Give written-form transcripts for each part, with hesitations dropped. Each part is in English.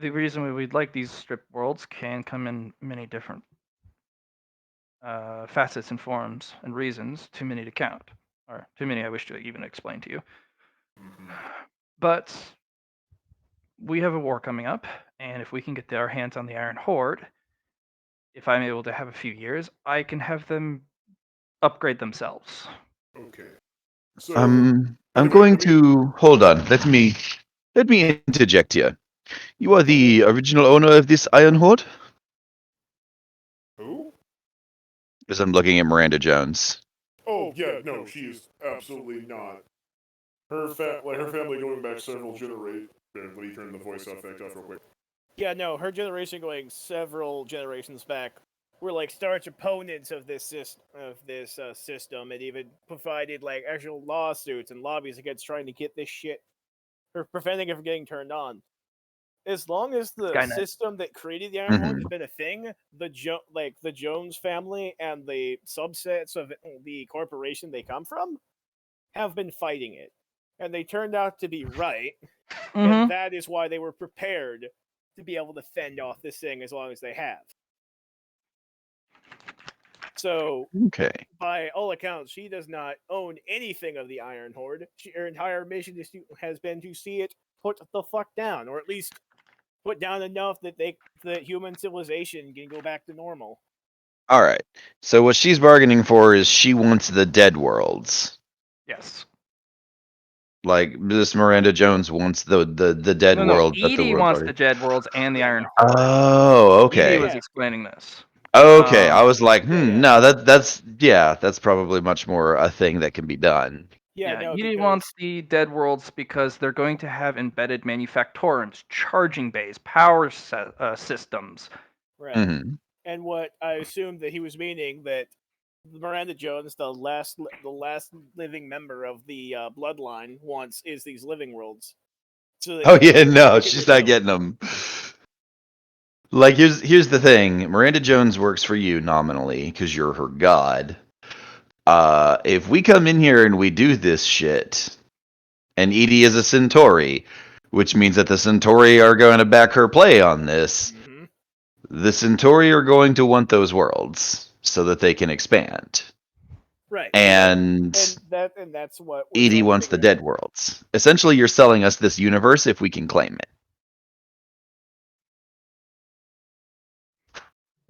the reason we'd like these strip worlds can come in many different facets and forms and reasons, too many to count, or too many I wish to even explain to you. Mm-hmm. But we have a war coming up, and if we can get our hands on the Iron Horde, if I'm able to have a few years, I can have them upgrade themselves. Okay. So, I'm going to hold on. Let me interject here. You are the original owner of this Iron Horde? who? As I'm looking at Miranda Jones. Oh yeah, no, she is absolutely not. Her family going back several generations. Let me turn the voice effect off real quick. Yeah, no, her generation going several generations back were like staunch opponents of this system, and even provided like actual lawsuits and lobbies against trying to get this shit or preventing it from getting turned on. As long as the Skynet. system that created the Iron Horde Mhm. has been a thing, the Jones family and the subsets of the corporation they come from have been fighting it, and they turned out to be right, and Mm-hmm. that is why they were prepared to be able to fend off this thing as long as they have. So, Okay. by all accounts, she does not own anything of the Iron Horde. Her entire mission has been to see it put the fuck down, or at least put down enough that that human civilization can go back to normal. All right. So what she's bargaining for is she wants the dead worlds. Yes. Like this Miranda Jones wants the dead No, no. world that the Edie world wants party. the Dead Worlds and the Yeah, Iron no. Horde. Oh, Edie okay. was Yes. explaining this. Okay. I was like, Yeah. no, that's probably much more a thing that can be done. Yeah, Yeah, no, Edie because wants the Dead Worlds because they're going to have embedded manufactorums, charging bays, power systems. right. Hmm. And what I assumed that he was meaning that Miranda Jones, the last living member of the bloodline, wants is these living worlds, so that Oh he yeah, so no, he can she's not rebuild. getting them. Like here's the thing. Miranda Jones works for you nominally because you're her god. If we come in here and we do this shit, and Edie is a Centauri, which means that the Centauri are going to back her play on this. Mm-hmm. The Centauri are going to want those worlds so that they can expand. Right. And And that's what we're Edie trying to wants the figure out. dead worlds. Essentially, you're selling us this universe if we can claim it.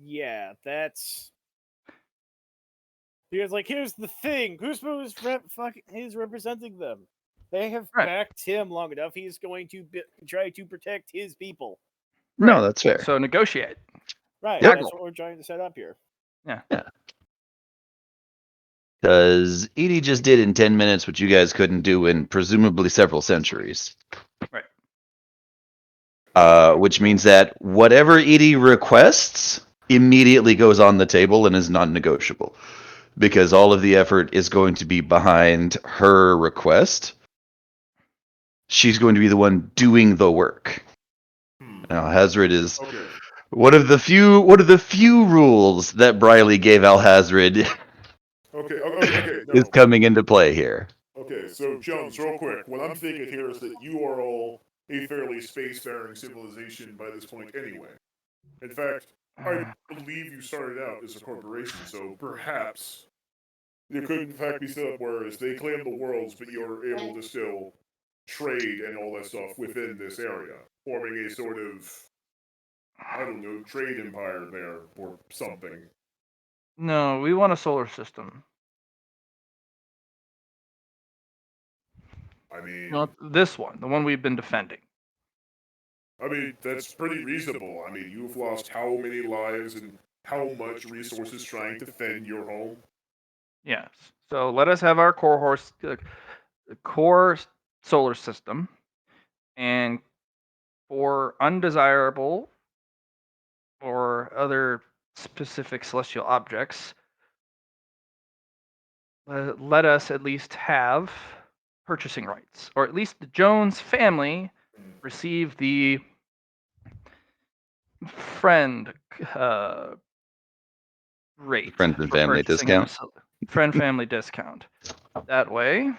Yeah, that's because like here's the thing: who's representing them? They have Right, backed him long enough. He's going to try to protect his people. No, right. that's fair. So negotiate. Right. Yep. That's Haggle. what we're trying to set up here. Yeah. Yeah. Because Edie just did in 10 minutes what you guys couldn't do in presumably several centuries. Right. Which means that whatever Edie requests immediately goes on the table and is non negotiable. Because all of the effort is going to be behind her request. She's going to be the one doing the work. Now, Hazard is Okay. one of the few rules that Briley gave Alhazred Okay. is No. coming into play here. Okay. So Jones, real quick. What I'm thinking here is that you are all a fairly spacefaring civilization by this point, anyway. In fact, I believe you started out as a corporation, so perhaps you could in fact be set up whereas they claim the worlds, but you're able to still trade and all that stuff within this area, forming a sort of, I don't know, trade empire there or something. No, we want a solar system. I mean, Not this one, the one we've been defending. that's pretty reasonable. I mean, you've lost how many lives and how much resources trying to defend your home? Yes. So let us have our core solar system, and for undesirable or other specific celestial objects, let us at least have purchasing rights, or at least the Jones family receive the friend rate Friends and for family purchasing discount. friend family discount. That way,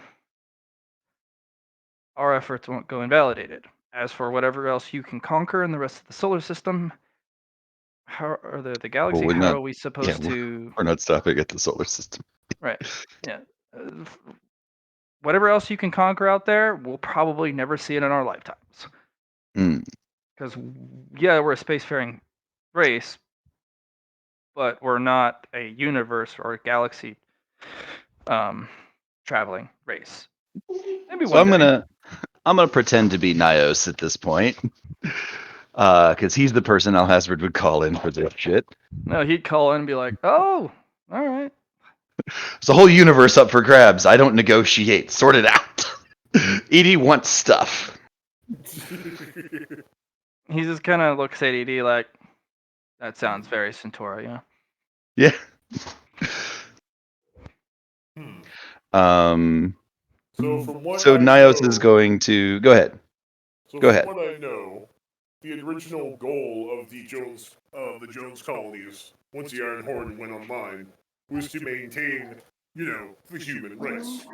our efforts won't go invalidated. As for whatever else you can conquer in the rest of the solar system, how or the galaxy, we're how not- are we supposed to? We're not stopping at the solar system. Right. Yeah. Whatever else you can conquer out there, we'll probably never see it in our lifetimes. Mm. Because yeah, we're a spacefaring race, but we're not a universe or a galaxy traveling race. Maybe So one day. I'm gonna pretend to be Nios at this point, because he's the person Al Hasbard would call in for this shit. No, he'd call in and be like, "Oh, all right." There's a whole universe up for grabs. I don't negotiate. Sort it out. Edie wants stuff. He just kind of looks at ED like, "That sounds very Centauri, yeah." Yeah. Hmm. So So from what Nios I is know, going to go ahead. so Go from ahead. what I know, the original goal of the Jones colonies, once the Iron Horde went online, was to maintain, the human race.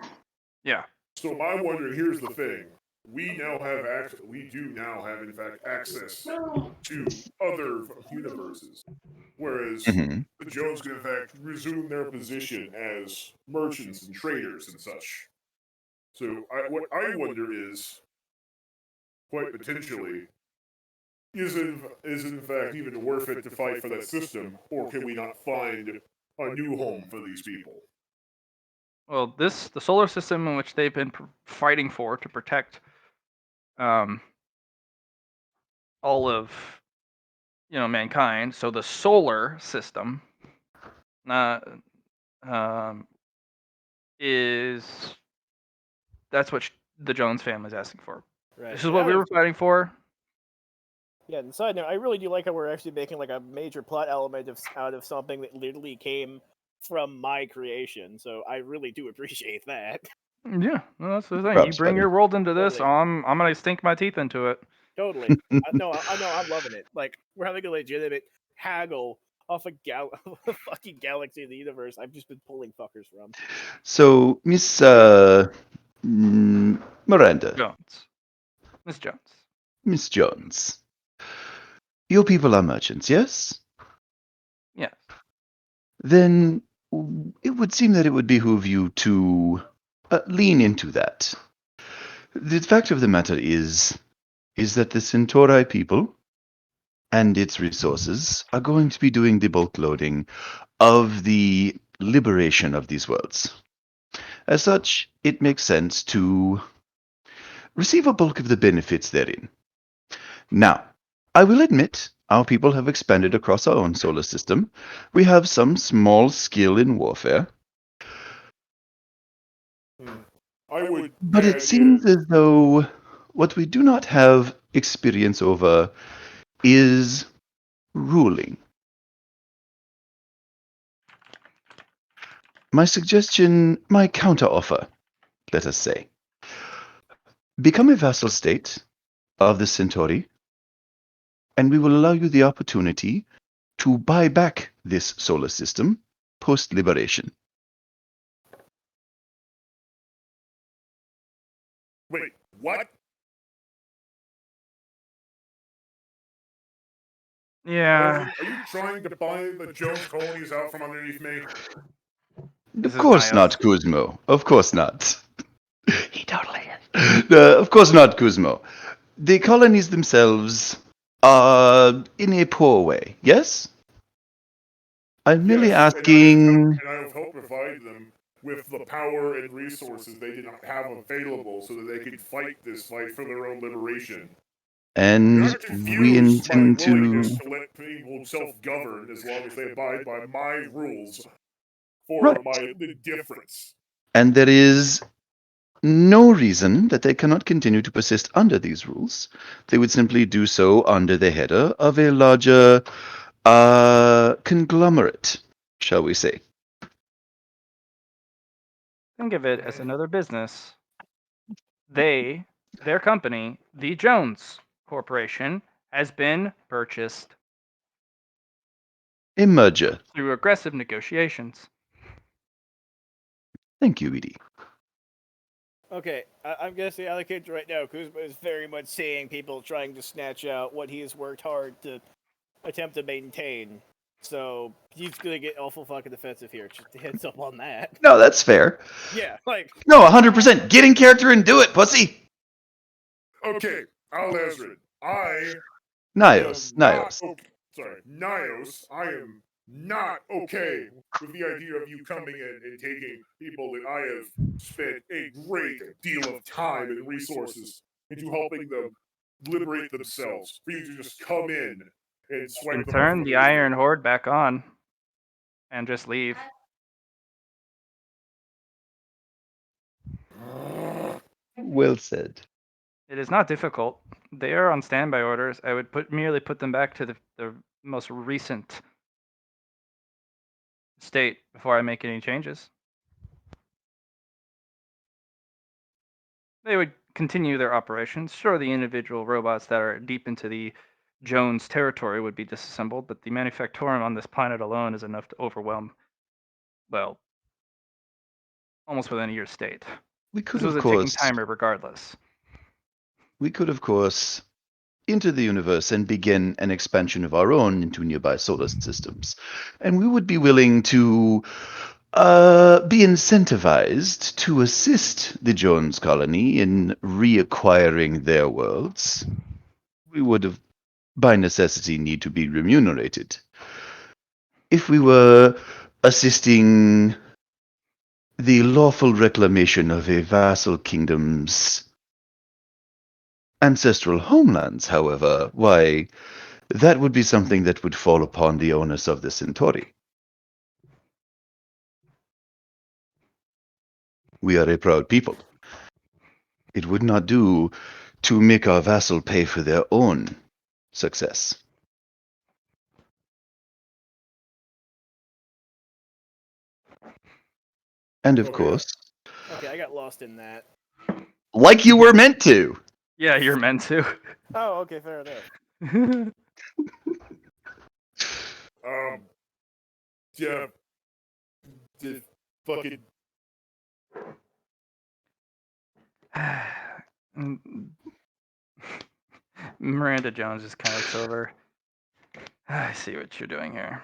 Yeah. So my wondering, here's the thing: we do now have, in fact, access to other universes, whereas Mhm. the Jones can, in fact, resume their position as merchants and traders and such. So what I wonder is, quite potentially, is in fact even worth it to fight for that system, or can we not find a new home for these people? Well, the solar system in which they've been fighting for to protect um, all of mankind. So the solar system uh, um, is that's what the Jones family is asking for. Right. This is what we were fighting for. Yeah, and side note, I really do like how we're actually making like a major plot element out of something that literally came from my creation. So I really do appreciate that. Yeah, well, that's the thing. You Props, bring buddy. your world into this, Totally. I'm gonna sink my teeth into it. Totally. I know. I'm loving it. Like we're having a legitimate haggle off a a fucking galaxy in the universe. I've just been pulling fuckers from. So Miss Miranda, Jones, Miss Jones. Miss Jones, your people are merchants, yes? Yes. Then it would seem that it would behoove you to lean into that. The fact of the matter is that the Centauri people and its resources are going to be doing the bulk loading of the liberation of these worlds. As such, it makes sense to receive a bulk of the benefits therein. Now, I will admit, our people have expanded across our own solar system. We have some small skill in warfare, I would but it add seems in. as though what we do not have experience over is ruling. My suggestion, my counteroffer, let us say. Become a vassal state of the Centauri, and we will allow you the opportunity to buy back this solar system post-liberation. Wait, what? Yeah. Are you trying to buy the Jones colonies out from underneath me? This Of is course Nios. not, Kuzmo. Of course not. He totally is. Of course not, Kuzmo. The colonies themselves are in a poor way, yes? I'm merely Yes, asking. and I have helped provide them with the power and resources they did not have available so that they could fight this fight for their own liberation. You're And not we confused by intend willingness to. to let people self-govern as long as they abide by my rules for Right. my difference. And there is no reason that they cannot continue to persist under these rules. They would simply do so under the header of a larger conglomerate, shall we say. Think of it as another business. Their company, the Jones Corporation, has been purchased A merger. through aggressive negotiations. Thank you, Edie. Okay, I'm guessing allocated right now. Kuzma is very much seeing people trying to snatch out what he has worked hard to attempt to maintain. So he's gonna get awful fucking defensive here. Just a heads up on that. No, that's fair. Yeah, like No, 100%. Get in character and do it, pussy. Okay, Alezrin, I Nios. am not okay. Sorry, Nios, I am not okay with the idea of you coming in and taking people that I have spent a great deal of time and resources into helping them liberate themselves. For you to just come in and swipe And them off turn the the face. Iron Horde back on and just leave. Well said. It is not difficult. They are on standby orders. I would merely put them back to the most recent state before I make any changes. They would continue their operations. Sure, the individual robots that are deep into the Jones territory would be disassembled, but the manufactorum on this planet alone is enough to overwhelm, well, almost within a year's state. We could, This was of a ticking course, timer regardless. enter the universe and begin an expansion of our own into nearby solar systems. And we would be willing to be incentivized to assist the Jones colony in reacquiring their worlds. We would have, by necessity, need to be remunerated. If we were assisting the lawful reclamation of a vassal kingdom's ancestral homelands, however, why, that would be something that would fall upon the onus of the Centauri. We are a proud people. It would not do to make our vassal pay for their own success. And of Okay. course, okay, I got lost in that. like you were meant to. Yeah, you're meant to. Oh, okay, fair enough. Yeah, the fucking Miranda Jones just kind of looks over. I see what you're doing here.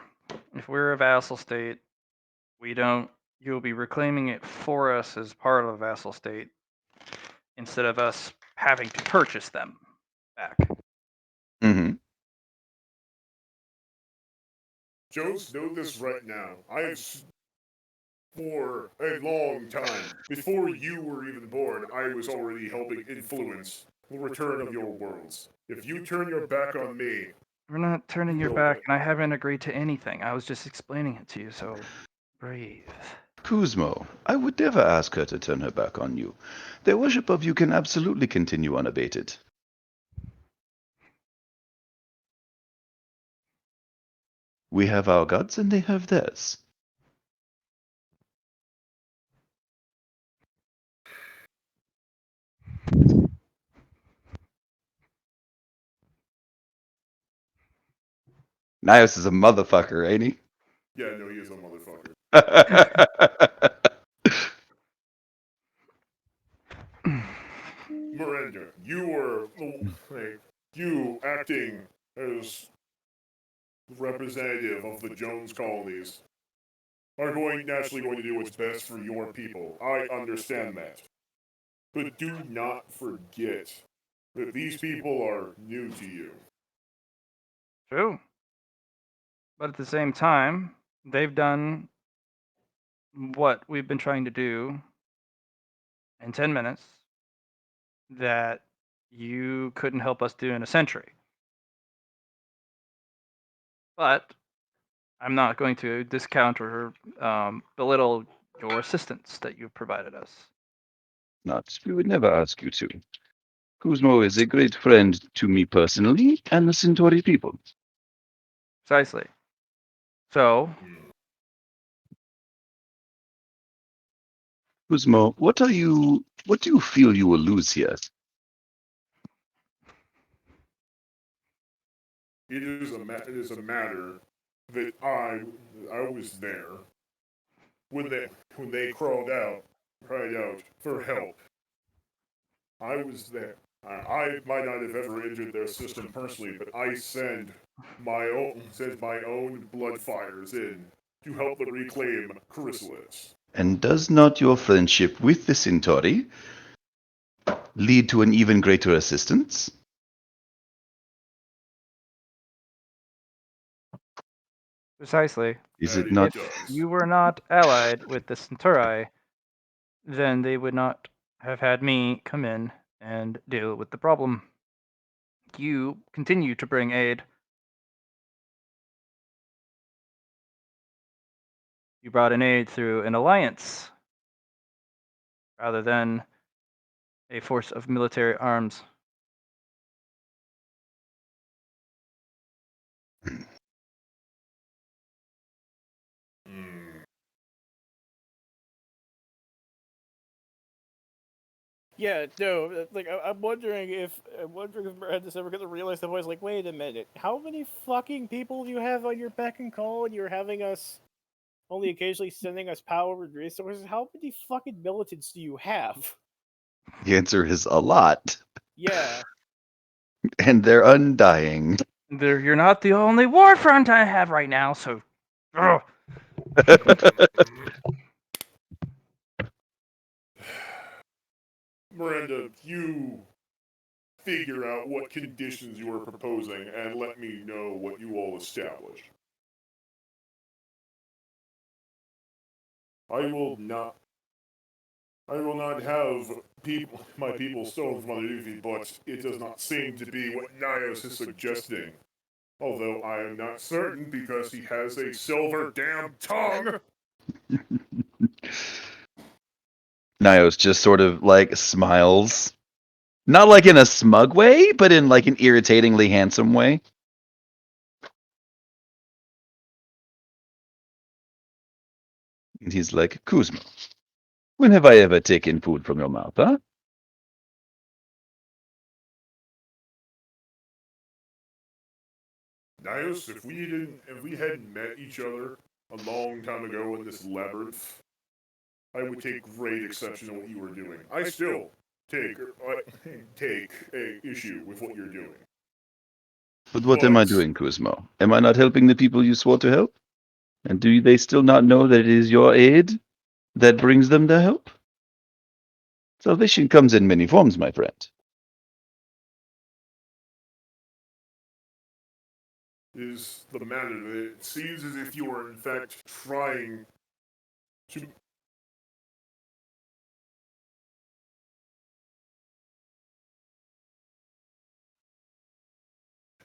If we're a vassal state, you'll be reclaiming it for us as part of a vassal state instead of us having to purchase them back. Mm-hmm. Jones, know this right now. I for a long time, before you were even born, I was already helping influence the return of your worlds. If you turn your back on me, We're not turning you your know back, that. and I haven't agreed to anything. I was just explaining it to you, so breathe. Kuzmo, I would never ask her to turn her back on you. Their worship of you can absolutely continue unabated. We have our gods and they have theirs. Nios is a motherfucker, ain't he? Yeah, no, he is a motherfucker. Miranda, you were like you acting as representative of the Jones colonies are naturally going to do what's best for your people. I understand that. But do not forget that these people are new to you. True. But at the same time, they've done what we've been trying to do in 10 minutes that you couldn't help us do in a century. But I'm not going to discount or belittle your assistance that you've provided us. Not, we would never ask you to. Kuzmo is a great friend to me personally and the Centauri people. Precisely. So, Kuzmo, what do you feel you will lose here? It is a matter that I was there when they cried out for help. I was there. I might not have ever entered their system personally, but I send my own blood fires in to help them reclaim Chrysalis. And does not your friendship with the Centauri lead to an even greater assistance? Precisely. Is That it it not? If does. you were not allied with the Centauri, then they would not have had me come in and deal with the problem. You continue to bring aid. You brought in aid through an alliance rather than a force of military arms. Hmm. Yeah, no, like I'm wondering if Miranda's ever gonna realize the voice. Like, wait a minute, how many fucking people do you have on your beck and call, and you're having us only occasionally sending us power and resources? How many fucking militants do you have? The answer is a lot, Yeah, and they're undying. You're not the only war front I have right now, so. Ugh. Miranda, you figure out what conditions you are proposing and let me know what you all establish. I will not have my people stolen from other duty, but it does not seem to be what Nios is suggesting. Although I am not certain because he has a silver damn tongue. Nios just sort of like smiles. Not like in a smug way, but in like an irritatingly handsome way. And he's like, Kuzma, when have I ever taken food from your mouth, huh? Nios, if we hadn't met each other a long time ago in this labyrinth, I would take great exception to what you were doing. I still take a issue with what you're doing. But what am I But doing, Kuzma? Am I not helping the people you swore to help? And do they still not know that it is your aid that brings them their help? Salvation comes in many forms, my friend. is the matter that it seems as if you are in fact trying to.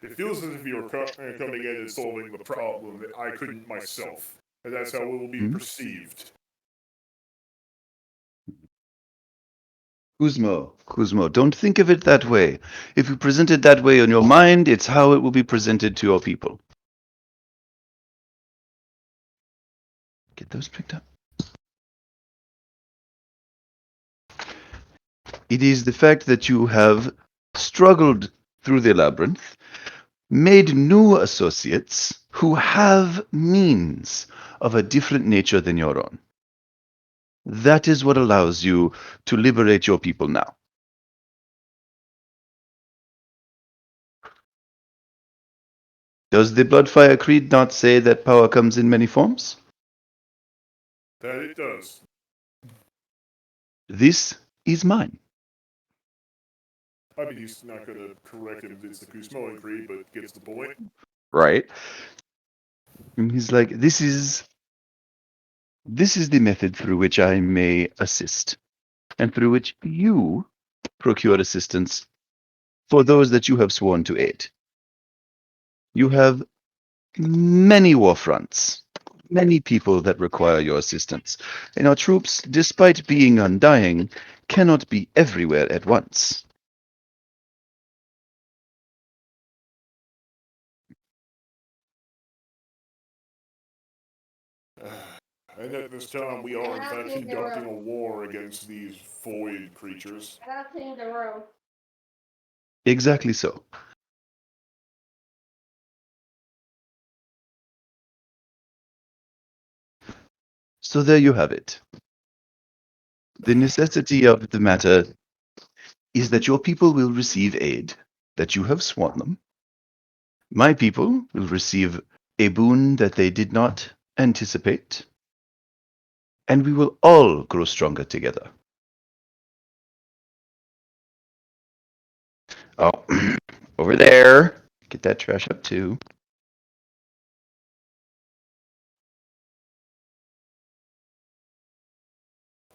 It feels as if you're coming in and solving the problem that I couldn't myself, and that's how it will be perceived. Kuzmo, don't think of it that way. If you present it that way in your mind, it's how it will be presented to your people. Get those picked up. It is the fact that you have struggled through the labyrinth, made new associates who have means of a different nature than your own. That is what allows you to liberate your people now. Does the Bloodfire Creed not say that power comes in many forms? That it does. This is mine. I mean, he's not going to correct him. It's the Kuzmoan Creed, but gets the point. Right? And he's like, this is the method through which I may assist, and through which you procure assistance for those that you have sworn to aid. You have many war fronts, many people that require your assistance, and our troops, despite being undying, cannot be everywhere at once. And at this time, we are in fact conducting a war against these void creatures. Exactly so. So there you have it. The necessity of the matter is that your people will receive aid that you have sworn them. My people will receive a boon that they did not anticipate, and we will all grow stronger together. Oh, over there. Get that trash up too.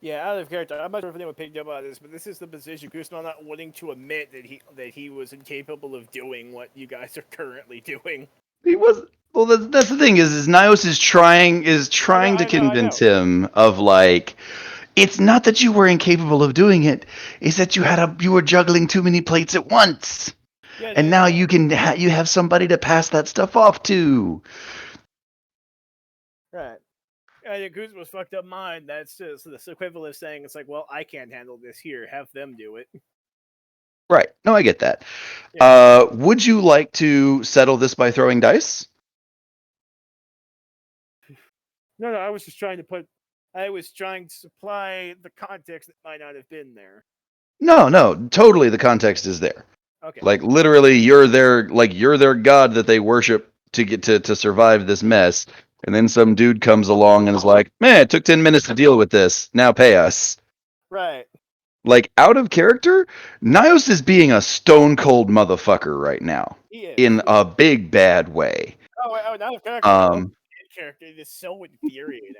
Yeah, out of character. I'm not sure if anyone picked up on this, but this is the position Guzman not wanting to admit that he was incapable of doing what you guys are currently doing. He was well. That's the thing is Nios is trying to convince him of like, it's not that you were incapable of doing it; it's that you were juggling too many plates at once, Yeah, and now you can you have somebody to pass that stuff off to. Right. And Kuzma's fucked up mind. That's just the equivalent of saying it's like, well, I can't handle this here. Have them do it. Right. No, I get that. Yeah. Would you like to settle this by throwing dice? No, I was just trying to I was trying to supply the context that might not have been there. No, totally. The context is there. Okay. Like literally, you're their god that they worship to get to survive this mess, and then some dude comes along and is like, "Man, it took 10 minutes to deal with this. Now pay us." Right. Like out of character, Nios is being a stone cold motherfucker right now, He is. in a big bad way. Oh, out of character. Character. It is so infuriating.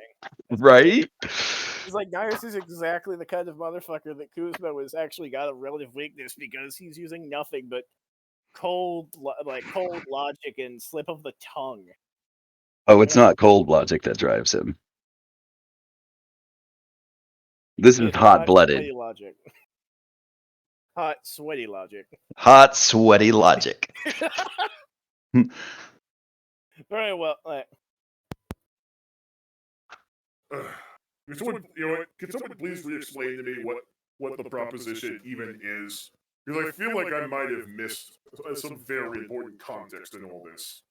Right? It's like Nios is exactly the kind of motherfucker that Kuzma has actually got a relative weakness because he's using nothing but cold logic and slip of the tongue. Oh, it's not cold logic that drives him. This is hot blooded. Sweaty logic. Hot, sweaty logic. Hot, sweaty logic. Very well. Can someone please re-explain to me what the proposition even is? Because I feel like I might have missed some very important context in all this.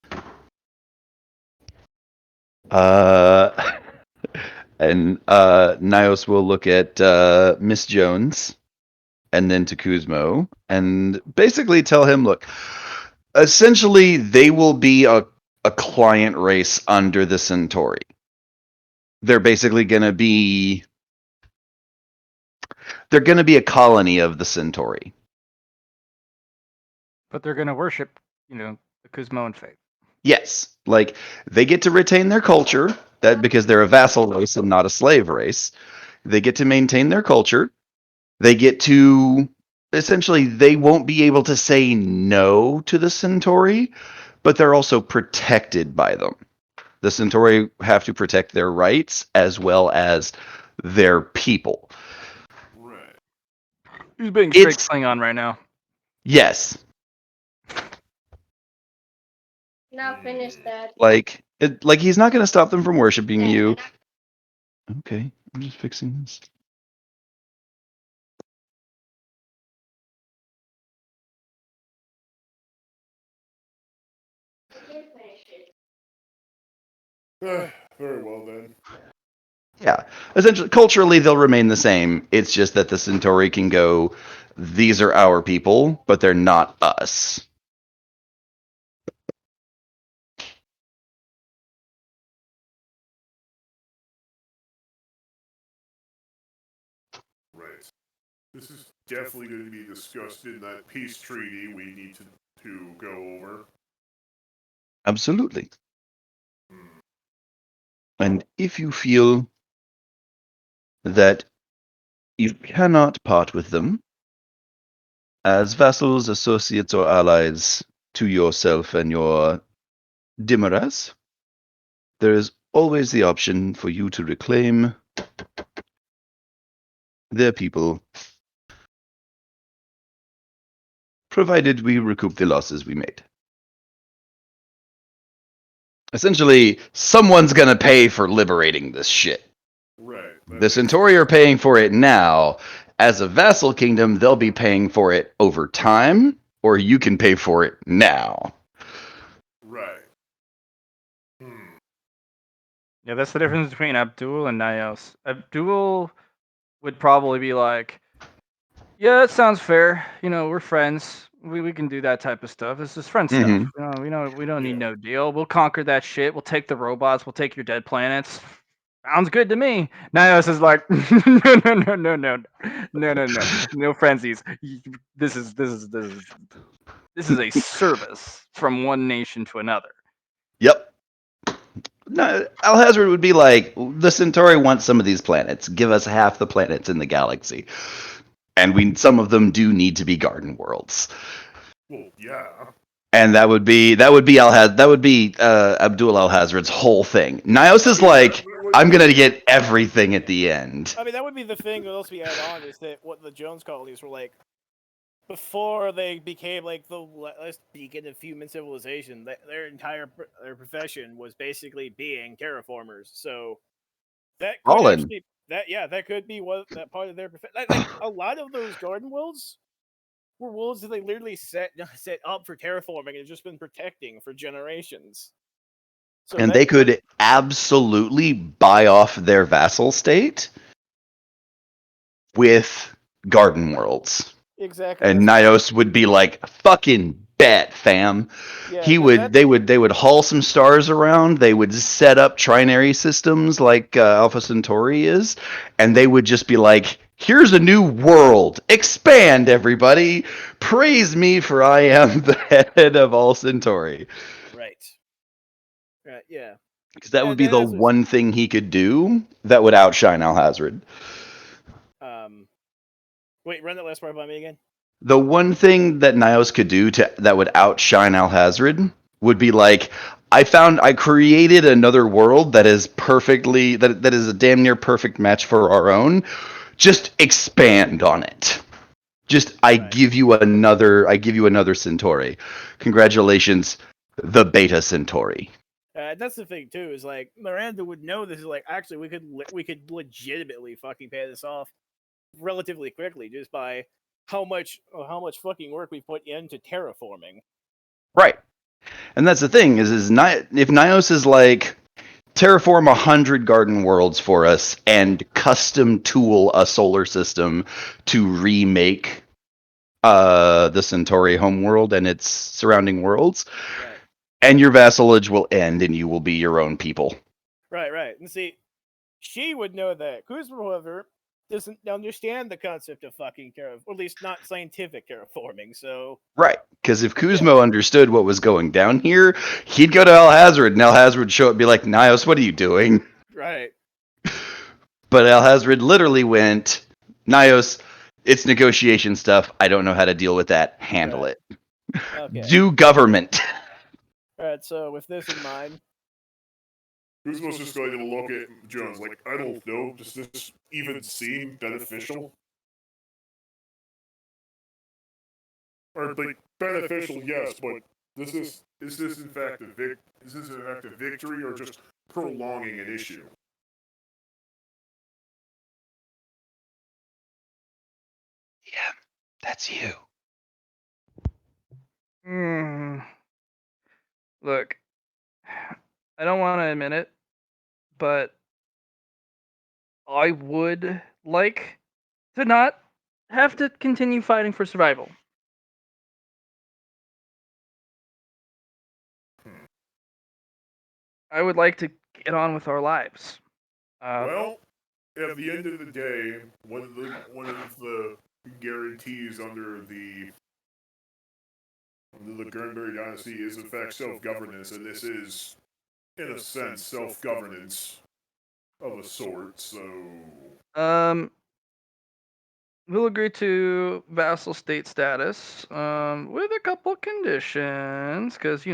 And Nios will look at Miss Jones and then to Kuzmo and basically tell him, look, essentially they will be a client race under the Centauri. They're basically going to be a colony of the Centauri. But they're going to worship, the Kuzmoan faith. Yes, like they get to retain their culture, that because they're a vassal race and not a slave race. They get to maintain their culture. They get to essentially they won't be able to say no to the Centauri, but they're also protected by them. The Centauri have to protect their rights as well as their people. Right. He's being straight Klingon right now. Yes. Now finish that. Like he's not going to stop them from worshiping you. Okay, I'm just fixing this. Very well then. Yeah, essentially, culturally they'll remain the same. It's just that the Centauri can go, these are our people, but they're not us. Right. This is definitely going to be discussed in that peace treaty we need to go over. Absolutely. And if you feel that you cannot part with them as vassals, associates, or allies to yourself and your Dimaras, there is always the option for you to reclaim their people, provided we recoup the losses we made. Essentially, someone's gonna pay for liberating this shit. Right. The Centauri are paying for it now. As a vassal kingdom, they'll be paying for it over time, or you can pay for it now. Right. Yeah, that's the difference between Abdul and Nios. Abdul would probably be like, Yeah, that sounds fair. We're friends. We can do that type of stuff. This is friend stuff. Mhm. We don't need Yeah. no deal. We'll conquer that shit. We'll take the robots. We'll take your dead planets. Sounds good to me. Nios is like, no frenzies. This is a service from one nation to another. Yep. No, Alhazard would be like, the Centauri want some of these planets. Give us half the planets in the galaxy, and some of them do need to be garden worlds. Well, yeah. And that would be Abdul Alhazred's whole thing. Nios is I mean, like, I'm what- gonna get everything at the end. I mean, that would be the thing. What else we add on is that what the Jones colonies were like before they became like the last beacon of human civilization. Their entire their profession was basically being terraformers. So that could Colin. actually that could be what that part of their profession. Like a lot of those garden worlds were worlds that they literally set up for terraforming and have just been protecting for generations. So And that they could absolutely buy off their vassal state with garden worlds. exactly. And That's Nios would be like, fucking bet, fam. yeah. He would they would haul some stars around, they would set up trinary systems like Alpha Centauri is, and they would just be like, here's a new world. Expand, everybody. Praise me, for I am the head of all Centauri. right. Right. Yeah. Because that would be And the that's one thing he could do that would outshine Alhazred. wait, run that last part by me again. The one thing that Nios could do that would outshine Alhazred would be like, I created another world that is that is a damn near perfect match for our own. Just expand on it. Just Right. I give you another Centauri. Congratulations, the Beta Centauri. That's the thing too. Is like Miranda would know this. Is like actually we could legitimately fucking pay this off relatively quickly just by how much fucking work we put into terraforming. Right. And that's the thing if Nios is like, terraform 100 garden worlds for us and custom tool a solar system to remake the Centauri homeworld and its surrounding worlds, Right. and your vassalage will end and you will be your own people. Right. And see, she would know that. Kuzma, however, doesn't understand the concept of fucking or at least not scientific terraforming. So Right, because if Kuzmo understood what was going down here, he'd go to Alhazred, and Alhazred would show up and be like, Nios, what are you doing? right. But Alhazred literally went, Nios, it's negotiation stuff. I don't know how to deal with that. Handle Right. it. Okay. Do government. All right. So with this in mind, Kuzma's just going to look at Jones like, I don't know, does this even seem beneficial? Or like beneficial, yes, but is this in fact a victory or just prolonging an issue? Yeah, that's you. Look, I don't want to admit it, but I would like to not have to continue fighting for survival. I would like to get on with our lives. Well, at the end of the day, one of the guarantees under the Gurnberry dynasty is in fact self-governance, and this is, in a sense, self-governance of a sort. So, We'll agree to vassal state status with a couple conditions, because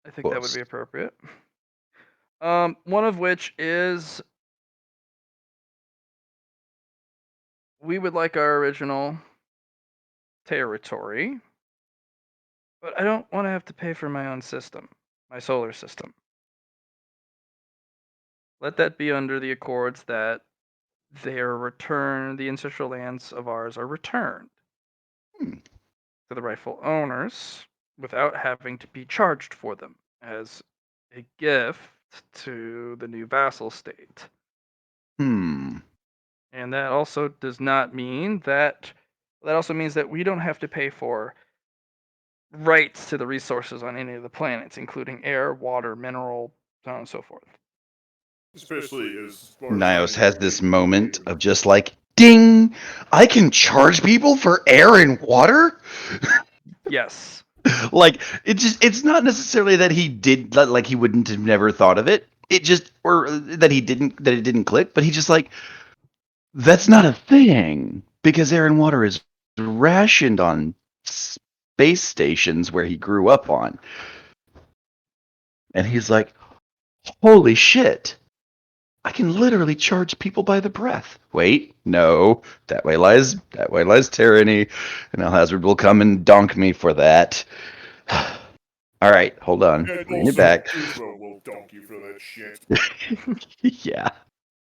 I think that would be appropriate. One of which is we would like our original territory, but I don't want to have to pay for my own system, my solar system. Let that be under the accords that the ancestral lands of ours are returned to the rightful owners without having to be charged for them as a gift to the new vassal state. Hmm. And that also does not mean that. That also means that we don't have to pay for rights to the resources on any of the planets, including air, water, mineral, so on and so forth. Especially as far as I Nios know, has this moment of just like, ding! I can charge people for air and water? Yes. Like, it's not necessarily that he did, like, he wouldn't have never thought of it. It just, or that it didn't click, but he just like, that's not a thing because air and water is rationed on space stations where he grew up on. And he's like, holy shit. I can literally charge people by the breath. Wait, no, that way lies tyranny, and Alhazard will come and donk me for that. All right, hold on, And bring it also, back. Kuzma will donk you for that shit. Yeah,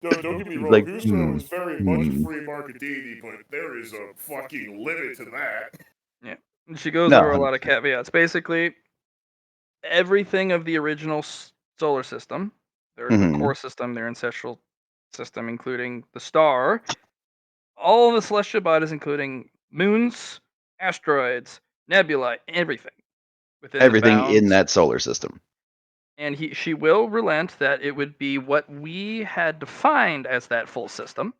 Don't get me he's wrong, like, Kuzma is very much a free market deity, but there is a fucking limit to that. Yeah. And she goes over a no, lot of caveats. Basically, everything of the original solar system, their mhm. core system, their ancestral system, including the star, all of the celestial bodies, including moons, asteroids, nebulae, everything within the Everything in bounds. that solar system. And she will relent that it would be what we had defined as that full system.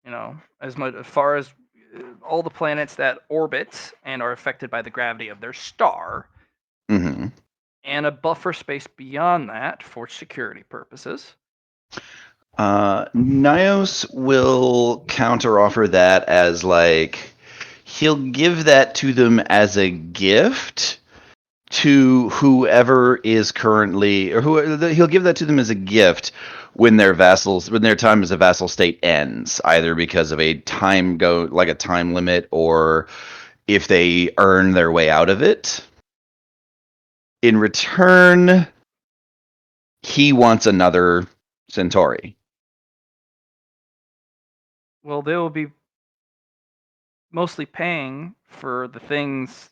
As much as far as all the planets that orbit and are affected by the gravity of their star, Hmm. and a buffer space beyond that for security purposes. Nios will counteroffer that as like he'll give that to them as a gift to whoever is currently, or he'll give that to them as a gift when their time as a vassal state ends, either because of a time limit, or if they earn their way out of it. In return, he wants another Centauri. Well, they will be mostly paying for the things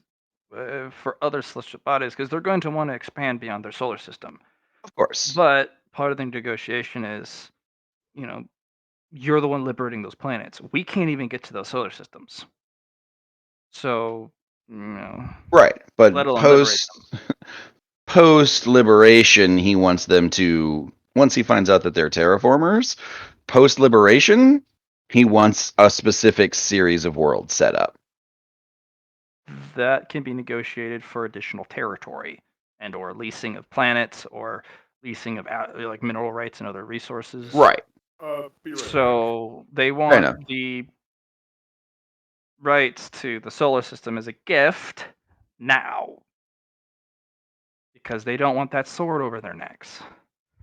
for other celestial bodies because they're going to want to expand beyond their solar system. Of course. But part of the negotiation is, you know, you're the one liberating those planets. We can't even get to those solar systems. So, Right, but let alone liberate them. post liberation, he wants them to, once he finds out that they're terraformers, post liberation, he wants a specific series of worlds set up. That can be negotiated for additional territory and or leasing of planets or leasing of like mineral rights and other resources. Right. Be right back. So they Fair enough. want the rights to the solar system as a gift now because they don't want that sword over their necks.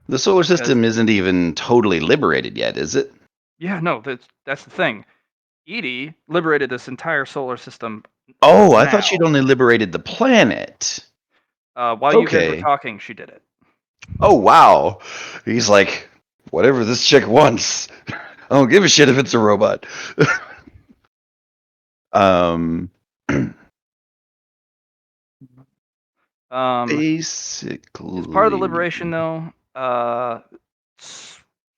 The solar system isn't even totally liberated yet, is it? Yeah, no, that's the thing. Edie liberated this entire solar system. Oh, I now. thought she'd only liberated the planet. While you guys were Okay. talking, she did it. Oh, wow. He's like, whatever this chick wants. I don't give a shit if it's a robot. Basically. As part of the liberation, though,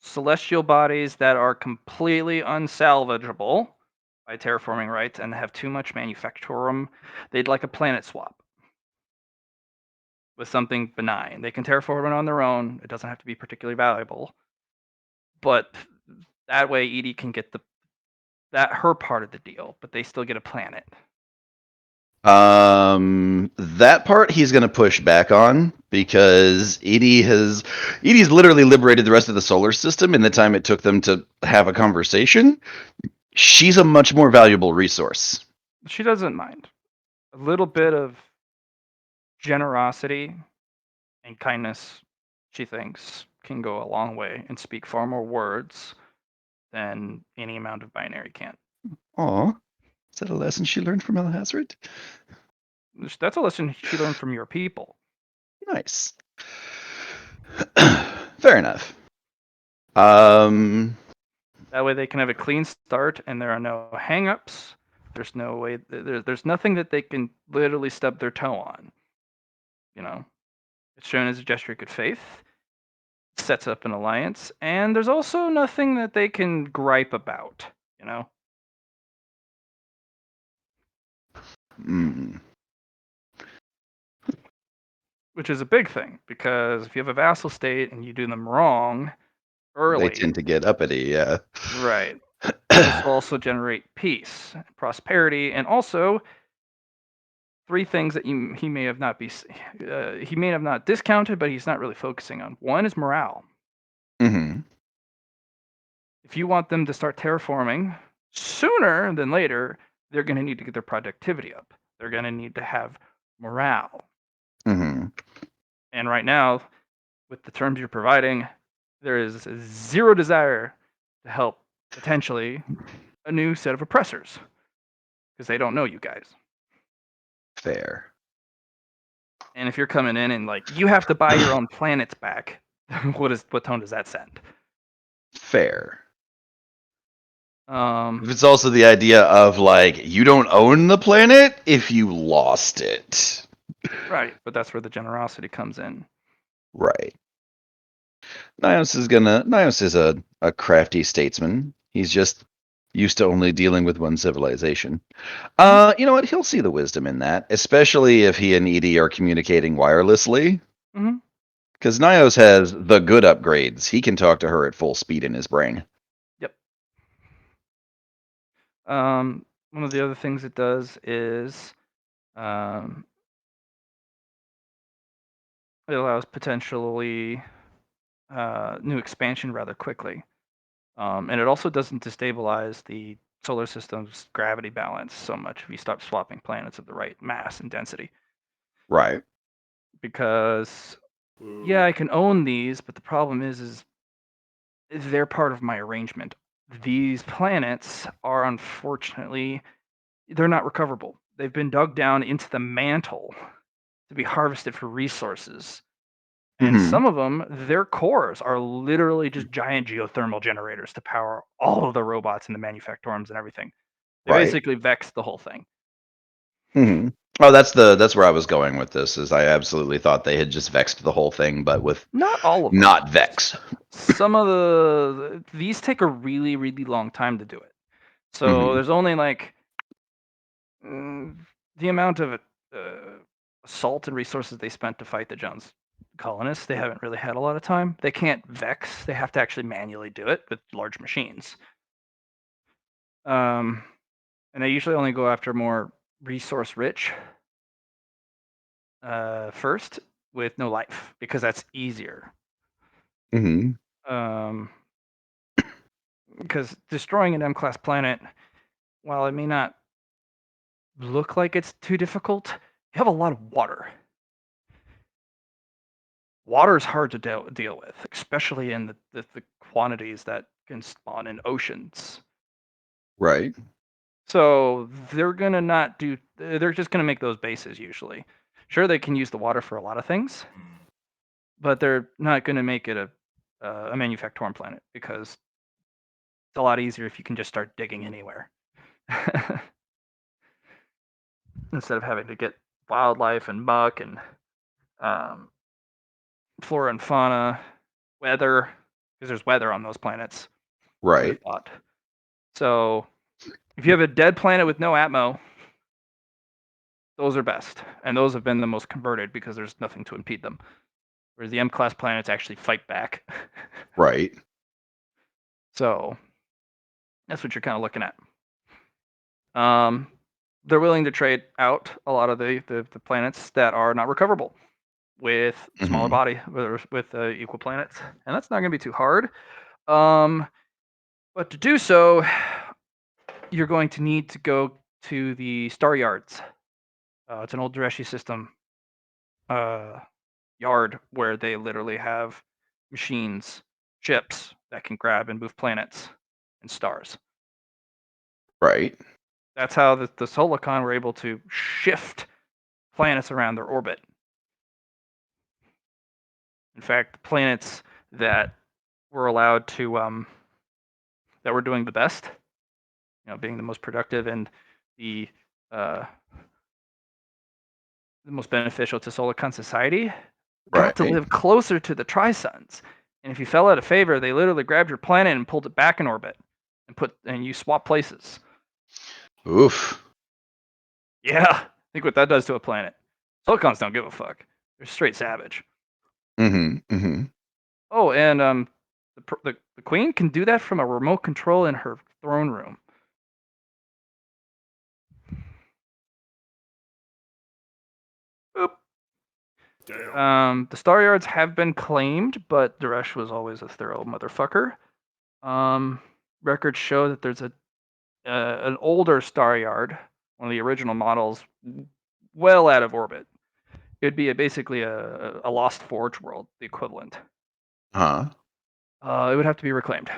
celestial bodies that are completely unsalvageable by terraforming rights and have too much manufactorum, they'd like a planet swap with something benign. They can terraform it on their own. It doesn't have to be particularly valuable, but that way Edie can get her part of the deal, but they still get a planet. That part he's gonna push back on because Edie's literally liberated the rest of the solar system in the time it took them to have a conversation. She's a much more valuable resource. She doesn't mind. A little bit of generosity and kindness, she thinks, can go a long way and speak far more words than any amount of binary can. Aw. Is that a lesson she learned from Alhazred? That's a lesson she learned from your people. Nice. Fair enough. That way they can have a clean start and there are no hang-ups. There's no way there's nothing that they can literally stub their toe on. It's shown as a gesture of good faith. sets up an alliance, and there's also nothing that they can gripe about, you know? Mm. Which is a big thing, because if you have a vassal state and you do them wrong They early, tend to get uppity, yeah. right, this will also generate peace, prosperity, and also three things that he may have he may have not discounted, but he's not really focusing on. One is morale. Hmm. If you want them to start terraforming sooner than later, they're going to need to get their productivity up. They're going to need to have morale. Hmm. And right now, with the terms you're providing, there is zero desire to help potentially a new set of oppressors because they don't know you guys. Fair. And if you're coming in and like you have to buy your own planets back, what tone does that send? Fair. Um, If it's also the idea of like you don't own the planet if you lost it. right, but that's where the generosity comes in. Right. Nios is a crafty statesman. He's just used to only dealing with one civilization. You know what? He'll see the wisdom in that, especially if he and Edie are communicating wirelessly. Mm-hmm. Because Nios has the good upgrades. He can talk to her at full speed in his brain. Yep. One of the other things it does is it allows potentially new expansion rather quickly. And it also doesn't destabilize the solar system's gravity balance so much if you stop swapping planets of the right mass and density. Right. Because yeah, I can own these, but the problem is they're part of my arrangement. These planets are unfortunately they're not recoverable. They've been dug down into the mantle to be harvested for resources. And Hmm. some of them, their cores are literally just giant geothermal generators to power all of the robots and the manufactorums and everything. They Right. basically vex the whole thing. Hmm. Oh, that's where I was going with this. Is I absolutely thought they had just vexed the whole thing, but with Not all of them. not vex. Some of these take a really, really long time to do it. So Mhm. there's only like the amount of assault and resources they spent to fight the Jones colonists. They haven't really had a lot of time. They can't vex. They have to actually manually do it with large machines. And they usually only go after more resource rich first with no life because that's easier. Mhm. Because destroying an M-class planet, while it may not look like it's too difficult, you have a lot of water. Water is hard to deal with, especially in the quantities that can spawn in oceans. Right. So they're gonna not do. They're just gonna make those bases usually. Sure, they can use the water for a lot of things, but they're not gonna make it a manufactorum planet because it's a lot easier if you can just start digging anywhere instead of having to get wildlife and muck and um, flora and fauna, weather, because there's weather on those planets. With Right. thought. So if you have a dead planet with no atmo, those are best, and those have been the most converted because there's nothing to impede them. Whereas the M-class planets actually fight back. Right. So that's what you're kind of looking at. They're willing to trade out a lot of the planets that are not recoverable with smaller Mhm. body with equal planets, and that's not going to be too hard. But to do so, you're going to need to go to the star yards. It's an old Dreshi system yard where they literally have machines, ships that can grab and move planets and stars. Right. That's how the Solacon were able to shift planets around their orbit. In fact, the planets that were allowed to that were doing the best, being the most productive and the uh, the most beneficial to Solacon society, got to Right. live closer to the Tri-Suns And if you fell out of favor, they literally grabbed your planet and pulled it back in orbit, and you swap places. Oof. Yeah, think what that does to a planet. Silicons don't give a fuck. They're straight savage. Oh, and the queen can do that from a remote control in her throne room. Oop. Damn. The Star Yards have been claimed, but Daresh was always a thorough motherfucker. Records show that there's an older Star Yard, one of the original models, well out of orbit. It'd be basically a lost Forge world, the equivalent. Huh. It would have to be reclaimed.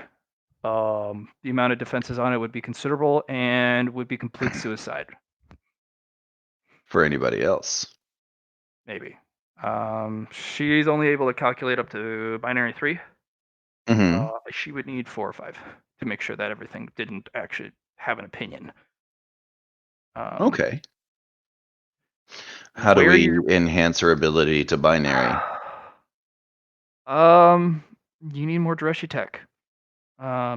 The amount of defenses on it would be considerable and would be complete suicide. For anybody else. Maybe. She's only able to calculate up to binary 3. She would need 4 or 5 to make sure that everything didn't actually have an opinion. Okay. How do we enhance her ability to binary? You need more Dreshi tech.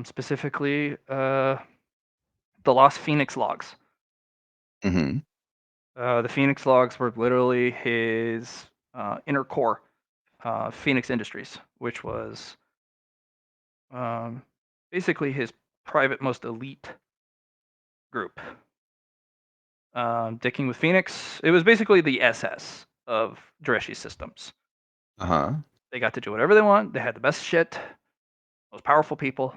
Specifically, the Lost Phoenix logs. The Phoenix logs were literally his inner core, Phoenix Industries, which was basically his private, most elite group. Dicking with Phoenix, it was basically the SS of Dreshi systems. They got to do whatever they want. They had the best shit, most powerful people.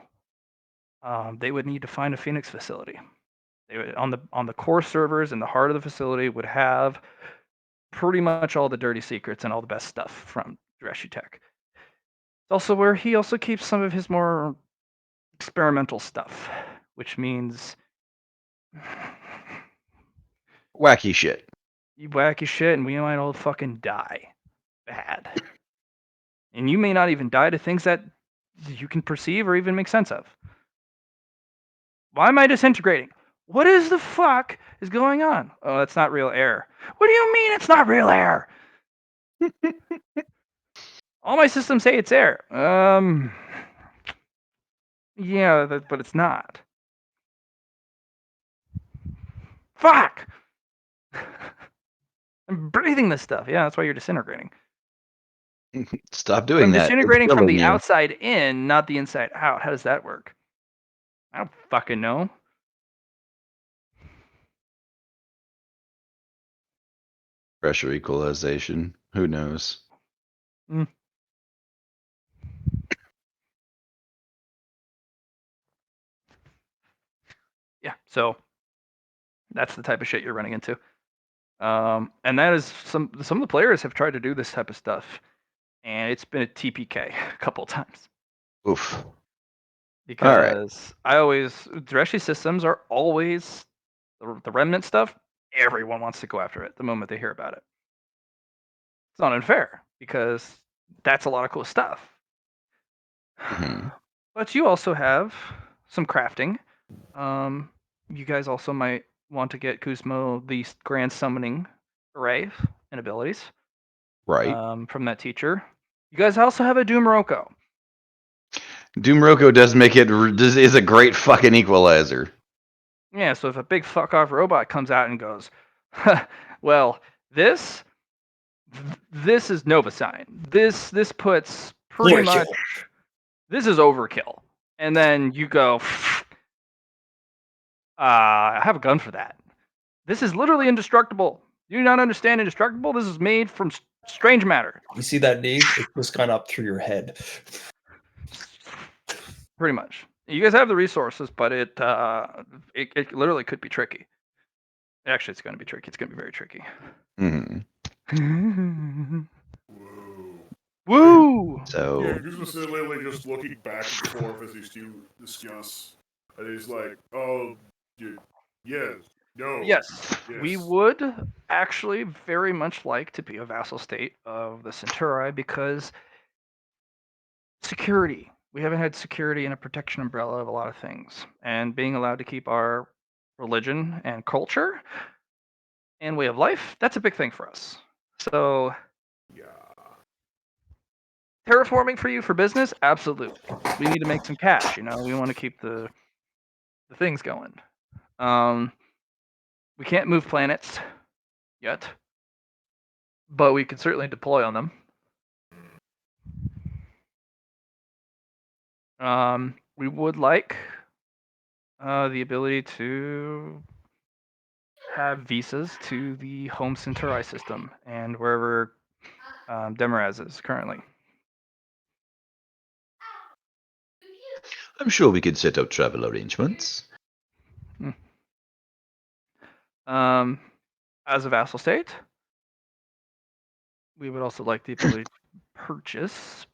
They would need to find a Phoenix facility. They would, on the core servers in the heart of the facility would have pretty much all the dirty secrets and all the best stuff from Dreshi Tech. It's also where he also keeps some of his more experimental stuff, which means wacky shit. Wacky shit, and we might all fucking die bad. And you may not even die to things that you can perceive or even make sense of. Why am I disintegrating? What is the fuck is going on? Oh, that's not real air. What do you mean it's not real air? All my systems say it's air. Yeah, but it's not. Fuck! I'm breathing this stuff. Yeah, that's why you're disintegrating. Stop doing I'm that. disintegrating from the outside in, not the inside out. How does that work? I don't fucking know. Pressure equalization. Who knows? Yeah, so that's the type of shit you're running into. And that is some of the players have tried to do this type of stuff, and it's been a TPK a couple of times. Oof. Because Dreshi systems are always the remnant stuff. Everyone wants to go after it the moment they hear about it. It's not unfair because that's a lot of cool stuff. But you also have some crafting. You guys also might want to get Kuzmo the grand summoning array and abilities. Right. From that teacher. You guys also have a Doom Roko. Doom Roko does make it is a great fucking equalizer. Yeah, so if a big fuck off robot comes out and goes, well, this is Nova Sign. This puts pretty much this is overkill. And then you go, I have a gun for that. This is literally indestructible. You do not understand indestructible? This is made from strange matter. You see that, Dave? It's just gone up through your head. Pretty much. You guys have the resources, but it literally could be tricky. Actually, it's going to be tricky. It's going to be very tricky. Woo! So yeah, Guzman's literally just looking back and forth as these two discuss, and he's like, "Oh, yeah, no, yes, we would actually very much like to be a vassal state of the Centauri because security. We haven't had security and a protection umbrella of a lot of things, and being allowed to keep our religion and culture and way of life, that's a big thing for us. So, yeah, Terraforming for you for business? Absolutely. We need to make some cash, we want to keep the things going. We can't move planets yet, but we can certainly deploy on them. We would like the ability to have visas to the Home Centauri system and wherever Demaraz is currently. I'm sure we could set up travel arrangements. As a vassal state, we would also like the ability to purchase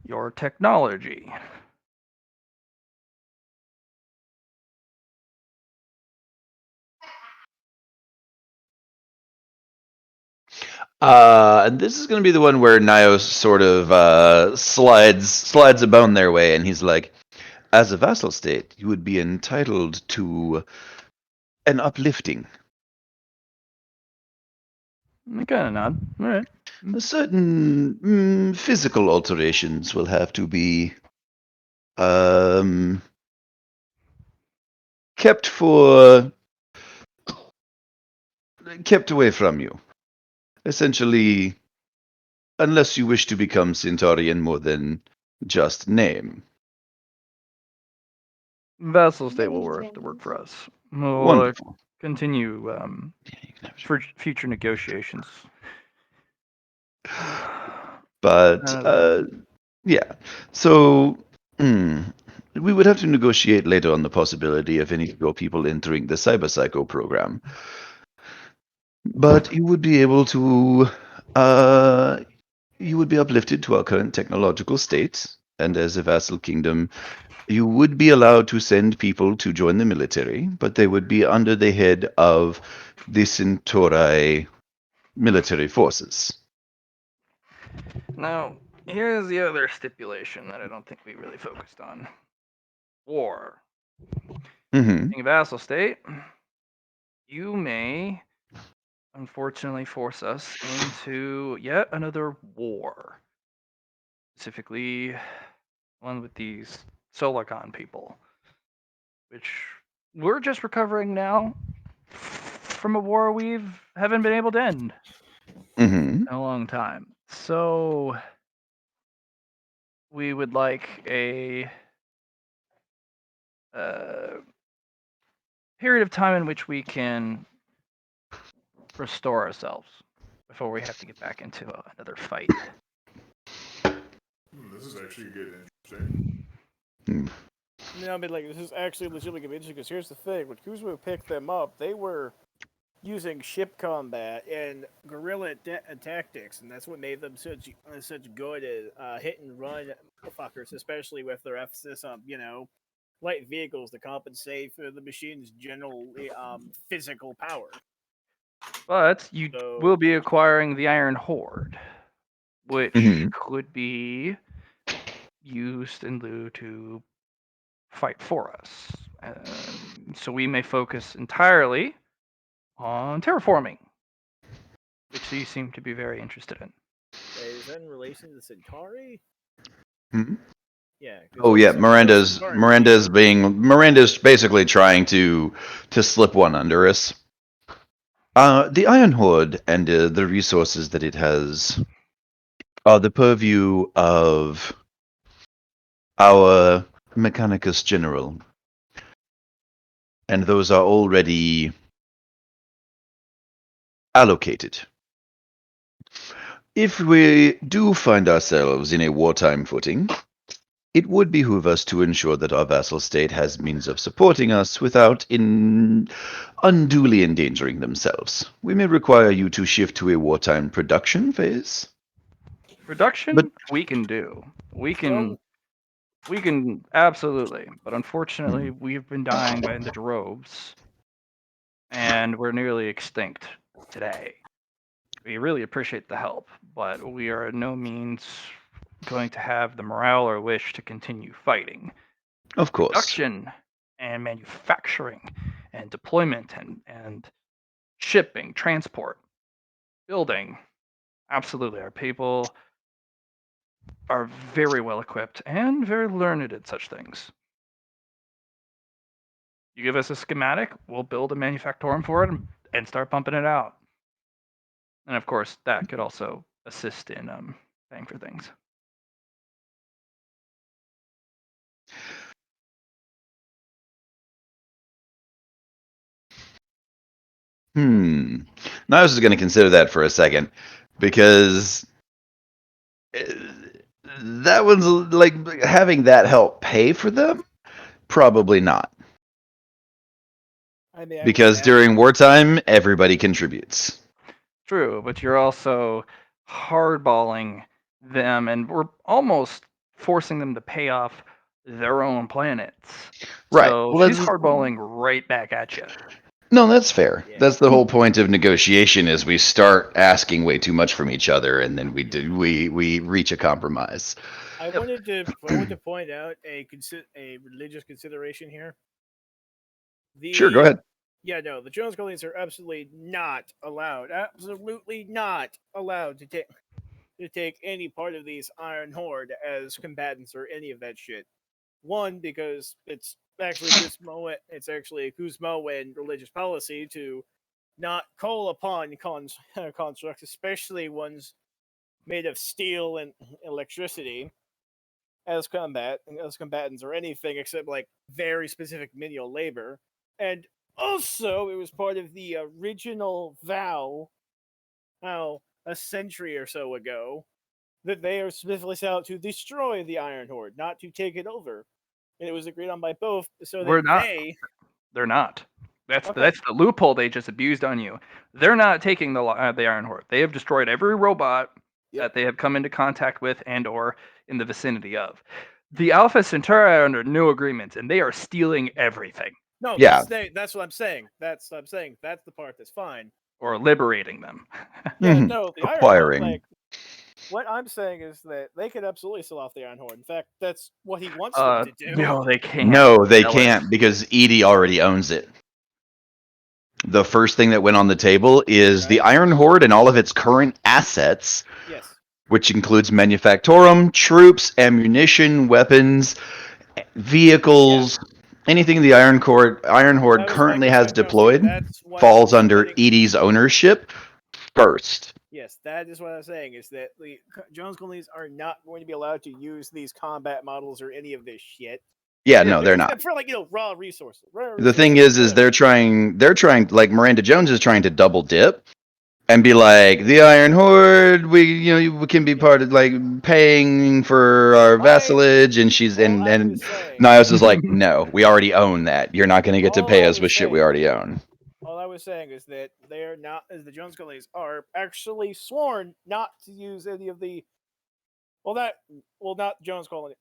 your technology. And this is going to be the one where Nios sort of slides a bone their way, and he's like, as a vassal state, you would be entitled to an uplifting. I kind of nod. All right. Certain physical alterations will have to be kept away from you. Essentially, unless you wish to become Centaurian more than just name. Vassal state will work for us. We'll Wonderful. continue Yeah, you can have for future negotiations. But yeah, so we would have to negotiate later on the possibility of any of your people entering the Cyber Psycho program. But you would be able to, you would be uplifted to our current technological state, and as a vassal kingdom, you would be allowed to send people to join the military, but they would be under the head of the Centauri military forces. Now, here's the other stipulation that I don't think we really focused on. War. Mm-hmm. Being a vassal state, you may unfortunately force us into yet another war. Specifically, one with these Solicon people, which we're just recovering now from a war we haven't been able to end Mm-hmm. in a long time. So we would like a period of time in which we can restore ourselves before we have to get back into another fight. This is actually getting interesting. No, I mean, like, this is actually legitimately interesting because here's the thing: when Kuzma picked them up, they were using ship combat and guerrilla tactics, and that's what made them such good at hit and run fuckers, especially with their emphasis on light vehicles to compensate for the machine's general physical power. But you will be acquiring the Iron Horde, which Mhm. could be used in lieu to fight for us. So we may focus entirely on terraforming, which you seem to be very interested in. Is that in relation to Centauri? Mhm. Yeah. Oh yeah, Miranda's basically trying to slip one under us. The Iron Horde and the resources that it has are the purview of our Mechanicus General, and those are already allocated. If we do find ourselves in a wartime footing, it would behoove us to ensure that our vassal state has means of supporting us without unduly endangering themselves. We may require you to shift to a wartime production phase. Production, But we can do. We can absolutely, but unfortunately, we've been dying by the droves, and we're nearly extinct today. We really appreciate the help, but we are in no means going to have the morale or wish to continue fighting. of course, Production and manufacturing and deployment and shipping, transport, building. Absolutely. Our people are very well equipped and very learned at such things. You give us a schematic, we'll build a manufactorum for it and start pumping it out. And of course, that could also assist in paying for things. Now I was just going to consider that for a second, because that one's like having that help pay for them. Probably not, I mean, I would because imagine. during wartime, everybody contributes. True, but you're also hardballing them, and we're almost forcing them to pay off their own planets. Right. So Well, she's that's hardballing right back at you. no, that's fair. Yeah. That's the whole point of negotiation: is we start asking way too much from each other, and then we reach a compromise. I Yep. wanted to point out a religious consideration here. Sure, go ahead. Yeah, no, the Jones Colonies are absolutely not allowed to take any part of these Iron Horde as combatants or any of that shit. One, because it's actually a Guzmoan religious policy to not call upon constructs, especially ones made of steel and electricity, as combatants or anything except like very specific menial labor. And also, it was part of the original vow, a century or so ago, that they are specifically set out to destroy the Iron Horde, not to take it over. And it was agreed on by both, so We're that not. They're not. That's Okay. that's the loophole they just abused on you. They're not taking the Iron Horde. They have destroyed every robot Yep. that they have come into contact with and or in the vicinity of. The Alpha Centauri are under no agreements, and they are stealing everything No, Yeah. that's what I'm saying. That's what I'm saying. That's the part that's fine. or liberating them. Yeah, Mhm. no, the Iron Horde, Acquiring. like, what I'm saying is that they could absolutely sell off the Iron Horde. In fact, that's what he wants them to do. No, they can't. No, they Sell it. can't, because Edie already owns it. The first thing that went on the table is the Okay. Iron Horde and all of its current assets, Yes. which includes manufactorum, troops, ammunition, weapons, vehicles, anything the Iron Horde I currently was has going to say deployed that's what I falls was under getting. Edie's ownership first. Yes, that is what I was saying. Is that the Jones colonies are not going to be allowed to use these combat models or any of this shit. Yeah, no, they're not. Except for like raw resources. The thing is they're trying, like Miranda Jones is trying to double dip and be like, the Iron Horde, we can be part of, like, paying for our vassalage, and she's all I and was saying. Niles is like, no, we already own that. You're not going to get to All pay I us was with shit we saying- already own. All I was saying is that they are not, as the Jones colonies are actually sworn not to use any of the. Not Jones colony,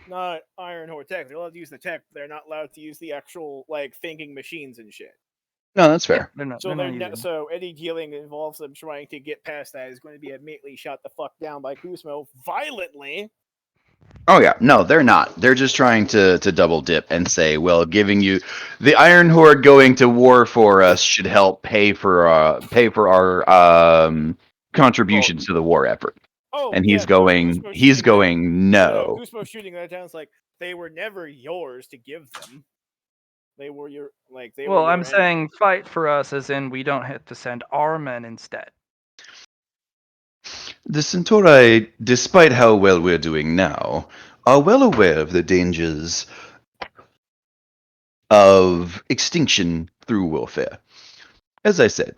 not Iron Horde tech. They're allowed to use the tech. They're not allowed to use the actual like thinking machines and shit. No, that's fair. They're not. So They're not using. so any dealing that involves them trying to get past that is going to be immediately shot the fuck down by Kuzmo violently. Oh yeah, no, they're not. They're just trying to double dip and say, well, giving you the Iron Horde going to war for us should help pay for our contributions to the war effort. Oh, And yeah, he's going, no. Kuzmo shooting that down. It's like they were never yours to give them. They were your Well, were I'm your saying fight for us, as in we don't have to send our men instead. The Centauri, despite how well we're doing now, are well aware of the dangers of extinction through warfare. As I said,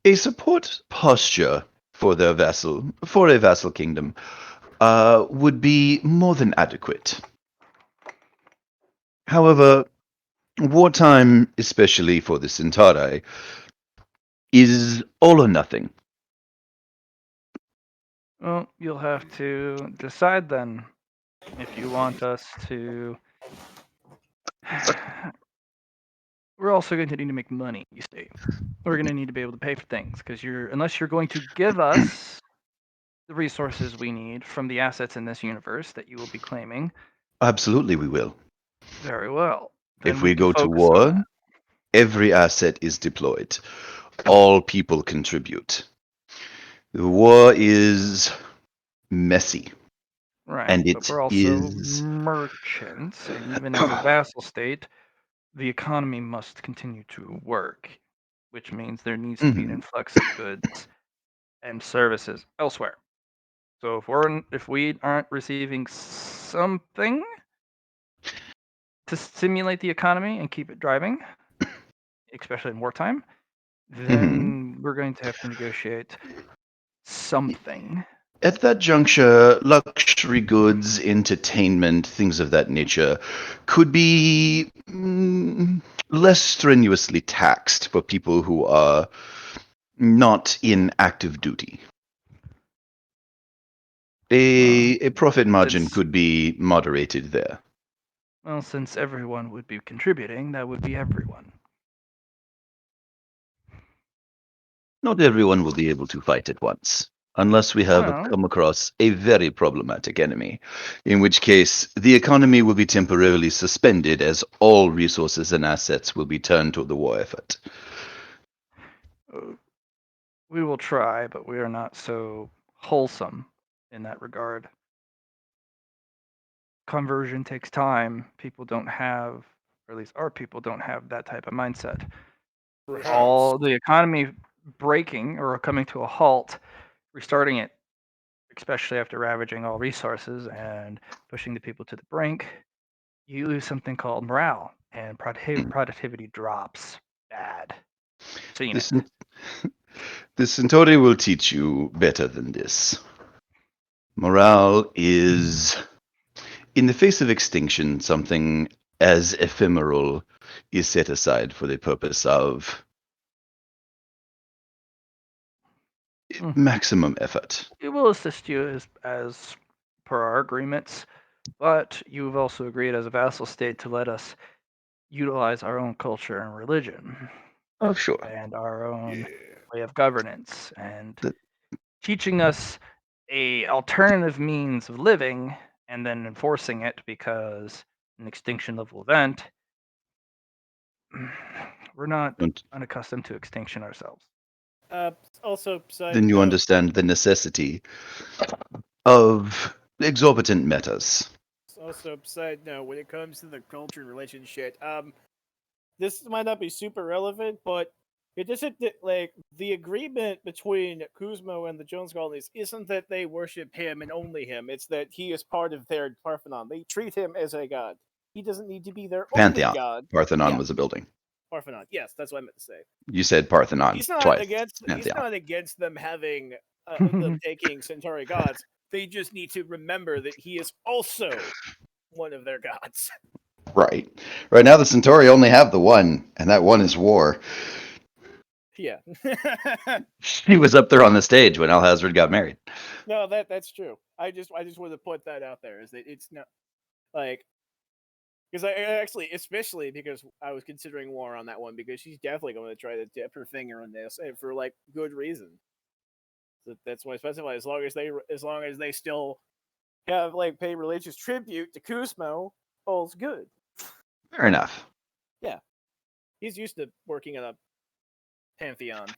a support posture for a vassal kingdom, would be more than adequate. However, wartime, especially for the Centauri, is all or nothing. Well, you'll have to decide then if you want us to. We're also going to need to make money, you see. We're going to need to be able to pay for things because unless you're going to give us the resources we need from the assets in this universe that you will be claiming. Absolutely, we will. Very well. Then If we can go to focus on war, that. every asset is deployed. All people contribute. The war is messy. Right. And But it we're also is. merchants, and even as a vassal state, the economy must continue to work, which means there needs to be an Mhm. influx of goods and services elsewhere. So if we aren't receiving something to stimulate the economy and keep it driving, especially in wartime, Mhm. then we're going to have to negotiate something. At that juncture, luxury goods, entertainment, things of that nature could be less strenuously taxed for people who are not in active duty. A profit margin Since could be moderated there. well, since everyone would be contributing, that would be everyone. Not everyone will be able to fight at once, unless we have Well, come across a very problematic enemy, in which case the economy will be temporarily suspended as all resources and assets will be turned to the war effort. we will try, but we are not so wholesome in that regard. Conversion takes time. People don't have, or at least our people don't have that type of mindset. Perhaps. All the economy breaking or coming to a halt, restarting it, especially after ravaging all resources and pushing the people to the brink, you lose something called morale, and productivity drops bad. Seen The, it. Cen- the Centauri will teach you better than this. Morale is, in the face of extinction, something as ephemeral is set aside for the purpose of Mm. maximum effort. We will assist you as per our agreements, but you've also agreed as a vassal state to let us utilize our own culture and religion Oh, sure. and our own Yeah. way of governance and The- teaching us a alternative means of living and then enforcing it because an extinction level event we're not Don't- unaccustomed to extinction ourselves. Also, side Then you note, understand the necessity of exorbitant matters. when it comes to the culture and religion shit, this might not be super relevant, but it doesn't like the agreement between Kuzmo and the Jones colonies isn't that they worship him and only him. It's that he is part of their Parthenon. They treat him as a god. He doesn't need to be their only Pantheon. god. Parthenon Yeah, was a building. Parthenon. Yes, that's what I meant to say. You said Parthenon twice. He's Pantheon. not against them having them taking Centauri gods. They just need to remember that he is also one of their gods. Right. Right now, the Centauri only have the one, and that one is war. Yeah. He was up there on the stage when Alhazred got married. No, that's true. I just wanted to put that out there is that it's not like because I actually, especially because I was considering war on that one because she's definitely going to try to dip her finger on this and for like good reason. So that's why I specify as long as they still have like pay religious tribute to Kuzmo, all's good. Fair enough. Yeah, he's used to working in a pantheon.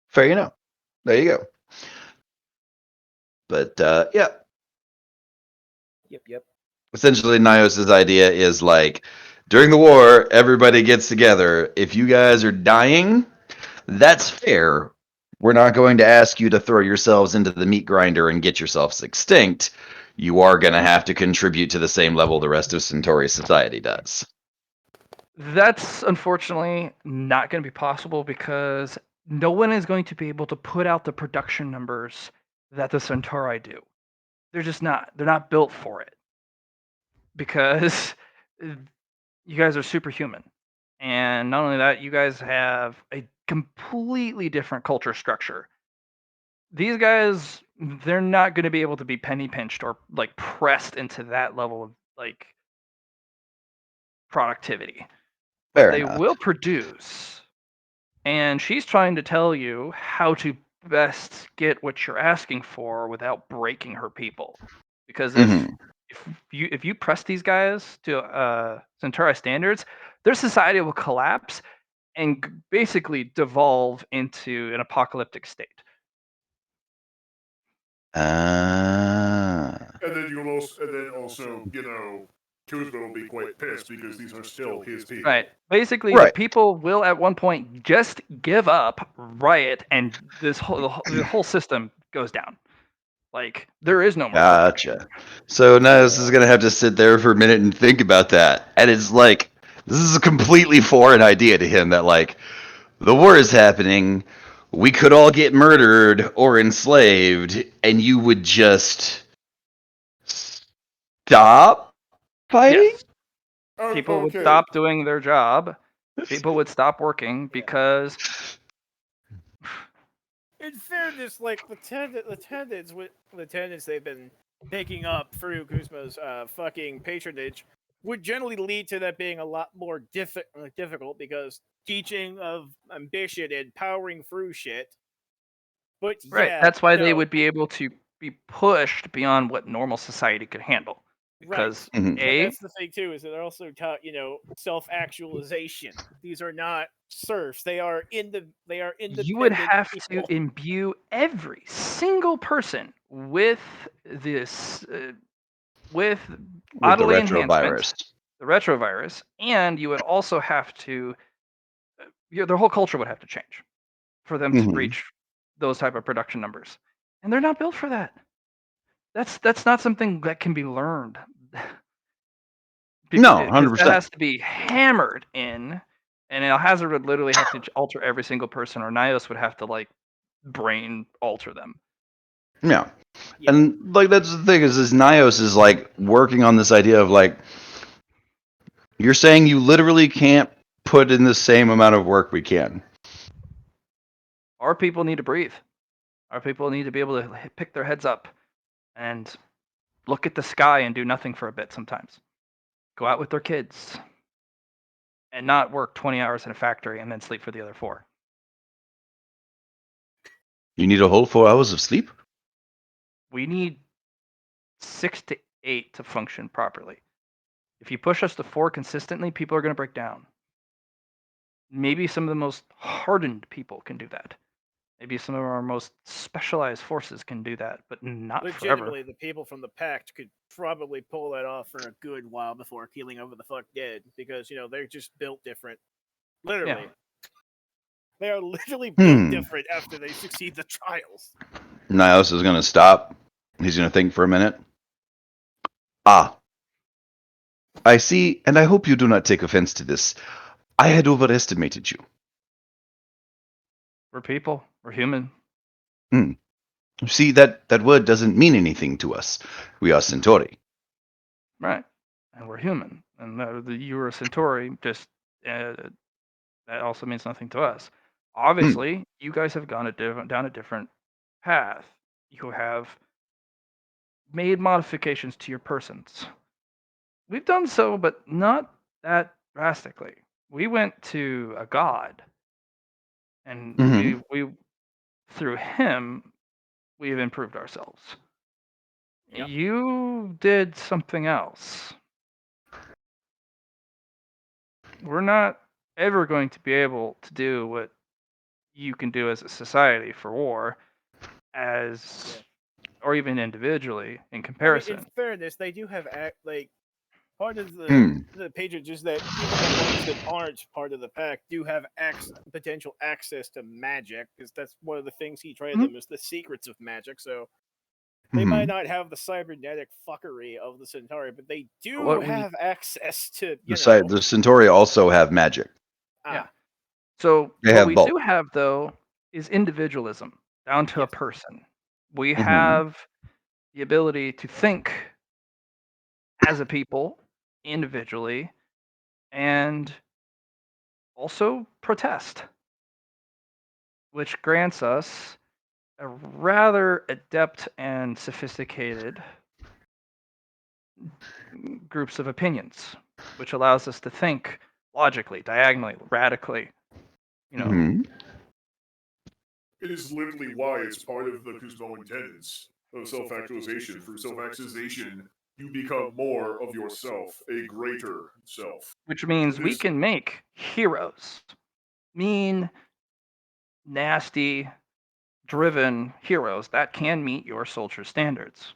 Fair enough. There you go. But yeah, Yep. essentially, Nios' idea is like during the war, everybody gets together. If you guys are dying, that's fair. We're not going to ask you to throw yourselves into the meat grinder and get yourselves extinct. You are going to have to contribute to the same level the rest of Centauri society does. That's unfortunately not going to be possible because no one is going to be able to put out the production numbers that the Centauri do. They're just not. They're not built for it because you guys are superhuman. And not only that, you guys have a completely different culture structure. These guys, they're not going to be able to be penny pinched or like pressed into that level of like productivity, but Fair they enough. will produce. And she's trying to tell you how to best get what you're asking for without breaking her people. Because Mm-hmm. if you press these guys to Centauri standards, their society will collapse and basically devolve into an apocalyptic state. Ah. And then also, Kuzma will be quite pissed because these are still his people. Right. Basically, Right. the people will at one point just give up, riot, and the whole system goes down. Like there is no more protection. Gotcha. So now this is gonna have to sit there for a minute and think about that. And it's like this is a completely foreign idea to him that like the war is happening, we could all get murdered or enslaved, and you would just stop fighting? Yes. Oh, People would okay. stop doing their job. People would stop working because In fairness, like the tenants they've been picking up through Kuzma's fucking patronage would generally lead to that being a lot more difficult because teaching of ambition and powering through shit. But right. yeah, That's why they no, would be able to be pushed beyond what normal society could handle. right. Because Mhm. But A, that's the thing too, is that they're also taught, self-actualization. These are not serfs; they are you would independent have to people. imbue every single person with this with With the bodily enhancement, retrovirus. the retrovirus, and you would also have to their whole culture would have to change for them to Mhm. reach those type of production numbers, and they're not built for that. That's not something that can be learned. No, Because that 100%. has to be hammered in, and Alhazard would literally have to alter every single person, or Nios would have to like brain alter them. Yeah. Yeah. And like that's the thing is Nios is like working on this idea of like you're saying you literally can't put in the same amount of work we can. Our people need to breathe. Our people need to be able to pick their heads up and look at the sky and do nothing for a bit sometimes. Go out with their kids and not work 20 hours in a factory and then sleep for the other 4. You need a whole 4 hours of sleep? We need 6 to 8 to function properly. If you push us to 4 consistently, people are going to break down. Maybe some of the most hardened people can do that. Maybe some of our most specialized forces can do that, but not forever. Legitimately, the people from the Pact could probably pull that off for a good while before keeling over the fuck dead, because they're just built different. Literally, Yeah. they are literally built Hmm. different after they succeed the trials. Nios is going to stop. He's going to think for a minute. Ah. I see, and I hope you do not take offense to this. I had overestimated you. We're people. We're human. See, that word doesn't mean anything to us. We are Centauri. Right. And we're human. And the you were a Centauri, just that also means nothing to us. Obviously, you guys have gone down a different path. You have made modifications to your persons. We've done so, but not that drastically. We went to a god, and Mm-hmm. we through him we've improved ourselves. Yep. You did something else. We're not ever going to be able to do what you can do as a society for war, as or even individually in I mean, in comparison. fairness, they do have part of Hmm. the patronage is that even the ones that aren't part of the pack do have potential access to magic, because that's one of the things he traded Mhm. them is the secrets of magic. So they Hmm. might not have the cybernetic fuckery of the Centauri, but they do What we have access to The Centauri also have magic. yeah. ah So They what have we both. do have though is individualism down to a yes. person. We Mm-hmm. have the ability to think as a people individually and also protest, which grants us a rather adept and sophisticated groups of opinions, which allows us to think logically, diagonally, radically. You know, Mm-hmm. It is literally why it's part of the Kuzmoan tenets of self-actualization. Through self-actualization, you become more of yourself, a greater self. which means we This can make heroes. mean, nasty, driven heroes that can meet your soldier standards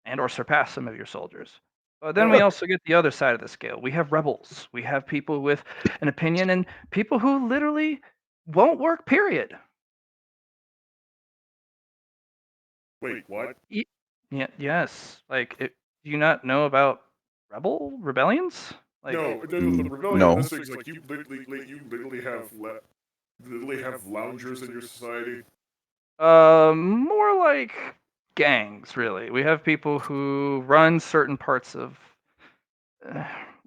and or surpass some of your soldiers. But then we also get the other side of the scale. We have rebels. We have people with an opinion and people who literally won't work, period. Wait, what? Yeah, yes. Like, do you not know about rebellions? Like, No, the rebellion No. in this thing's like you literally have loungers in your society. more like gangs, really. We have people who run certain parts of.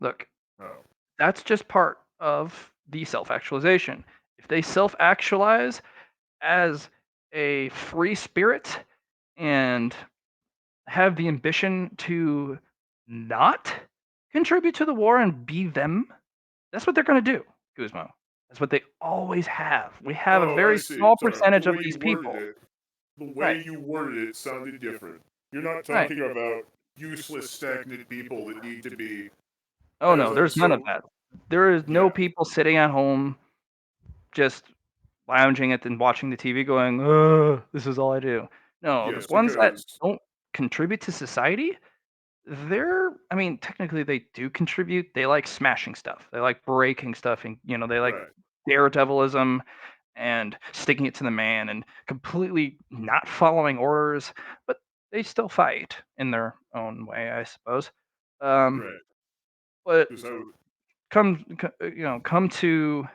Look, Oh. that's just part of the self-actualization. If they self-actualize as a free spirit and have the ambition to not contribute to the war and be them, that's what they're going to do, Guzmo. That's what they always have. We have a Oh, I very see. small Sorry, percentage the of way these you worded people. it, the Right. way you worded it sounded different. You're not Right. talking about useless, stagnant people that need to be. Oh as no, a- there's none of so that. There is no yeah, people sitting at home just lounging at and watching the TV going, "Ugh, this is all I do." No, the yes, ones that because don't contribute to society, I mean, technically they do contribute. They like smashing stuff. They like breaking stuff and they like right, daredevilism and sticking it to the man and completely not following orders, but they still fight in their own way, I suppose. Um, right. but Because I would, come to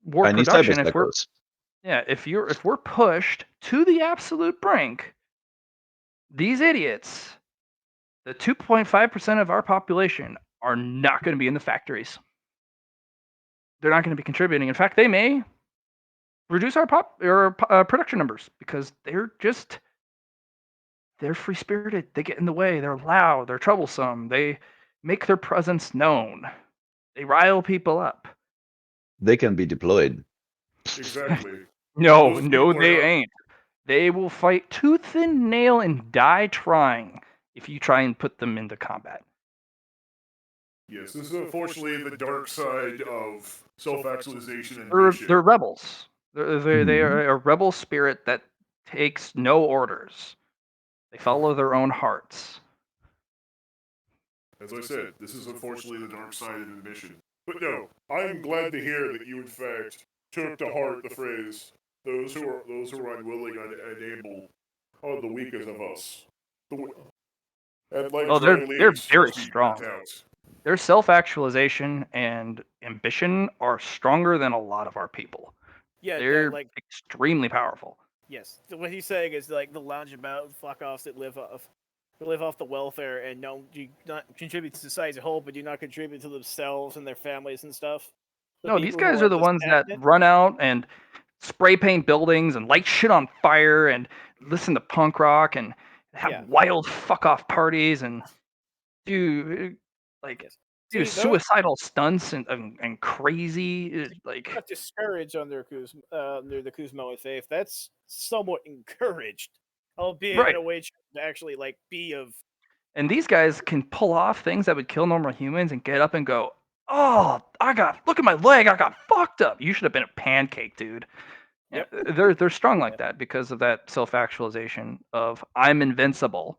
war Chinese production, if we're cybersecos. yeah, if we're pushed to the absolute brink, these idiots, the 2.5% of our population, are not going to be in the factories. They're not going to be contributing. In fact, they may reduce our production numbers because they're free spirited. They get in the way. They're loud. They're troublesome. They make their presence known. They rile people up. They can be deployed. exactly. No, Those no, people are they not. ain't. They will fight tooth and nail and die trying if you try and put them into combat. Yes, this is unfortunately the dark side of self-actualization and They're mission. rebels. They Mhm. are a rebel spirit that takes no orders. They follow their own hearts. As I said, this is unfortunately the dark side of ambition. But no, I'm glad to hear that you in fact took to heart the phrase those who are unwilling and unable are the weakest of us. At like Oh, very they're least very must be burnt strong. out. Their self-actualization and ambition are stronger than a lot of our people. Yeah, They're like extremely powerful. yes, what he's saying is like the lounge about fuck offs that live off the welfare and do not contribute to society as a whole, but do not contribute to themselves and their families and stuff. The No, these people who guys are are the just ones that stagnant. run out and spray paint buildings and light shit on fire and listen to punk rock and have Yeah. wild fuck off parties and do like Yes. do See, those suicidal stunts and crazy like not discouraged under under the Kuzma faith. That's somewhat encouraged, albeit in right. a way to actually like be of. And these guys can pull off things that would kill normal humans and get up and go, "Oh, look at my leg. I got fucked up. You should have been a pancake, dude." Yeah, Yep. they're strong Yeah. like that because of that self-actualization of I'm invincible.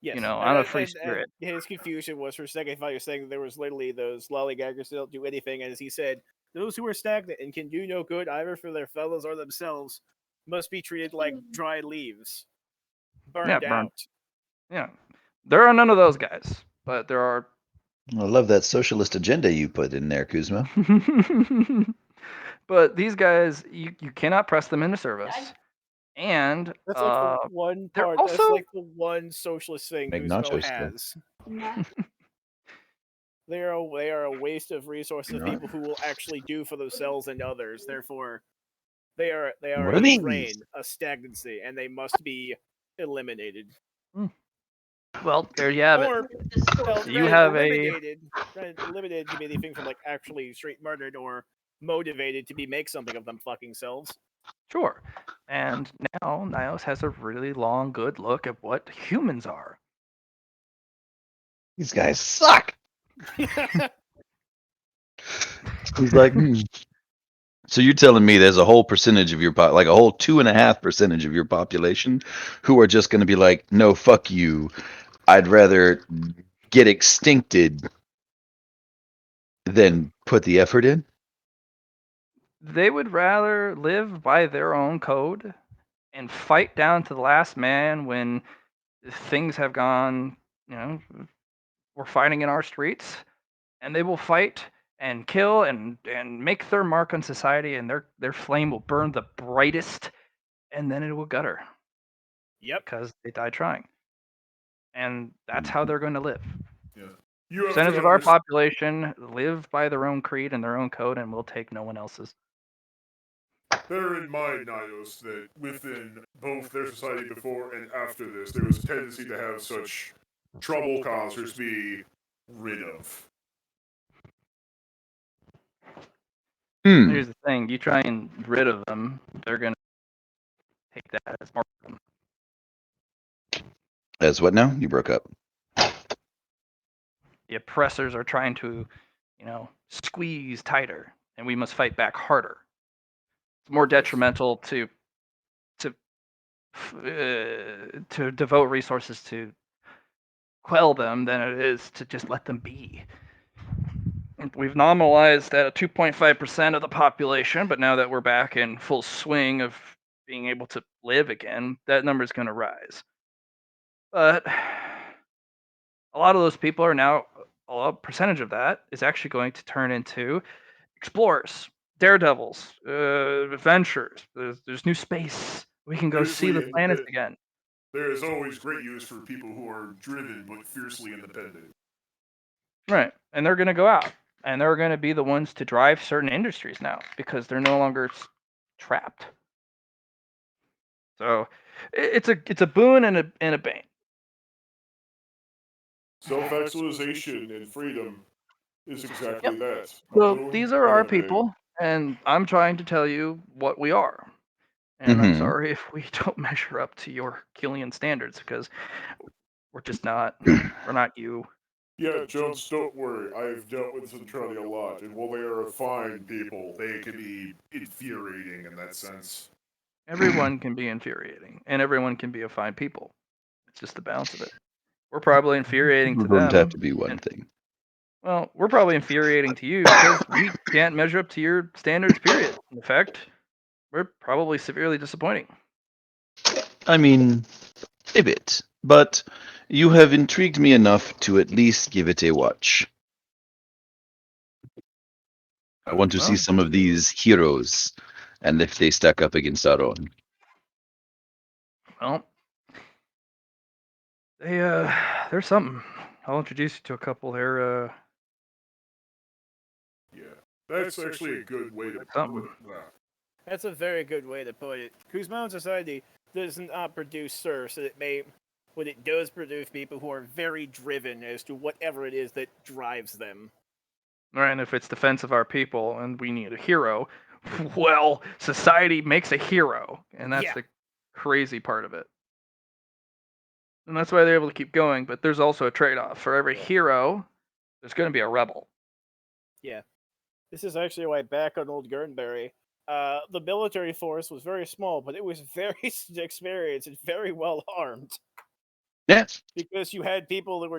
Yes, I'm a free spirit. and his confusion was for a second. I thought you were saying that there was literally those lollygaggers that don't do anything, and as he said, those who are stagnant and can do no good either for their fellows or themselves must be treated like dry leaves, Yeah, burned burn. out. Yeah, there are none of those guys, but there are. I love that socialist agenda you put in there, Kuzma. But these guys, you cannot press them into service, and That's like the one they're part. also That's like the one socialist thing Make Guzmo nachos still. has. They are a waste of resources of Right. people who will actually do for themselves and others. Therefore, they are What are a these? drain, a stagnancy, and they must be eliminated. well, there you have it. Or You have a eliminated to be anything from like actually straight murdered or motivated to be make something of them fucking selves. sure, and now Nios has a really long, good look at what humans are. These guys suck. He's like, So you're telling me there's a whole percentage of your like a whole 2.5% of your population who are just going to be like, no, fuck you. I'd rather get extincted than put the effort in. They would rather live by their own code and fight down to the last man when things have gone, we're fighting in our streets, and they will fight and kill and make their mark on society, and their flame will burn the brightest, and then it will gutter Yep. because they died trying. And that's how they're going to live. Yeah. You have Percentage to of our understand. population live by their own creed and their own code, and will take no one else's. Bear in mind, Nios, that within both their society before and after this, there was a tendency to have such trouble causers be rid of. Here's the thing: you try and rid of them, they're going to take that as martyrdom. As what now? You broke up. The oppressors are trying to, squeeze tighter, and we must fight back harder. It's more detrimental to devote resources to quell them than it is to just let them be. We've nominalized at a 2.5% of the population, but now that we're back in full swing of being able to live again, that number is going to rise. But a lot of those people are now, a percentage of that is actually going to turn into explorers, daredevils, adventurers. There's new space. We can go see the Fiercely planets independent. again. There is always great use for people who are driven but fiercely independent. Right. And they're going to go out, and they're going to be the ones to drive certain industries now because they're no longer trapped. So it's a boon and a bane. Self-actualization and freedom is exactly Yep. that. A So boon these are and our a bane. people, and I'm trying to tell you what we are. And I'm Mm-hmm. sorry if we don't measure up to your Killian standards because we're just not. We're not you. Yeah, Jones, don't worry. I've dealt with Centralia a lot, and while they are fine people, they can be infuriating in that sense. Everyone can be infuriating, and everyone can be a fine people. It's just the balance of it. We're probably infuriating to Doesn't have them. to be one And, thing. well, we're probably infuriating to you because we can't measure up to your standards, period. In fact, we're probably severely disappointing. I mean, a bit. But you have intrigued me enough to at least give it a watch. I want to see Well, some of these heroes and if they stack up against our own. well, there's something. I'll introduce you to a couple. They're Yeah, that's actually a good way to something. put that. That's a very good way to put it. Kuzman Society does not produce serfs, what it does produce people who are very driven as to whatever it is that drives them. Right, and if it's defense of our people and we need a hero, well, society makes a hero, and that's Yeah. the crazy part of it. And that's why they're able to keep going, but there's also a trade-off. For every hero, there's going to be a rebel. Yeah. This is actually why back on Old Gurnberry, the military force was very small, but it was very experienced and very well armed. Yes. Because you had people that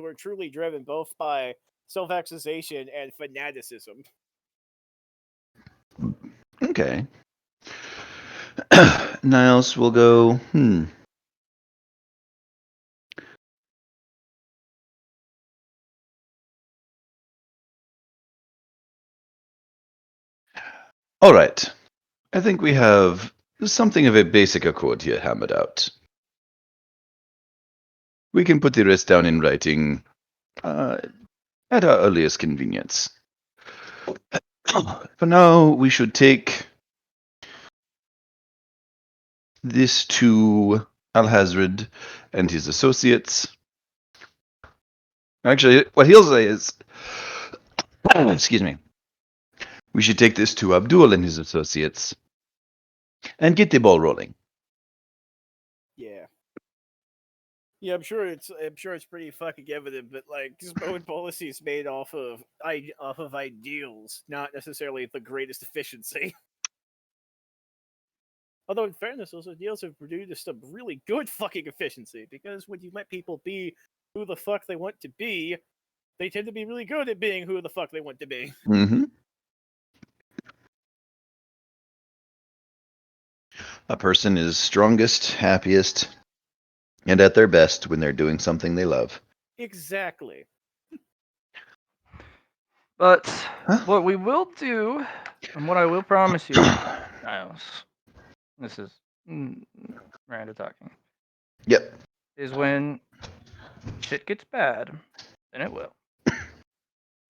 were truly driven both by self-actualization and fanaticism. Okay. Niles will go, All right. I think we have something of a basic accord here hammered out. We can put the rest down in writing at our earliest convenience. For now, we should take this to Alhazred and his associates. Actually, what he'll say is, excuse me, we should take this to Abdul and his associates and get the ball rolling. Yeah. Yeah, I'm sure it's pretty fucking evident, but like Samoan policy is made off of ideals, not necessarily the greatest efficiency. Although, in fairness, those ideals have produced some really good fucking efficiency, because when you let people be who the fuck they want to be, they tend to be really good at being who the fuck they want to be. Mm-hmm. A person is strongest, happiest, and at their best when they're doing something they love. Exactly. But Huh? what we will do, and what I will promise you, Niles, this is Miranda talking, Yep. is when shit gets bad, and it will.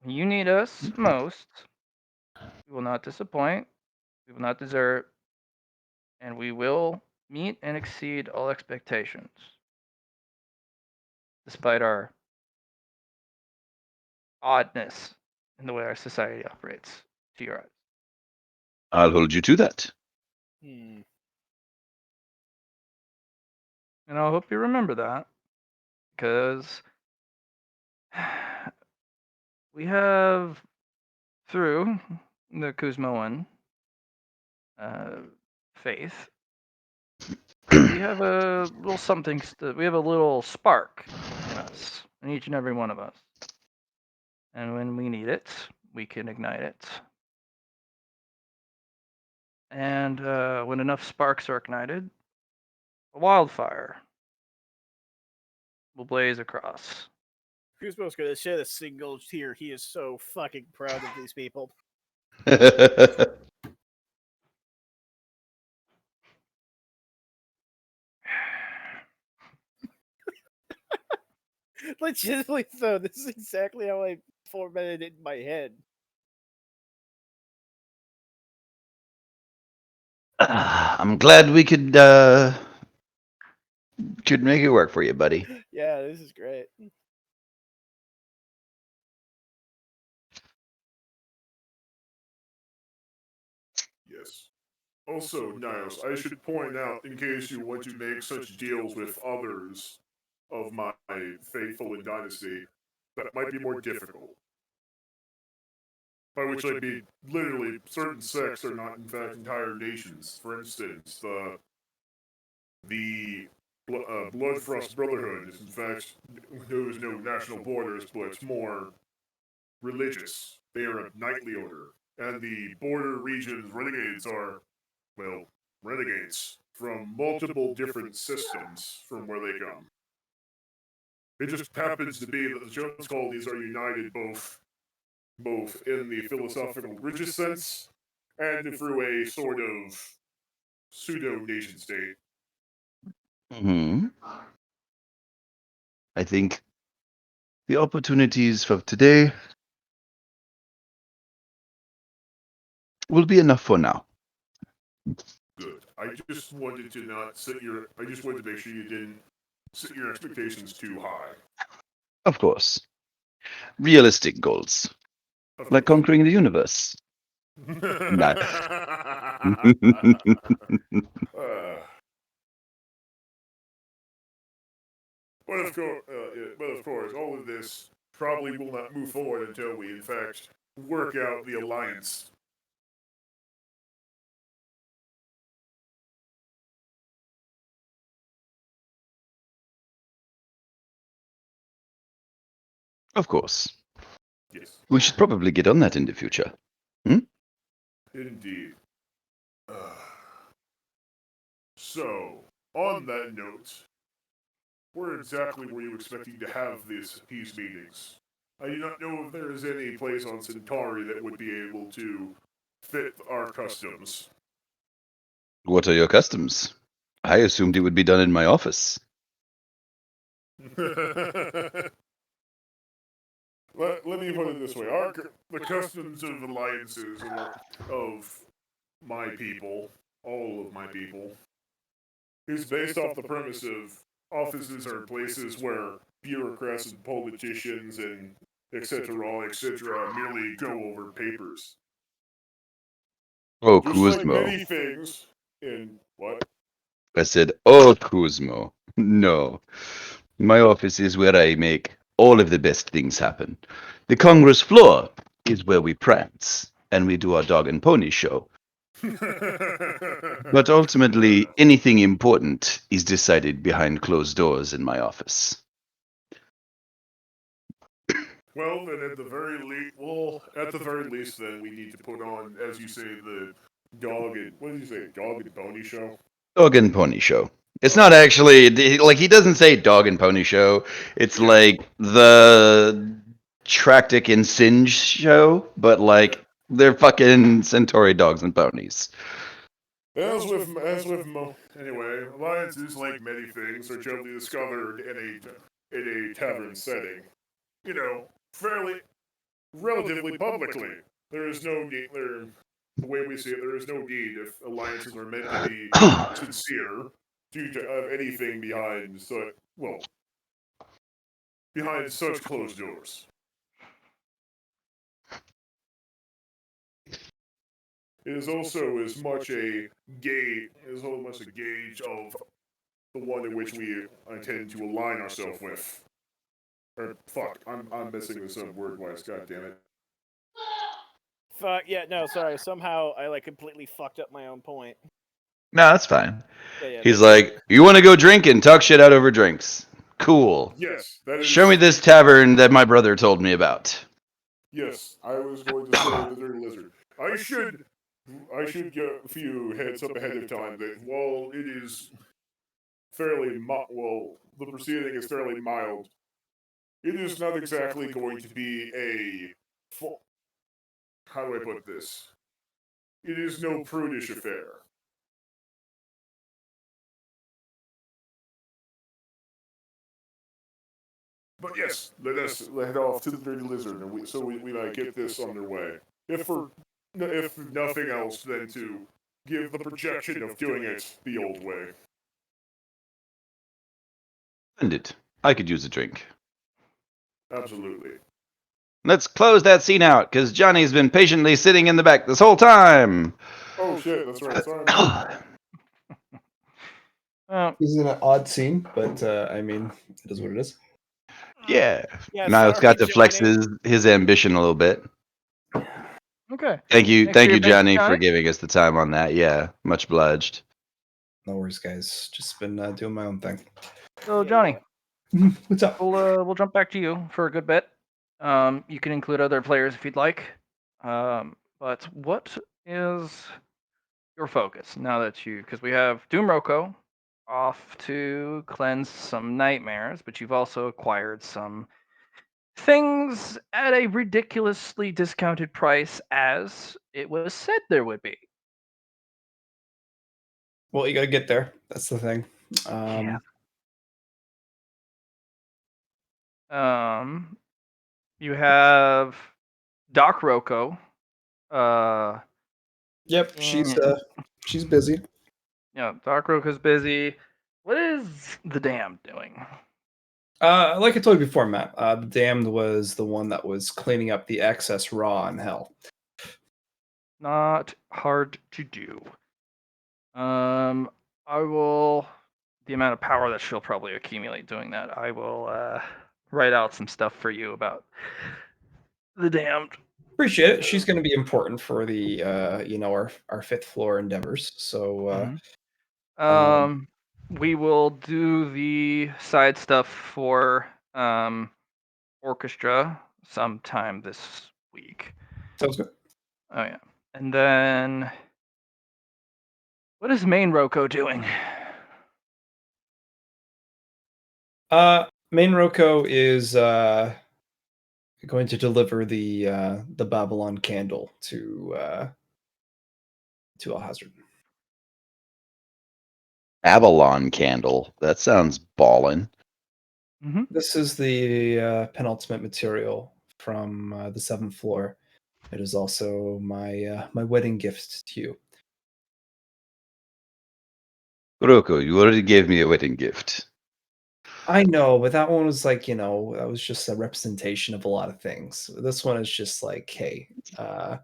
When you need us most, we will not disappoint, we will not desert, and we will meet and exceed all expectations, despite our oddness in the way our society operates to your eyes. I'll hold you to that. Hmm. And I hope you remember that, because we have, through the Kuzmoan faith, we have a little something, we have a little spark in us, in each and every one of us. And when we need it, we can ignite it. And when enough sparks are ignited, a wildfire will blaze across. Kuzmo's gonna shed a single tear. He is so fucking proud of these people. Legitimately, though, this is exactly how I formatted it in my head. I'm glad we could make it work for you, buddy. Yeah, this is great. Yes. Also, Niles, I should point out, in case you want to make such deals with others of my faithful in Dynasty, that might be more difficult. By which I mean, literally, certain sects are not, in fact, entire nations. For instance, the Bloodfrost Brotherhood is, in fact, knows no national borders, but more religious. They are a knightly order. And the border region's renegades are, well, renegades from multiple different systems from where they come. It just happens to be that the Jones colonies are united both in the philosophical religious sense and through a sort of pseudo nation state. Hmm. I think the opportunities for today will be enough for now. Good. I just wanted to not set your. I just wanted to make sure you didn't set your expectations too high. Of course. Realistic goals. Of Like course. conquering the universe. No. But of course, all of this probably will not move forward until we, in fact, work out the alliance. Of course. Yes, We should probably get on that in the future. indeed. So, on that note, where exactly were you expecting to have these meetings? I do not know if there is any place on Centauri that would be able to fit our customs. What are your customs? I assumed it would be done in my office. Let me put it this way: the customs of alliances of my people, all of my people, is based off the premise of offices are places where bureaucrats and politicians and etc. merely go over papers. Oh, Just like Kuzmo. many things in what? I said, oh, Kuzmo. No. My office is where I make all of the best things happen. The Congress floor is where we prance, and we do our dog and pony show. But ultimately, anything important is decided behind closed doors in my office. Well, then at the very least, then we need to put on, as you say, the what did you say, dog and pony show? Dog and pony show. It's not actually like he doesn't say dog and pony show. It's Yeah. like the Tractic and Singe show, but like they're fucking Centauri dogs and ponies. Anyway, alliances, like many things, are generally discovered in a tavern setting. You know, relatively publicly. There is no need. The way we see it, there is no need if alliances are meant to be sincere to have anything behind such closed doors. It is also as much a gauge of the one in which we intend to align ourselves with. Or fuck, I'm messing this up word-wise. God damn it. Fuck yeah, no, sorry. Somehow I like completely fucked up my own point. No, that's fine. Yeah, He's like, you want to go drink and talk shit out over drinks? Cool. Yes, that is. Show me this tavern that my brother told me about. Yes, I was going to say the Dirty Lizard. I should give a few heads up ahead of time that while it is the proceeding is fairly mild. It is not exactly going to be how do I put this? It is no prudish affair. But yes, let us head off to the Dirty Lizard, and we might get this underway. If nothing else, then to give the projection of doing it the old way. Splendid. I could use a drink. Absolutely. Let's close that scene out, because Johnny's been patiently sitting in the back this whole time. Oh shit, that's right. Sorry. Man. This is an odd scene, but I mean, it is what it is. Yeah. Yeah, Niles got to flex Johnny. his ambition a little bit. Okay. Thank you, Thanks for your Johnny, patience, for Johnny. giving us the time on that. Yeah, much obliged. No worries, guys. Just been doing my own thing. So, Johnny, What's up? we'll jump back to you for a good bit. You can include other players if you'd like. But what is your focus now that because we have Doom Roko off to cleanse some nightmares, but you've also acquired some things at a ridiculously discounted price as it was said there would be. Well, you gotta get there. That's the thing. Yeah. You have Doc Roko. Yep, she's busy. Yeah, Doc Roko's busy. What is the Damned doing? Like I told you before, Matt, the Damned was the one that was cleaning up the excess raw in hell. Not hard to do. I will. The amount of power that she'll probably accumulate doing that, I will write out some stuff for you about the Damned. Appreciate it. She's going to be important for the our fifth floor endeavors. So we will do the side stuff for orchestra sometime this week. Sounds good. Oh yeah, and then what is main Roko doing? Main Roko is going to deliver the Babylon candle to Alhazard. Avalon candle. That sounds ballin'. Mm-hmm. This is the penultimate material from the 7th floor. It is also my my wedding gift to you. Roko, you already gave me a wedding gift. I know, but that one was like, that was just a representation of a lot of things. This one is just like, hey, I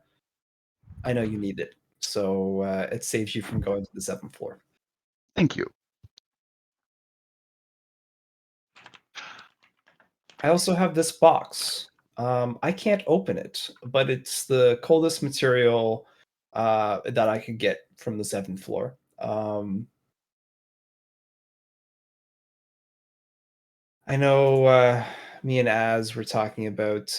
know you need it. So it saves you from going to the 7th floor. Thank you. I also have this box. I can't open it, but it's the coldest material that I could get from the 7th floor. I know me and Az were talking about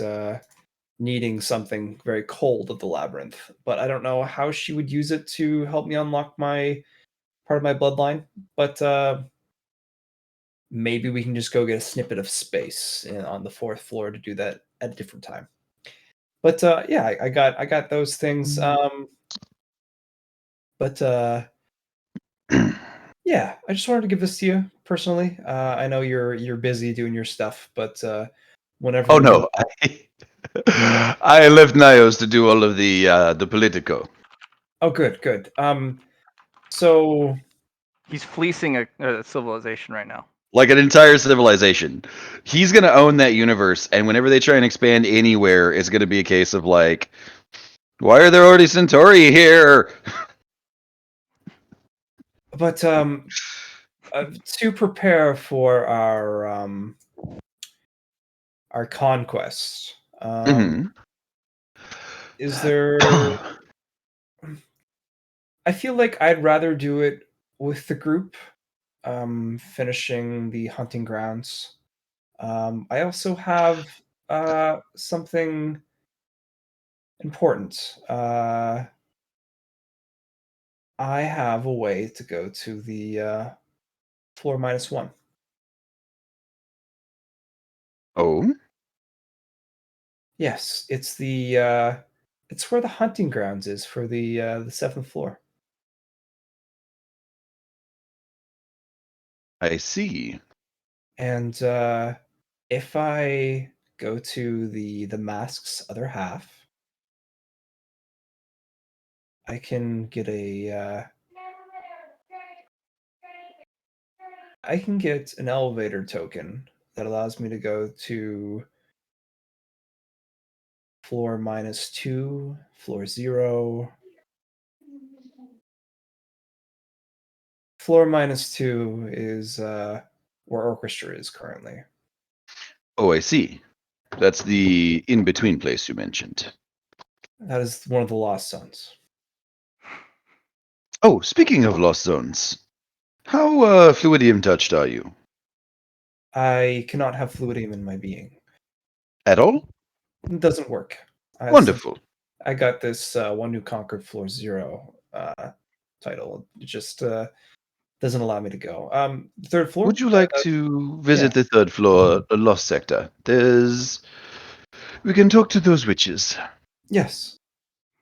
needing something very cold at the labyrinth, but I don't know how she would use it to help me unlock my part of my bloodline. But maybe we can just go get a snippet of space on the 4th floor to do that at a different time. But yeah, I got those things. But yeah, I just wanted to give this to you personally. I know you're busy doing your stuff, but whenever Oh you need, no, I left Nios to do all of the Politico. oh, good, good. So He's fleecing a civilization right now. Like an entire civilization. He's gonna own that universe, and whenever they try and expand anywhere, it's gonna be a case of like, why are there already Centauri here? but to prepare for our conquest, Mhm. is there? I feel like I'd rather do it with the group, finishing the hunting grounds. I also have something important. I have a way to go to the floor -1. Oh, Yes, it's where the hunting grounds is for the 7th floor. I see. And if I go to the mask's other half, I can get I can get an elevator token that allows me to go to floor -2, floor 0. Floor -2 is where orchestra is currently. Oh, I see. That's the in-between place you mentioned. That is one of the lost zones. Oh, speaking of lost zones, how fluidium touched are you? I cannot have fluidium in my being. At all? It doesn't work. Since Wonderful. I got this One Who Conquered Floor 0 title, it just doesn't allow me to go. Third floor? Would you like to yeah. visit the 3rd floor, the lost sector? We can talk to those witches. Yes.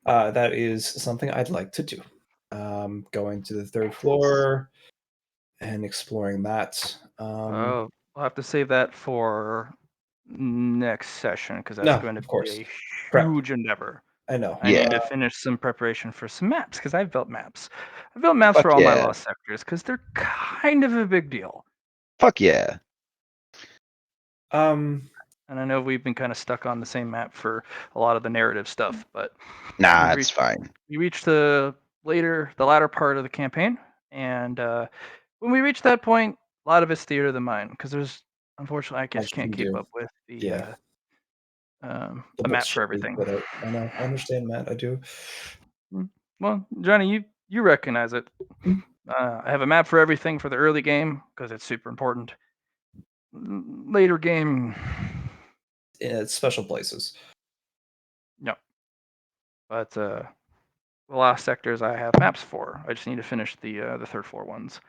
That is something I'd like to do. Going to the 3rd floor and exploring that. Oh, we'll have to save that for next session because that's No, going to of be course. a Prep. huge endeavor. I know. I need Yeah. to finish some preparation for some maps because I've built maps. I've built maps Fuck for all my yeah. lost sectors because they're kind of a big deal. Fuck yeah. Um, And I know we've been kind of stuck on the same map for a lot of the narrative stuff, but Nah, we it's fine. reached the latter part of the campaign, and when we reach that point, a lot of it's theater of the mind because there's unfortunately I just much you can't can keep do. up with the Yeah. The a books map for should be everything. put out. I know. I understand, Matt. I do. Well, Johnny, you recognize it. Mm. I have a map for everything for the early game because it's super important. Later game, Special places. no. But the last sectors I have maps for. I just need to finish the 3rd floor ones,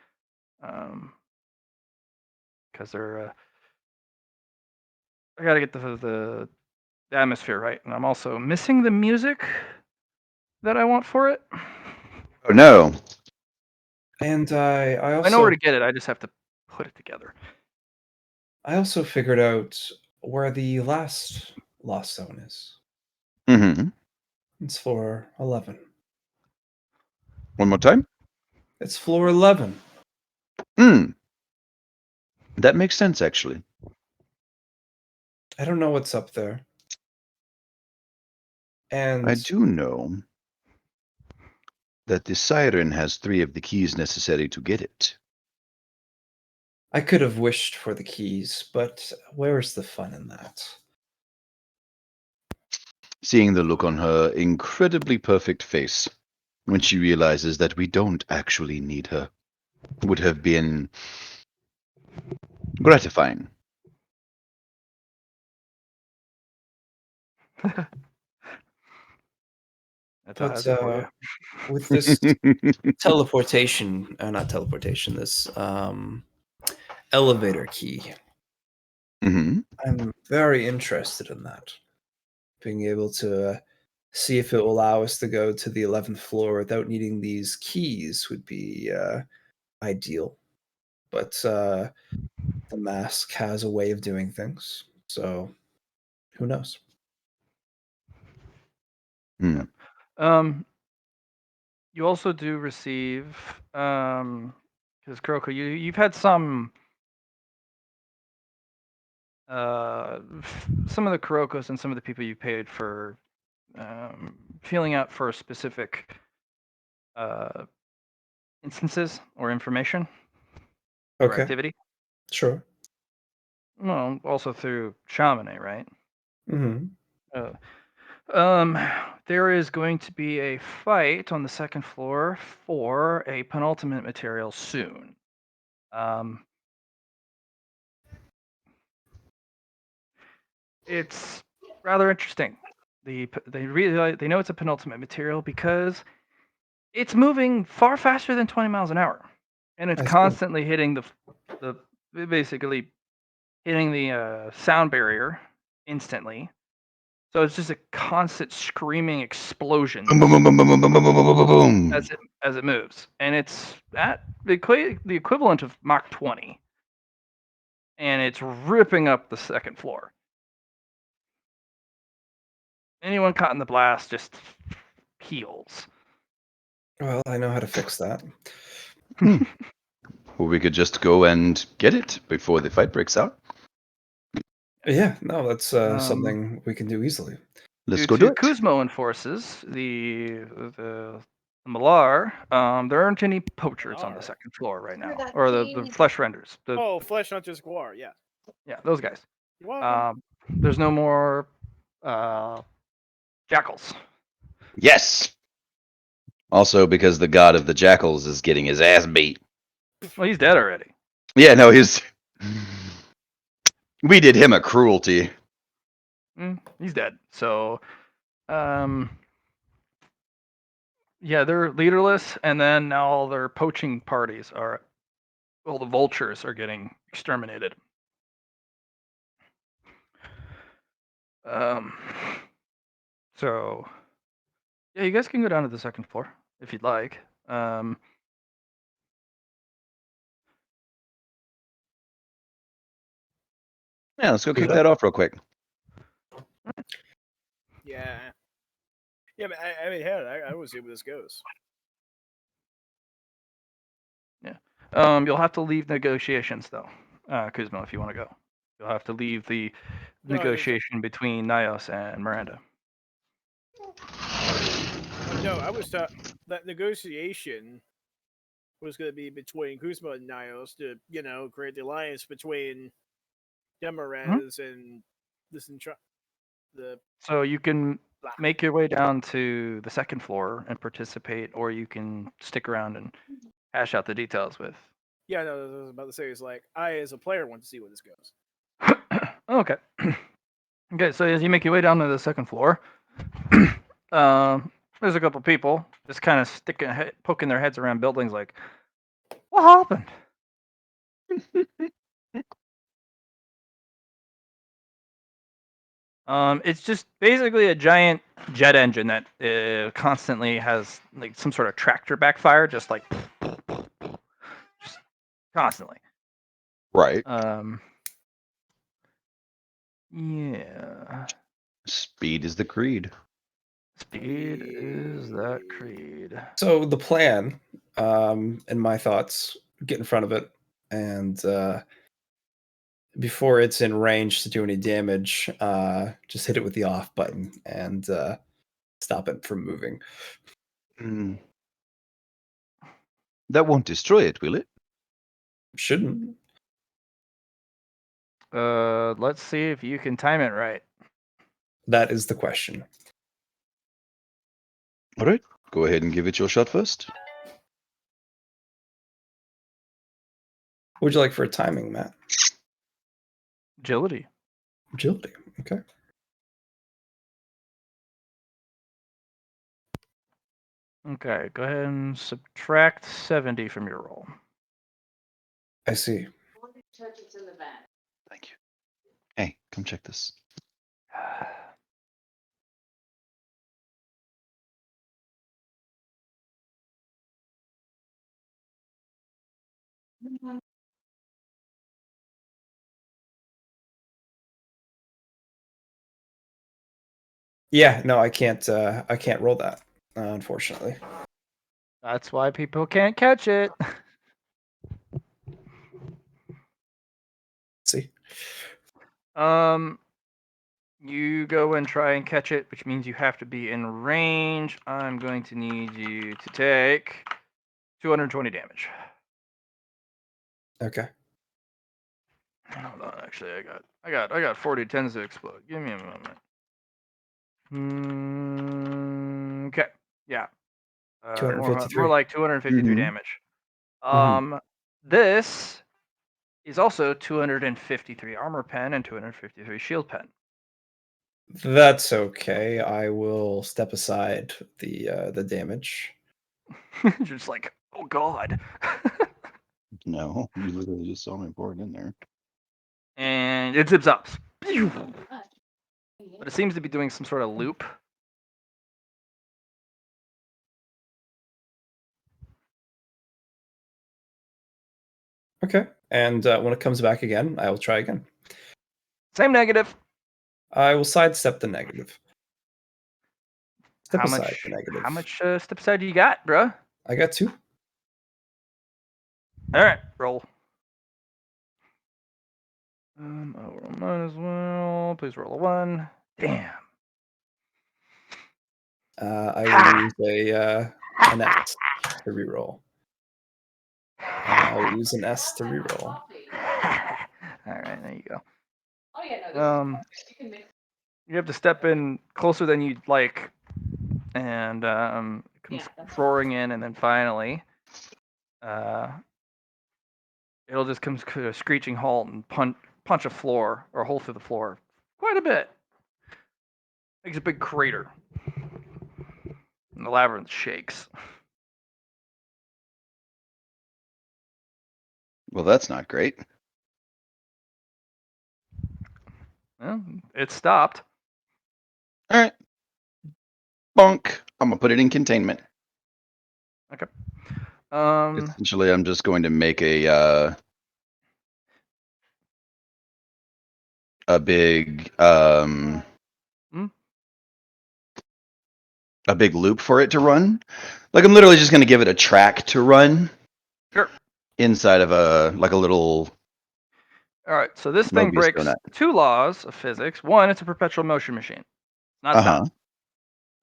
because they're. I gotta get the atmosphere right, and I'm also missing the music that I want for it. Oh no. And I know where to get it. I just have to put it together. I also figured out where the last lost zone is. Mm-hmm. It's floor 11. One more time? It's floor 11. Hmm. That makes sense, actually. I don't know what's up there. And I do know that the siren has 3 of the keys necessary to get it. I could have wished for the keys, but where's the fun in that? Seeing the look on her incredibly perfect face when she realizes that we don't actually need her would have been gratifying. That's a But hazard for you. with this teleportation, not teleportation, this elevator key, Hmm. I'm very interested in that. Being able to see if it will allow us to go to the 11th floor without needing these keys would be ideal. But the mask has a way of doing things, so who knows? Hmm. You also do receive, because Kuroko, you've had some some of the Kurokos and some of the people you paid for feeling out for specific instances or information or Okay, activity. sure. Well, also through Chamonix, right? Hmm. Uh, um, there is going to be a fight on the second floor for a penultimate material soon. Um, it's rather interesting. They know it's a penultimate material because it's moving far faster than 20 miles an hour, and it's I see. constantly hitting the basically hitting the sound barrier instantly. So it's just a constant screaming explosions Boom, boom, boom, boom, boom, boom, boom, boom, boom, boom, boom. as it moves, and it's at the equivalent of Mach 20, and it's ripping up the second floor. Anyone caught in the blast just heals. Well, I know how to fix that. Or we could just go and get it before the fight breaks out. Yeah, no, that's Um, something we can do easily. Let's Due go do to it. Kuzmo enforces the Malar, there aren't any poachers on the Malar? second floor right Sure, now, that or the key. flesh renders. Oh, Flesh Hunters Guar, yeah. Yeah, those guys. You're welcome. There's no more jackals. Yes. Also, because the god of the jackals is getting his ass beat. Well, he's dead already. Yeah, no, he's. We did him a cruelty. He's dead. So, yeah, they're leaderless, and then now all their poaching parties are, well, the vultures are getting exterminated. Um, so, yeah, you guys can go down to the second floor if you'd like. Yeah, let's go Do kick that. that off real quick. Yeah. Yeah, I mean, hell, I will see where this goes. You'll have to leave negotiations though, Kuzma, if you want to go. You'll have to leave the No, negotiation between Nios and Miranda. no, I was taught that negotiation was going to be between Kuzma and Nios to, create the alliance between Demarez and the So you can make your way down to the second floor and participate, or you can stick around and hash out the details with. Yeah, no, I was about to say is like I as a player want to see where this goes. Okay. Okay, so as you make your way down to the second floor, there's a couple people just kind of poking their heads around buildings, like, "What happened?" It's just basically a giant jet engine that constantly has like some sort of tractor backfire, just like just constantly. Right. Yeah. Speed is the creed. Speed is that creed. So the plan, in my thoughts, get in front of it, and before it's in range to do any damage, just hit it with the off button and stop it from moving. Mm. That won't destroy it, will it? Shouldn't. Let's see if you can time it right. That is the question. All right, go ahead and give it your shot first. What would you like for a timing, Matt? Agility. Agility. Okay. Okay, go ahead and subtract 70 from your roll. I see. Thank you. Hey, come check this. Yeah, no, I can't roll that, unfortunately. That's why people can't catch it. See? You go and try and catch it, which means you have to be in range. I'm going to need you to take 220 damage. Okay. Hold on, actually, I got 40 tends to explode. Give me a moment. Okay, yeah. More 253. like 253 Mhm. damage. Mhm. This is also 253 armor pen and 253 shield pen. That's okay. I will step aside the damage. Just like, oh god. No, you literally just saw me pour it in there. And it zips up. But it seems to be doing some sort of loop. Okay. And when it comes back again, I will try again. Same negative. I will sidestep the negative. Step How aside the much? negative. How much step aside you got, bruh? I got 2. All right, roll. I'll roll mine as well. Please roll a 1. Damn. I will use an S to reroll. I will use an S to reroll. All right, there you go. You have to step in closer than you'd like, and it comes roaring in, and then finally, it'll just come to a screeching halt and punch a floor or a hole through the floor quite a bit. Makes a big crater, and the labyrinth shakes. Well, that's not great. Well, it stopped. All right. Bonk. I'm gonna put it in containment. Okay. Essentially, I'm just going to make a big a big loop for it to run. Like I'm literally just going to give it a track to run. Sure. Inside of a little. All right. So this thing Mobius breaks donut. 2 laws of physics. One, it's a perpetual motion machine. It's not Uh-huh. stopped.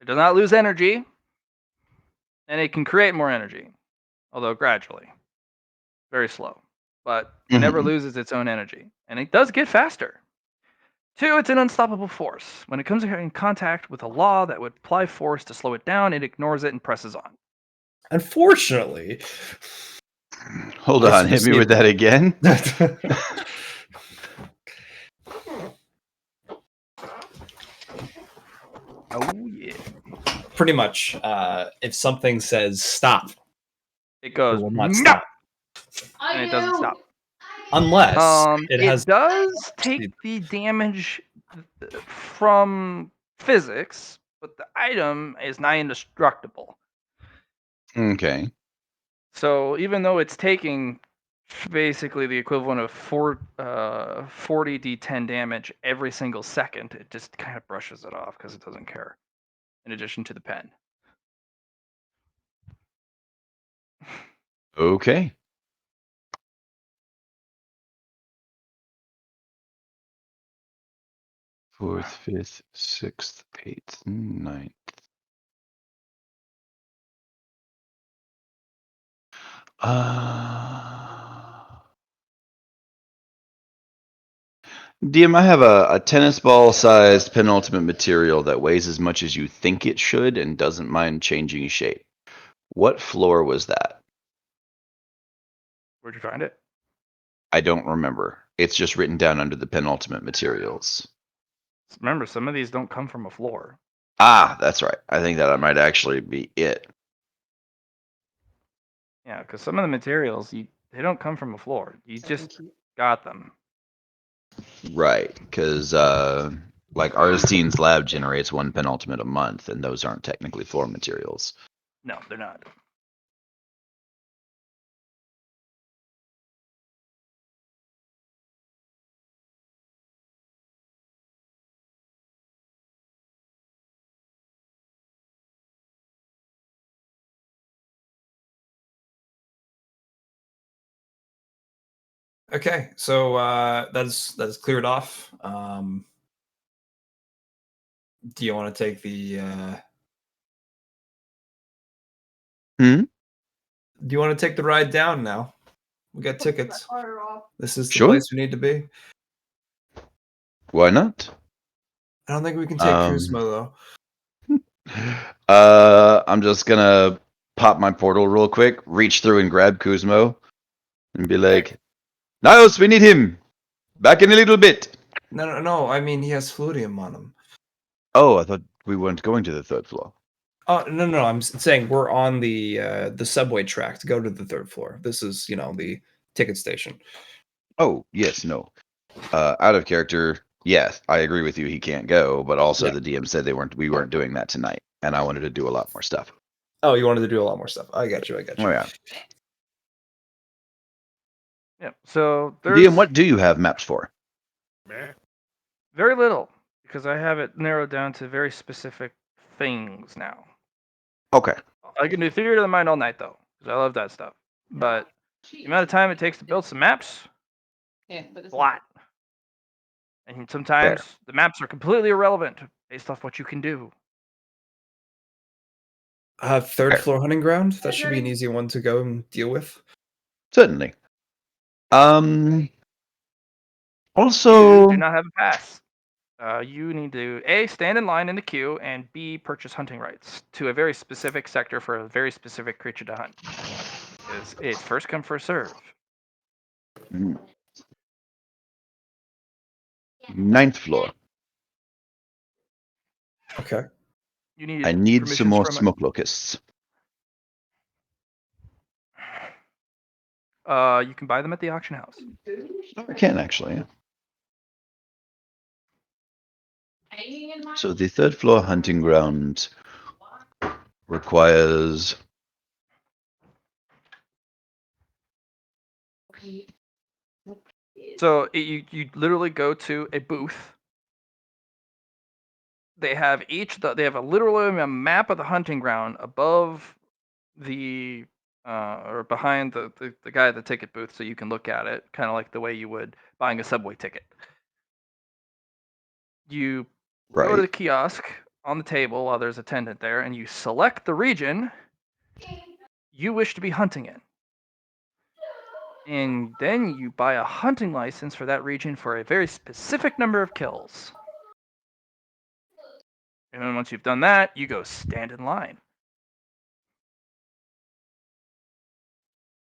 It does not lose energy, and it can create more energy, although gradually, very slow. But it never loses its own energy, and it does get faster. 2, it's an unstoppable force. When it comes in contact with a law that would apply force to slow it down, it ignores it and presses on. Unfortunately. Hold on, hit me with that again. Oh yeah. Pretty much, if something says stop, it goes, will not no! stop. And it doesn't stop. Unless it does take the damage from physics, but the item is not indestructible. Okay. So even though it's taking basically the equivalent of 40 d10 damage every single second, it just kind of brushes it off because it doesn't care. In addition to the pen. Okay. Fourth, fifth, sixth, eighth, ninth. DM, I have a tennis ball sized penultimate material that weighs as much as you think it should and doesn't mind changing shape. What floor was that? Where'd you find it? I don't remember. It's just written down under the penultimate materials. Remember, some of these don't come from a floor. Ah, that's right. I think that might actually be it. Yeah, because some of the materials they don't come from a floor. You just got them. Right, because like Arstine's lab generates one penultimate a month, and those aren't technically floor materials. No, they're not. Okay, so that's cleared off. Do you want to take the? Hmm? Do you want to take the ride down now? We got tickets. This is the Sure. place we need to be. Why not? I don't think we can take Kuzma though. I'm just gonna pop my portal real quick, reach through and grab Kuzmo, and be like, Niles, we need him! Back in a little bit! No. I mean, he has fluidium on him. Oh, I thought we weren't going to the third floor. Oh no! I'm saying we're on the subway track to go to the third floor. This is the ticket station. Oh, yes, no. Out of character, yes, I agree with you, he can't go, but also Yeah. the DM said we weren't doing that tonight, and I wanted to do a lot more stuff. Oh, you wanted to do a lot more stuff. I got you. Oh, yeah. Yeah. So there's DM, what do you have maps for? Meh. very little because I have it narrowed down to very specific things now. Okay. I can do theory of the mind all night though, because I love that stuff. But the amount of time it takes to build some maps, a lot. And sometimes the maps are completely irrelevant based off what you can do. Third Fair. floor hunting ground. That should be an easy one to go and deal with. Certainly. You Also, do not have a pass. You need to A, stand in line in the queue, and B, purchase hunting rights to a very specific sector for a very specific creature to hunt. Because it's first come, first serve. ninth floor. Okay. You need I need some permissions more from smoke locusts. You can buy them at the auction house. I can actually. So the third floor hunting ground requires. So you literally go to a booth. They have they have literally a map of the hunting ground above the or behind the guy at the ticket booth, so you can look at it, kind of like the way you would buying a subway ticket. You go to the Right. kiosk on the table while there's a attendant there, and you select the region you wish to be hunting in. And then you buy a hunting license for that region for a very specific number of kills. And then once you've done that, you go stand in line.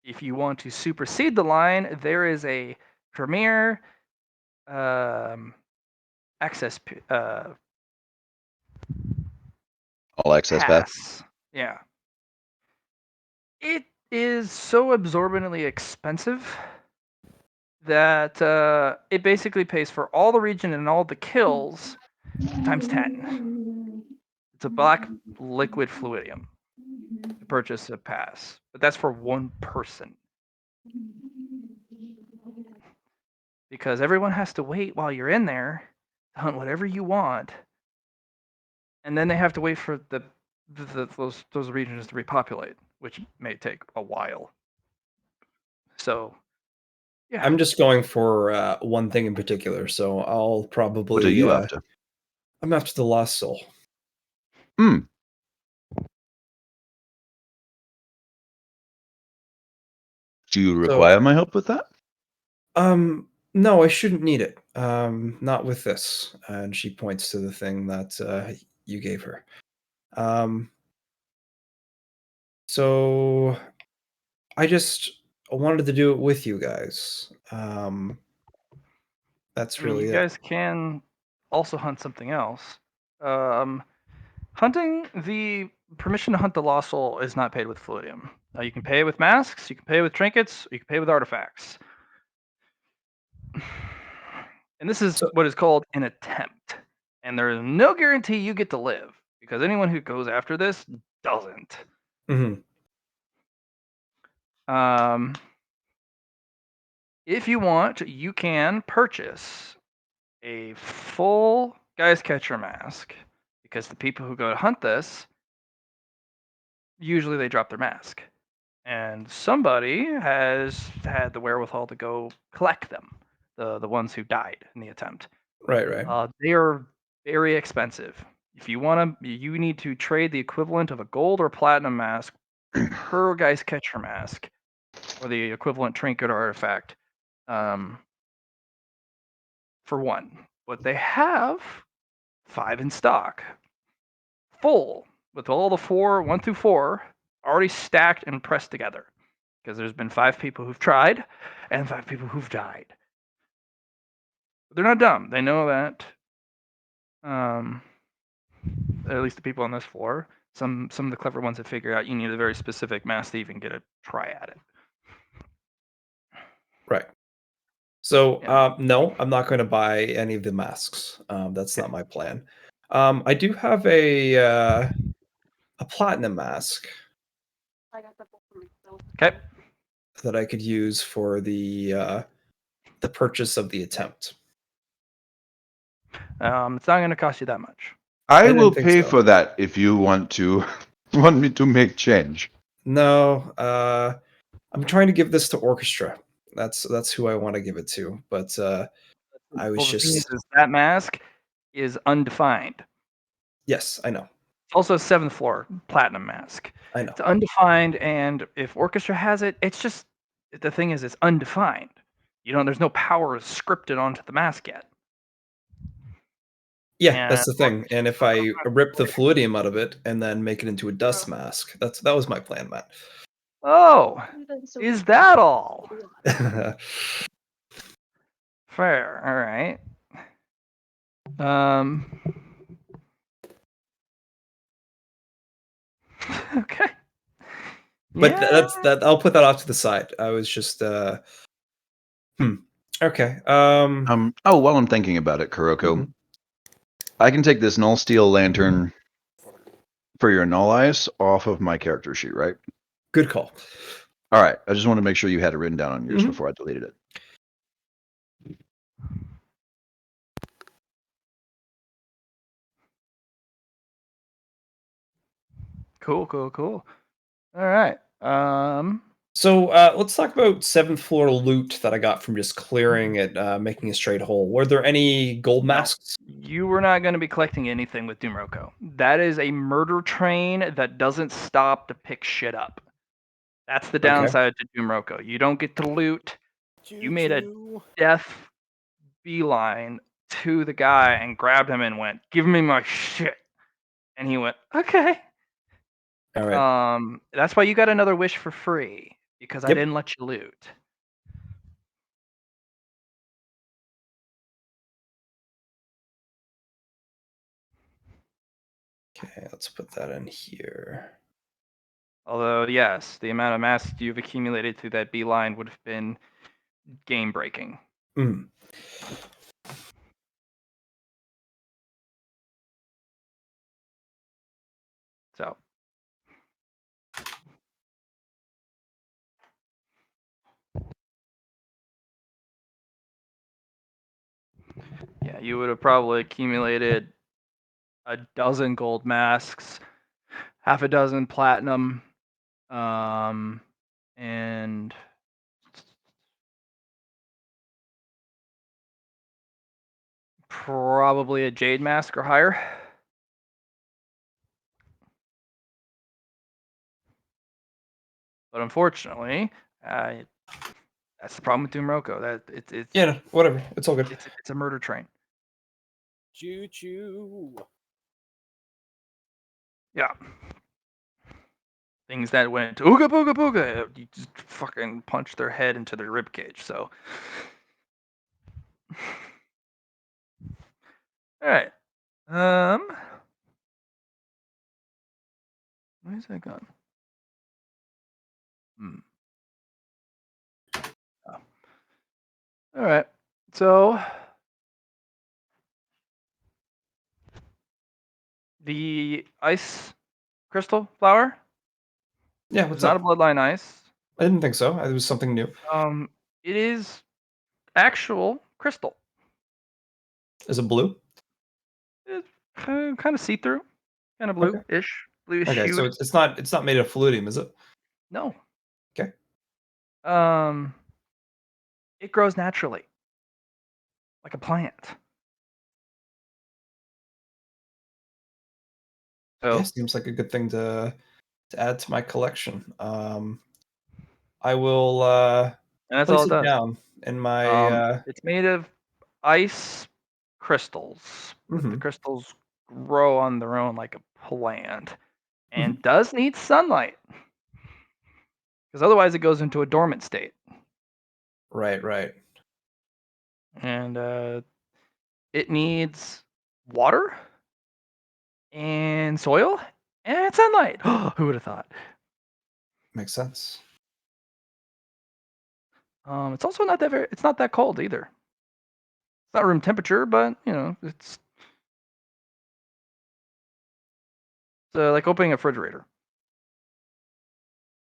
If you want to supersede the line, there is a premier access All access path. pass. Yeah. It is so absorbently expensive that it basically pays for all the region and all the kills times 10. It's a black liquid fluidium to purchase a pass, but that's for one person. Because everyone has to wait while you're in there to hunt whatever you want, and then they have to wait for those regions to repopulate, which may take a while. So, yeah. I'm just going for one thing in particular, so I'll probably. What are you after? I'm after the Lost Soul. Hmm. Do you require my help with that? No, I shouldn't need it. Not with this. And she points to the thing that you gave her. So I just wanted to do it with you guys. That's I mean, really you it. guys can also hunt something else. Hunting the permission to hunt the lost soul is not paid with fluidium. You can pay with masks, you can pay with trinkets, or you can pay with artifacts. And this is So, what is called an attempt. And there is no guarantee you get to live because anyone who goes after this doesn't. mhm. Um, if you want, you can purchase a full guy's catcher mask because the people who go to hunt this usually they drop their mask. And somebody has had the wherewithal to go collect them, the ones who died in the attempt. Right. They are very expensive. If you want to, you need to trade the equivalent of a gold or platinum mask per guy's catcher mask, or the equivalent trinket or artifact, um, for one. But they have 5 in stock, full with all the 1 through 4 already stacked and pressed together. Because there's been 5 people who've tried and 5 people who've died. But they're not dumb. They know that. At least the people on this floor. Some of the clever ones have figured out you need a very specific mask to even get a try at it. Right. So, Yeah. no, I'm not going to buy any of the masks. That's Okay. not my plan. I do have a platinum mask Okay. that I could use for the purchase of the attempt. It's not going to cost you that much. I I will didn't think pay so. for that if you want to want me to make change. No, I'm trying to give this to Orchestra. That's who I want to give it to. But I was Well, the thing just is that mask is undefined. yes, I know. It's also a 7th floor platinum mask. I know. It's undefined, and if Orchestra has it, it's just the thing is it's undefined. There's no power scripted onto the mask yet. Yeah, And that's the thing. And if I rip the fluidium out of it and then make it into a dust mask, that was my plan, Matt. oh, is that all? But Fair. All right. Um. Okay. Yeah. that's that. I'll put that off to the side. I was just Okay. Oh, while I'm thinking about it, Kuroko, Mhm. I can take this null steel lantern for your null eyes off of my character sheet, right? Good call. All right. I just want to make sure you had it written down on yours Mhm. before I deleted it. Cool. All right. So let's talk about 7th floor loot that I got from just clearing it, making a straight hole. Were there any gold No. masks? You were not going to be collecting anything with Doomroko. That is a murder train that doesn't stop to pick shit up. That's the Okay. downside to Doomroko. You don't get to loot. You made a Choo-choo. death beeline to the guy and grabbed him and went, "Give me my shit." And he went, "Okay." All right. That's why you got another wish for free because I Yep. didn't let you loot. Okay, let's put that in here. Although, yes, the amount of masks you've accumulated through that beeline would have been game breaking. Mm. So, yeah, you would have probably accumulated a dozen gold masks, half a dozen platinum, and probably a jade mask or higher. But unfortunately, That's the problem with Doomroko. That it's Yeah, no, whatever. It's all good. it's a murder train. Choo choo. Yeah. Things that went ooga booga booga, you just fucking punch their head into their rib cage. So, all right. Where's that gone? Oh. All right. So the ice crystal flower Yeah, is what's not a up? bloodline ice. I didn't think so. It was something new. It is actual crystal. Is it blue? It's kind of see through, kind of Okay. bluish, bluish Okay, so hued. it's not made of fluidium, is it? No. Okay. It grows naturally, like a plant. Yeah, So seems like a good thing to add to my collection. I will and that's all place it it does. down in my. It's made of ice crystals, but the Mhm, crystals grow on their own like a plant, and mhm. does need sunlight because otherwise it goes into a dormant state. Right, right. And it needs water and soil and sunlight. Who would have thought? Makes sense. It's also not that it's not that cold either. It's not room temperature, but it's like opening a refrigerator.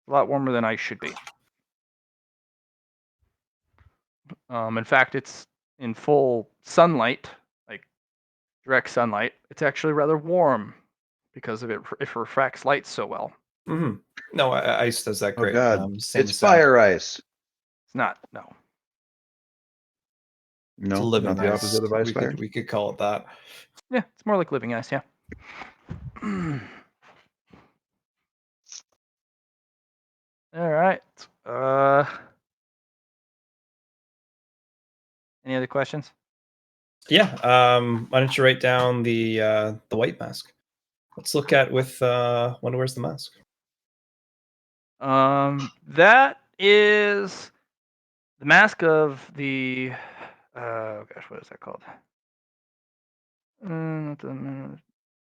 A lot warmer than ice should be. In fact, it's in full sunlight, like direct sunlight. It's actually rather warm because of it refracts light so well. Mhm. No, ice does that Oh great. god, Same it's as sand. fire ice. It's not, no. It's No, living not the ice. opposite of ice We fire. could call it that. Yeah, it's more like living ice, yeah. All right. Any other questions? Yeah. Why don't you write down the white mask? Let's look at with when wears the mask. That is the mask of the oh gosh, what is that called? The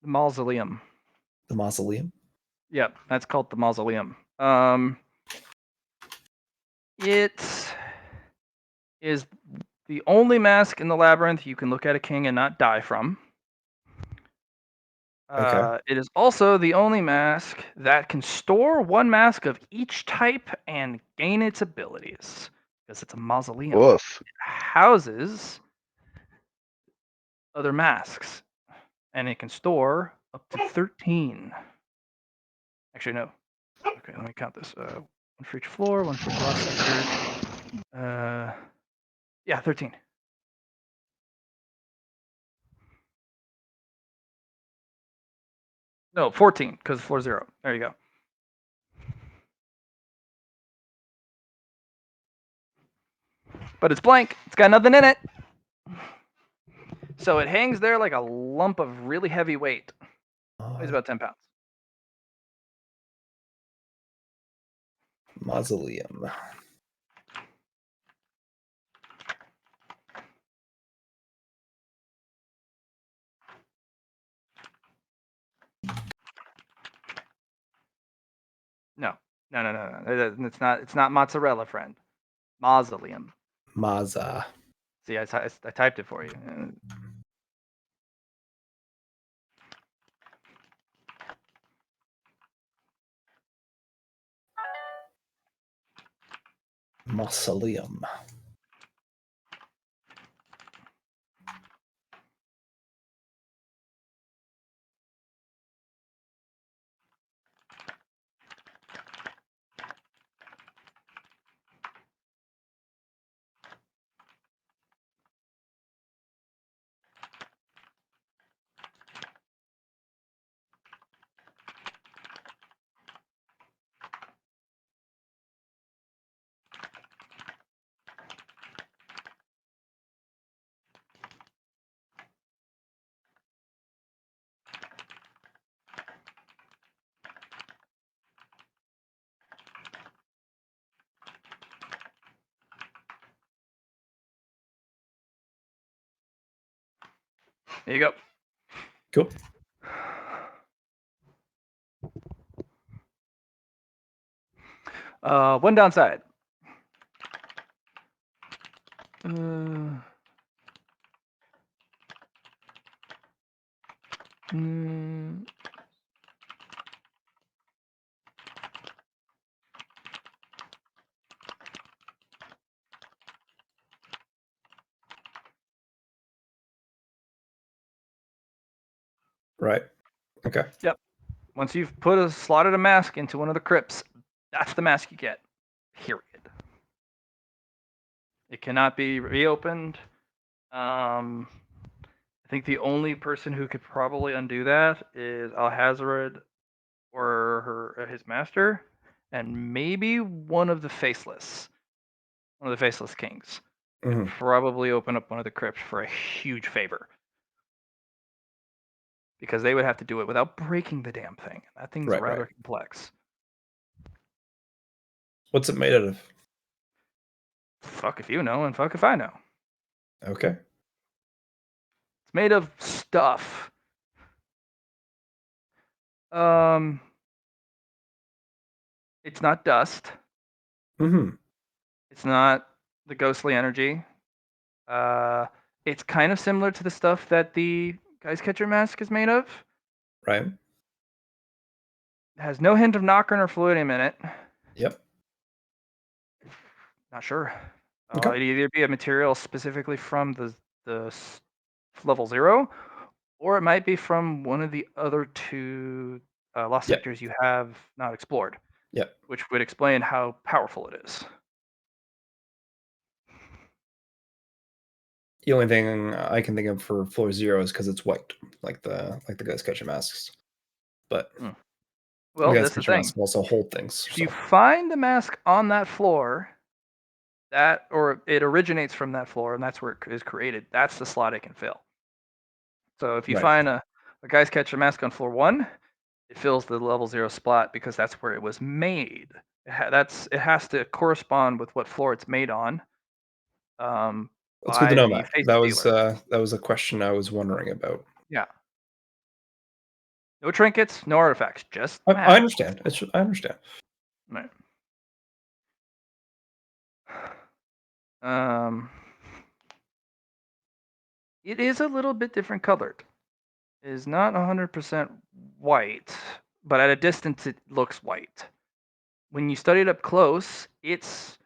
mausoleum. The mausoleum. Yep, that's called the mausoleum. It is the only mask in the labyrinth you can look at a king and not die from. Okay. It is also the only mask that can store one mask of each type and gain its abilities because it's a mausoleum. Woof. It houses other masks, and it can store up to 13. Actually, no. Okay, let me count this. One for each floor, one for each lost sector. Yeah, 13. No, 14, because floor 0. There you go. But it's blank. It's got nothing in it. So it hangs there like a lump of really heavy weight. Weighs about 10 pounds. Mausoleum. No. No. It's not mozzarella, friend. Mausoleum. Maza. See, I typed it for you. Mausoleum. Here you go. Cool. One downside. Mm, Right. Okay. Yep. Once you've slotted a mask into one of the crypts, that's the mask you get. Period. It cannot be reopened. I think the only person who could probably undo that is Alhazred or his master, and maybe one of the Faceless kings. Could Mhm. probably open up one of the crypts for a huge favor. Because they would have to do it without breaking the damn thing. That thing's Right, rather right. complex. What's it made out of? Fuck if you know, and fuck if I know. Okay. It's made of stuff. It's not dust. Mm-hmm. It's not the ghostly energy. It's kind of similar to the stuff that the Guy's Catcher Mask is made of. Right. It has no hint of Nocturne or Fluidium in it. Yep. Not sure. Okay. It'd either be a material specifically from the level 0, or it might be from one of the other 2 lost Yep. sectors you have not explored, Yep. which would explain how powerful it is. The only thing I can think of for floor 0 is because it's white, like the Ghost Catcher masks. But the Well, Ghost that's the Catcher thing. masks also hold things. If So you find the mask on that floor, or it originates from that floor, and that's where it is created, that's the slot it can fill. So if you right. find a Guy's Catcher Mask on floor 1, it fills the level 0 spot because that's where it was made. It has to correspond with what floor it's made on. That's good to By know, the Matt. face That dealer. was a question I was wondering about. Yeah. No trinkets, no artifacts, just I math. understand. I understand. Right. Um, it is a little bit different colored. It is not 100% white, but at a distance it looks white. When you study it up close, it's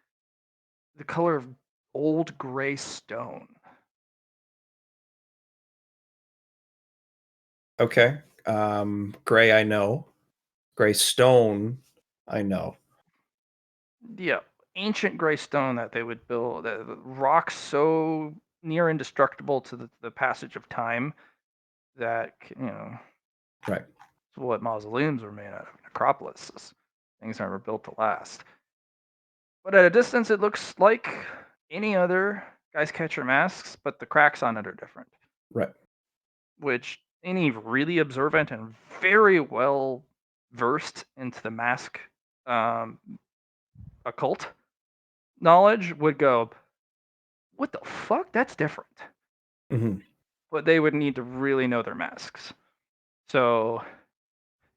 the color of old gray stone. Okay. Gray, I know. Gray stone, I know. Yeah, ancient gray stone that they would build, the rock so near indestructible to the passage of time that, Right. it's what mausoleums were made out of, necropolises. Things aren't built to last. But at a distance, it looks like any other Guy's Catcher masks, but the cracks on it are different. Right. Which any really observant and very well versed into the mask occult knowledge would go, what the fuck? That's different. Mm-hmm. But they would need to really know their masks. So,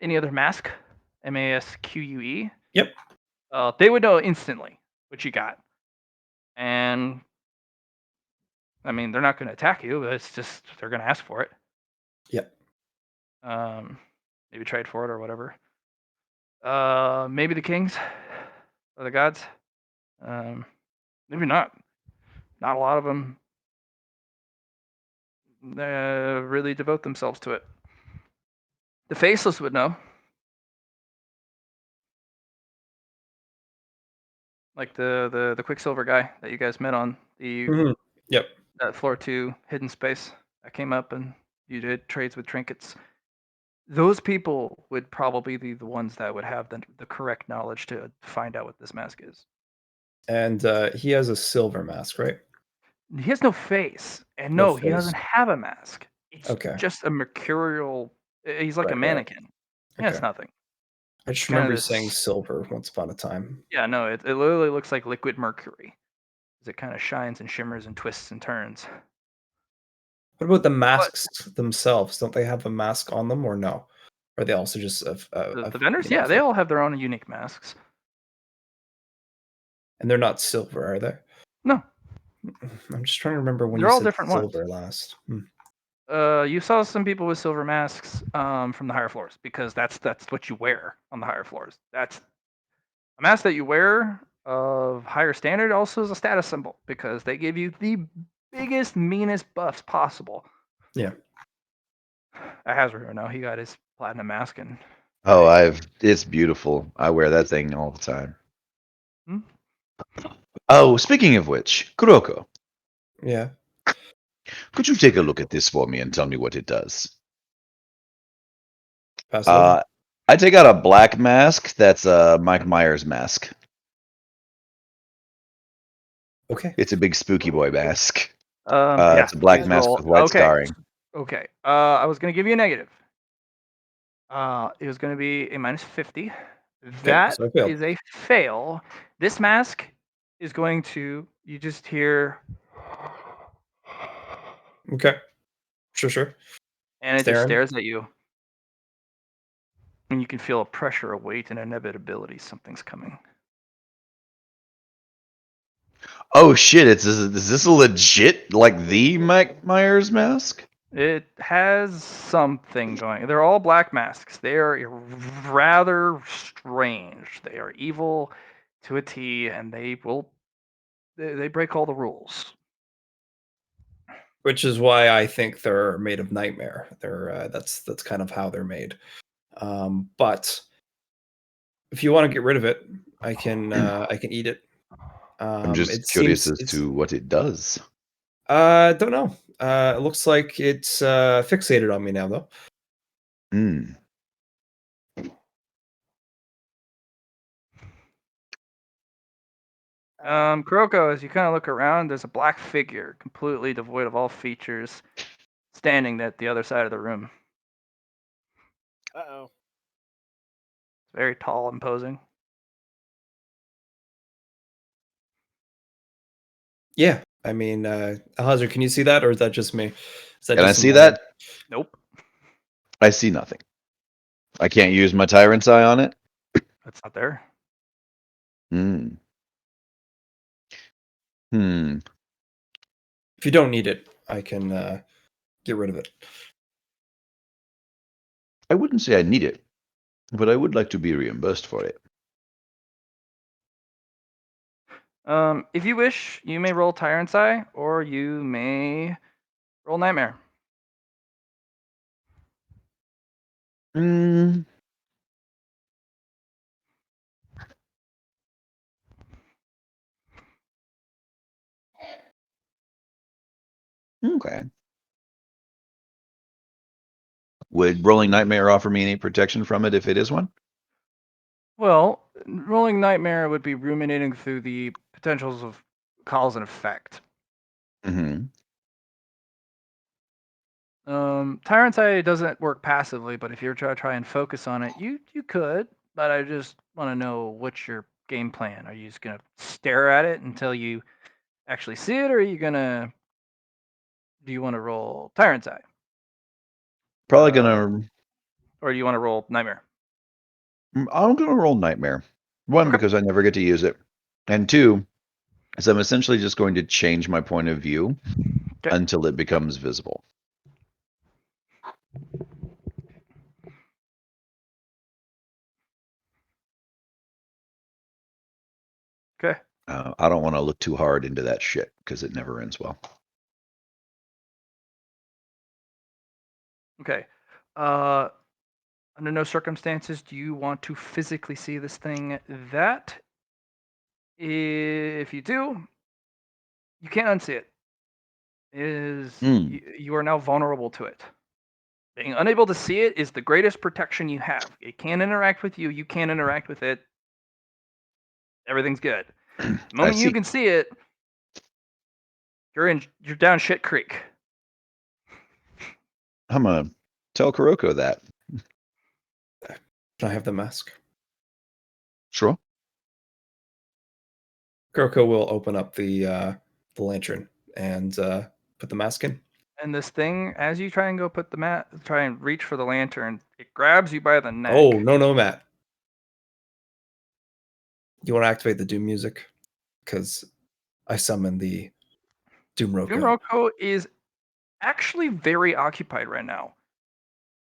any other mask, MASQUE, Yep. they would know instantly what you got. And I mean, they're not going to attack you, but it's just they're going to ask for it. Yep. Maybe trade for it or whatever. Maybe the kings or the gods. Maybe not. Not a lot of them really devote themselves to it. The faceless would know. Like the Quicksilver guy that you guys met on the Mm-hmm. Yep. floor 2 hidden space that came up and you did trades with trinkets. Those people would probably be the ones that would have the correct knowledge to find out what this mask is. And he has a silver mask, right? He has no face, and No no, he face. doesn't have a mask. It's Okay. just a mercurial. He's like a Right, right. mannequin. Yeah, it's Okay. nothing. I just It's kind of remember you this. saying silver once upon a time. Yeah, no, it literally looks like liquid mercury. It kind of shines and shimmers and twists and turns. What about the masks themselves? Don't they have a mask on them, or no? Or are they also just The vendors, yeah, they all have their own unique masks. and they're not silver, are they? No, I'm just trying to remember when they're you all said different ones. silver last. You saw some people with silver masks from the higher floors because that's what you wear on the higher floors. That's a mask that you wear of higher standard also is a status symbol because they give you the biggest, meanest buffs possible. Yeah. Hazard, no, he got his platinum mask and Oh, it's beautiful. I wear that thing all the time. Hmm? Oh, speaking of which, Kuroko, Yeah. could you take a look at this for me and tell me what it does? Pass it over. I take out a black mask that's a Mike Myers mask. Okay. It's a big spooky boy mask. yeah, It's a black please mask roll. with white Okay. scarring. Okay. I was gonna give you a negative. It was gonna be a minus 50. That so I failed. is a fail. This mask is going to. You just hear, Okay. Sure. and it just Staring. stares at you, and you can feel a pressure, a weight, and inevitability. Something's coming. Oh shit! Is this a legit like the Mike Myers mask? It has something going. They're all black masks. They are rather strange. They are evil to a T, and they will. They break all the rules. Which is why I think they're made of nightmare. They're that's kind of how they're made. But if you want to get rid of it, I can eat it. I'm just It curious seems as to what it does. don't know. It looks like it's fixated on me now though. Hmm. Kuroko, as you kind of look around, there's a black figure, completely devoid of all features, standing at the other side of the room. Uh-oh. Very tall, imposing. Yeah. I mean, Hazard, can you see that, or is that just me? Is that Can I just in see my head? that? Nope, I see nothing. I can't use my Tyrant's Eye on it. that's not there. Hmm. Hmm. If you don't need it, I can get rid of it. I wouldn't say I need it, but I would like to be reimbursed for it. If you wish, you may roll Tyrant's Eye, or you may roll Nightmare. Hmm. Okay. Would rolling Nightmare offer me any protection from it if it is one? Well, rolling Nightmare would be ruminating through the potentials of cause and effect. Mm-hmm. Tyrant's Eye doesn't work passively, but if you're trying to try and focus on it, you could. But I just want to know what's your game plan. Are you just gonna stare at it until you actually see it, or are you gonna? Do you want to roll Tyrant's Eye, Probably gonna. or do you want to roll Nightmare? I'm gonna roll Nightmare. One, Okay. because I never get to use it, and two, is I'm essentially just going to change my point of view Okay. until it becomes visible. Okay. I don't want to look too hard into that shit because it never ends well. Okay. Under no circumstances do you want to physically see this thing. That, if you do, you can't unsee it. Hmm. You are now vulnerable to it. Being unable to see it is the greatest protection you have. It can't interact with you. You can't interact with it. Everything's good. The I moment you see. can see it, you're down shit creek. I'm gonna tell Kuroko that. Can I have the mask? Sure. Kuroko will open up the lantern and put the mask in. And this thing, as you try and go put the try and reach for the lantern, it grabs you by the neck. Oh, no, Matt. You want to activate the Doom music? Because I summon the Doom Roko. Doom Roko is actually very occupied right now.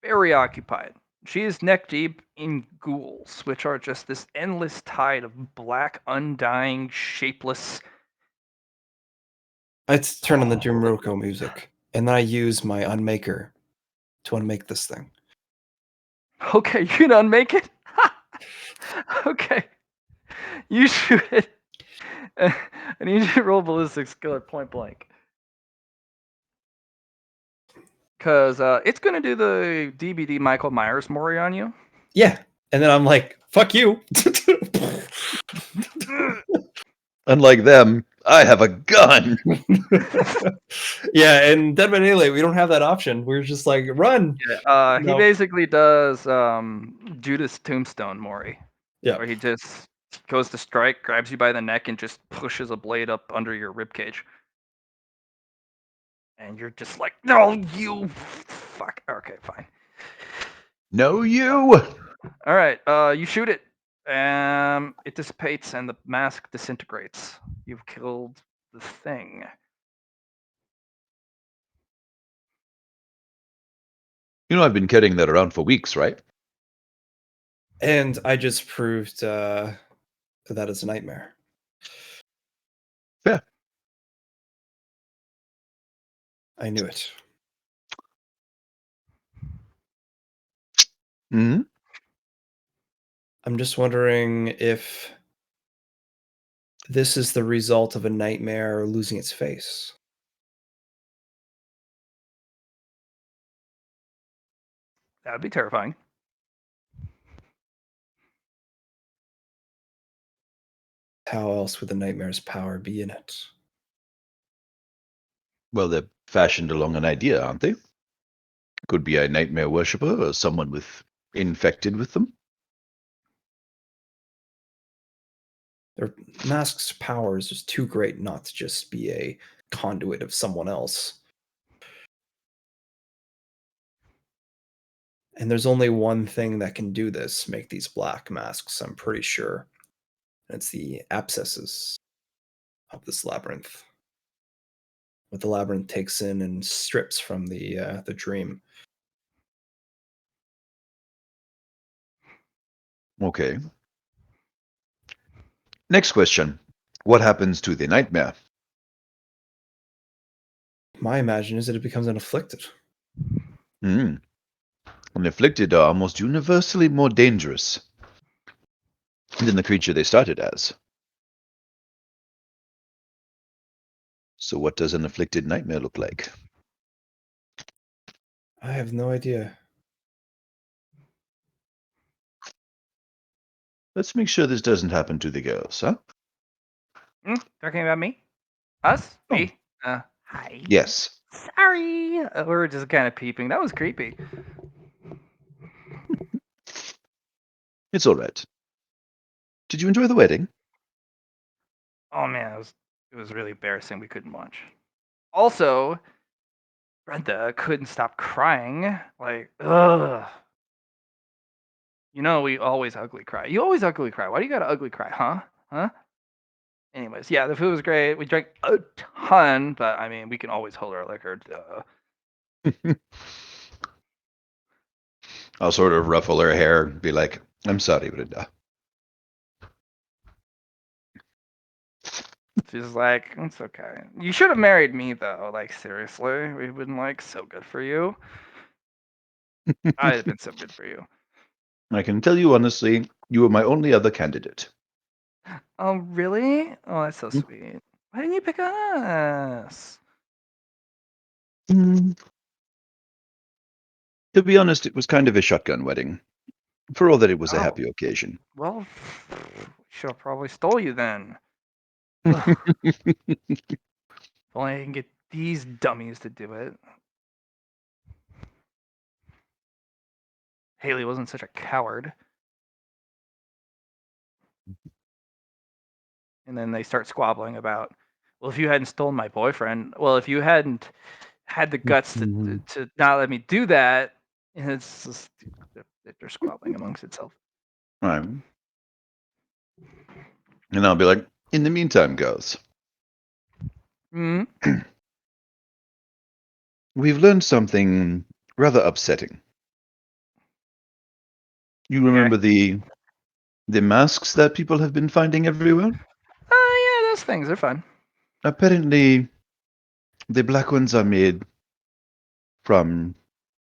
Very occupied. She is neck deep in ghouls, which are just this endless tide of black, undying, shapeless. I turn on the Doom Roko music, and then I use my Unmaker to unmake this thing. Okay, you can unmake it? Okay. You shoot it. I need you to roll ballistic skill at point blank. Because it's going to do the DBD Michael Myers Mori on you. Yeah. And then I'm like, fuck you. Unlike them, I have a gun. Yeah, and Dead by Daylight, we don't have that option. We're just like, run. Yeah, he No. basically does Judas Tombstone Mori. Yeah. Where he just goes to strike, grabs you by the neck, and just pushes a blade up under your ribcage. And you're just like, no, you fuck. Okay, fine. No, you. All right, you shoot it. It dissipates and the mask disintegrates. You've killed the thing. You know I've been carrying that around for weeks, right? And I just proved that it's a nightmare. Yeah. I knew it. Hmm. I'm just wondering if this is the result of a nightmare losing its face. That would be terrifying. How else would the nightmare's power be in it? Well, they're fashioned along an idea, aren't they? Could be a nightmare worshipper or someone infected with them. Their mask's power is just too great not to just be a conduit of someone else. And there's only one thing that can do this, make these black masks, I'm pretty sure. And it's the abscesses of this labyrinth. What the labyrinth takes in and strips from the dream. Okay. Next question. What happens to the nightmare? My imagine is that it becomes an afflicted. Hmm. And afflicted are almost universally more dangerous than the creature they started as. So what does an afflicted nightmare look like? I have no idea. Let's make sure this doesn't happen to the girls, huh? Talking about me? Us? Oh. Me? Hi. Yes. Sorry. We were just kind of peeping. That was creepy. It's all right. Did you enjoy the wedding? Oh man, it was really embarrassing. We couldn't watch. Also, Brenda couldn't stop crying. Like, ugh. You know, we always ugly cry. You always ugly cry. Why do you gotta ugly cry, huh? Huh? Anyways, yeah, the food was great. We drank a ton, but I mean, we can always hold our liquor. Duh. I'll sort of ruffle her hair and be like, I'm sorry, Brenda. She's like, it's okay. You should have married me though. Like seriously, we've been like so good for you. I'd have been so good for you. I can tell you honestly, you were my only other candidate. Oh really? Oh, that's so Hmm. sweet. Why didn't you pick us? To be honest, it was kind of a shotgun wedding. For all that it was a Oh. happy occasion. Well, should have probably stole you then. Ugh. If only I can get these dummies to do it. Haley wasn't such a coward. And then they start squabbling about, well, if you hadn't stolen my boyfriend, well, if you hadn't had the guts to not let me do that, and it's just they're squabbling amongst itself. Right. And I'll be like, in the meantime, guys, Mm. we've learned something rather upsetting. You remember the masks that people have been finding everywhere? Oh yeah, those things are fun. Apparently, the black ones are made from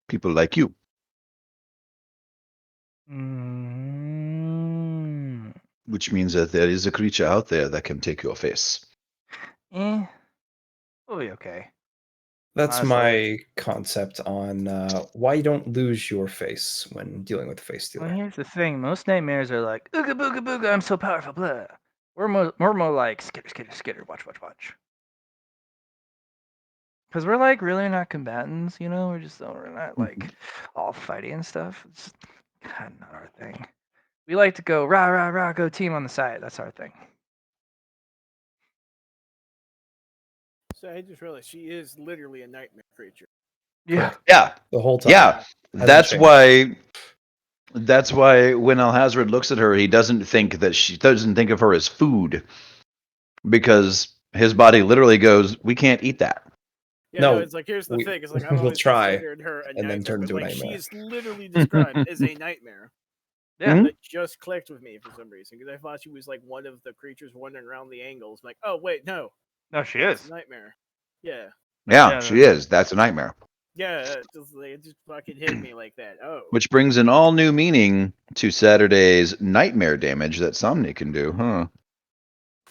people like you. Mm. Which means that there is a creature out there that can take your face. We'll be okay. That's Honestly. my concept on why you don't lose your face when dealing with a face Well, stealer. here's the thing. Most nightmares are like, ooga booga booga, I'm so powerful, blah. We're more like, skitter, skitter, skitter, watch, watch, watch. Because we're like really not combatants, you know? We're not like all fighty and stuff. It's kind of not our thing. We like to go rah, rah, rah, go team on the side. That's our thing. So I just realized she is literally a nightmare creature. Yeah. Yeah. The whole time. Yeah. Hasn't That's changed. why. That's why when Alhazred looks at her, he doesn't think of her as food, because his body literally goes, "We can't eat that." Yeah, No, it's like, here's the thing. It's like, I've we'll always try, considered her a and then nightmare, turn but into a like, she nightmare. is literally described as a nightmare. Yeah. Mhm. That just clicked with me for some reason, because I thought she was like one of the creatures wandering around the angles. Like, oh wait, no, No, she it's is. a nightmare. Yeah, Yeah, Yeah, she is. That's a nightmare. yeah, it just fucking hit me like that. Oh, Which brings an all new meaning to Saturday's nightmare damage that Somni can do, huh?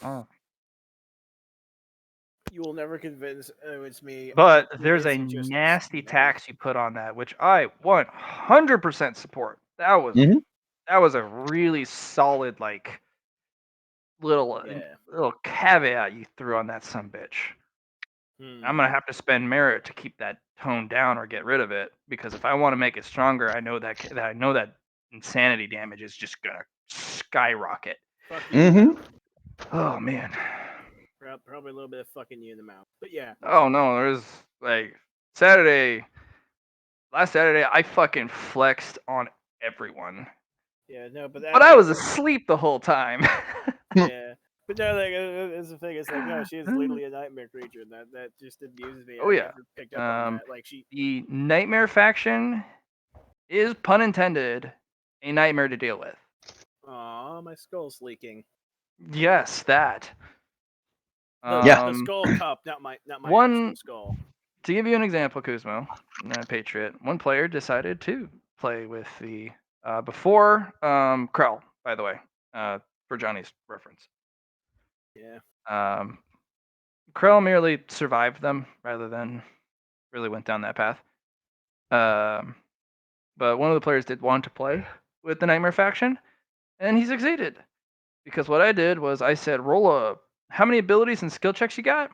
Oh. you will never convince me. But there's a convincing nasty justice. tax you put on that, which I 100% support. That was Mhm. a really solid like little Yeah. little caveat you threw on that sumbitch. I'm gonna have to spend merit to keep that tone down or get rid of it, because if I want to make it stronger, I know that insanity damage is just gonna skyrocket. Fuck you. Mhm. Oh man. Probably a little bit of fucking you in the mouth. But yeah. Oh no, there's like last Saturday I fucking flexed on everyone. Yeah, no, but But that, I was asleep the whole time. yeah. But no, like, it's the thing. It's like, no, she is literally a nightmare creature. That just amuses me. Oh I yeah. never picked up on that. Like, she. The nightmare faction is, pun intended, a nightmare to deal with. Aw, my skull's leaking. Yes, that. The skull cup, not my actual skull. To give you an example, Kuzmo, Patriot, one player decided to play with the before Krell, by the way, for Johnny's reference. Yeah. Krell merely survived them rather than really went down that path. But one of the players did want to play with the Nightmare faction, and he succeeded. Because what I did was I said, roll how many abilities and skill checks you got?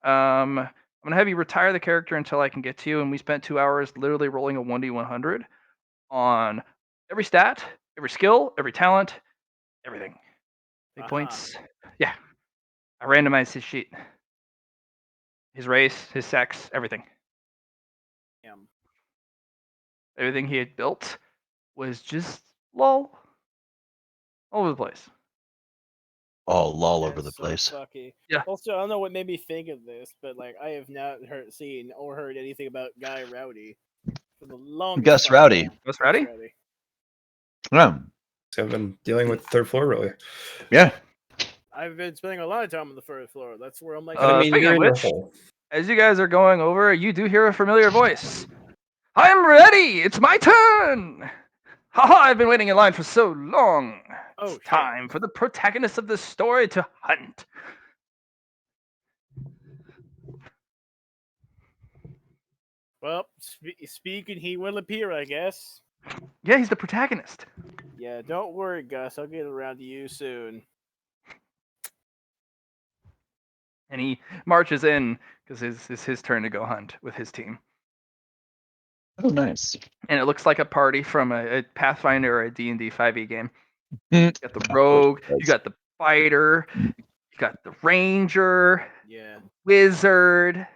I'm gonna have you retire the character until I can get to you, and we spent 2 hours literally rolling a 1d100 on every stat, every skill, every talent, everything. Big points. Yeah. I randomized his sheet. His race, his sex, everything. Damn. Everything he had built was just lol. All over the place. All over That's the so place. sucky. Yeah. Also, I don't know what made me think of this, but like, I have not seen or heard anything about Guy Rowdy for the longest. Gus fucking Rowdy. time. Gus Rowdy? Yeah. So I've been dealing with the third floor really. Yeah. I've been spending a lot of time on the first floor. That's where I'm like. I mean, Speaking you're of in your which, hole. as you guys are going over, you do hear a familiar voice. I'm ready! It's my turn! Haha, I've been waiting in line for so long. Oh, It's time for the protagonist of this story to hunt. Well, speaking, he will appear, I guess. Yeah, he's the protagonist. Yeah, don't worry, Gus. I'll get around to you soon. And he marches in because it's his turn to go hunt with his team. Oh, nice. And it looks like a party from a Pathfinder or a D&D 5e game. Mm. You got the rogue, you got the fighter, you got the ranger, Yeah. wizard,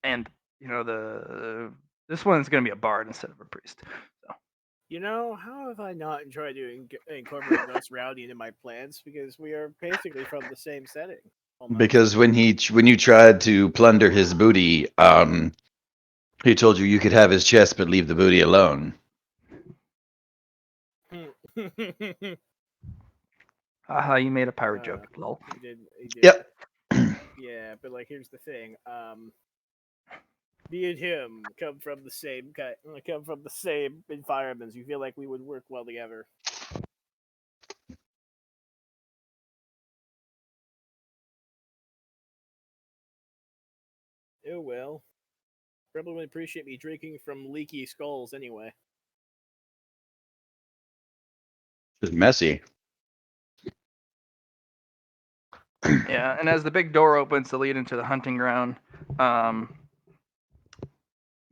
and this one's gonna be a bard instead of a priest. So How have I not tried to incorporate Ghost Rowdy into my plans? Because we are basically from the same setting. Almost. Because when you tried to plunder his booty, he told you could have his chest but leave the booty alone. haha, you made a pirate joke. Lol. He did. Yep. Yeah, but here's the thing. Me and him come from the same environments. You feel like we would work well together. Oh well. Probably would appreciate me drinking from leaky skulls anyway. It's messy. Yeah, and as the big door opens to lead into the hunting ground,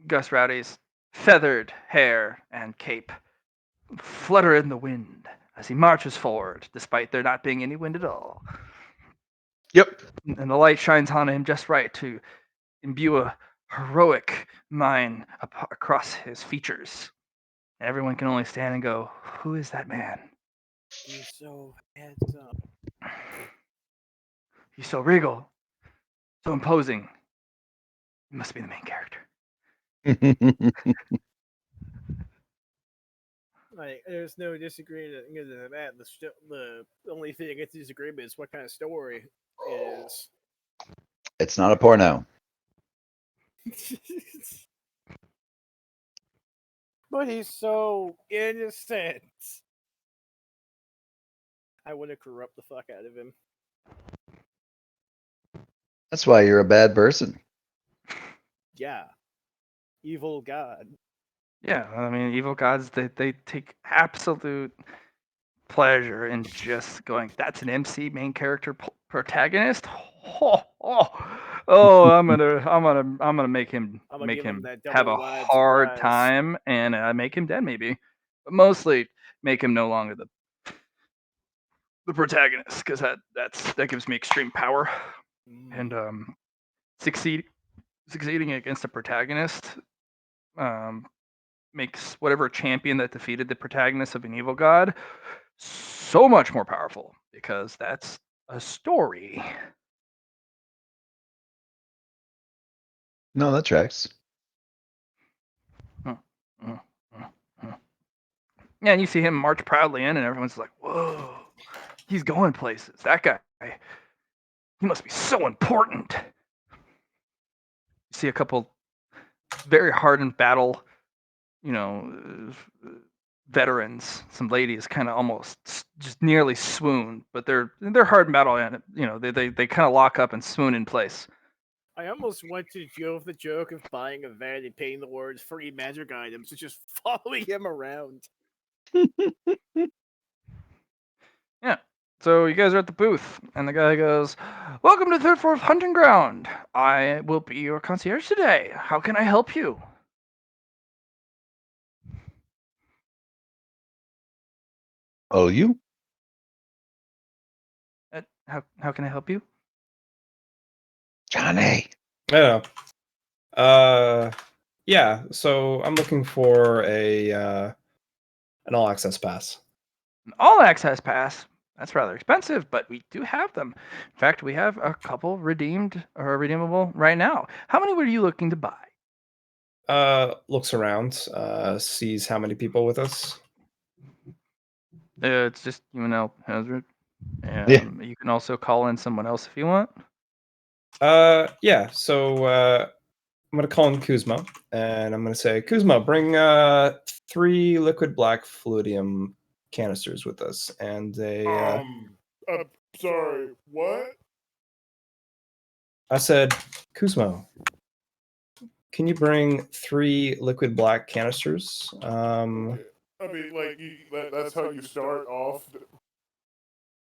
Gus Rowdy's feathered hair and cape flutter in the wind as he marches forward, despite there not being any wind at all. Yep. And the light shines on him just right to imbue a heroic mien across his features. Everyone can only stand and go, "Who is that man? He's so handsome. He's so regal, so imposing. He must be the main character." There's no disagreement with that. The only thing I get to disagreement is what kind of story it is. It's not a porno. But he's so innocent. I want to corrupt the fuck out of him. That's why you're a bad person. Yeah. Evil god. Yeah, I mean, evil gods, they take absolute pleasure in just going, "That's an MC, main character protagonist. I'm gonna make him I'm gonna give him that double have a wide hard surprise. time and make him dead maybe, but mostly make him no longer the protagonist because that gives me extreme power and succeeding against a protagonist makes whatever champion that defeated the protagonist of an evil god so much more powerful because that's a story. No, that tracks. Yeah, and you see him march proudly in, and everyone's like, "Whoa, he's going places. That guy, he must be so important." You see a couple very hardened battle, veterans, some ladies kind of almost just nearly swoon, but they're hard in battle, and they kind of lock up and swoon in place. I almost want to go with the joke of buying a van and painting the words "free magic items" and just following him around. Yeah. So you guys are at the booth, and the guy goes, "Welcome to Third Fourth Hunting Ground. I will be your concierge today. How can I help you?" Oh, you? How can I help you? Johnny. Yeah. Yeah. So I'm looking for an all access pass. An all access pass. That's rather expensive, but we do have them. In fact, we have a couple redeemed or redeemable right now. How many were you looking to buy? Looks around, sees how many people with us. It's just you and El Hazard. Yeah. You can also call in someone else if you want. Yeah. So I'm gonna call in Kuzma, and I'm gonna say, Kuzma, bring 3 liquid black fluidium canisters with us, and Sorry, what? I said, Kuzma, can you bring 3 liquid black canisters? Okay. I mean, that's how you start off.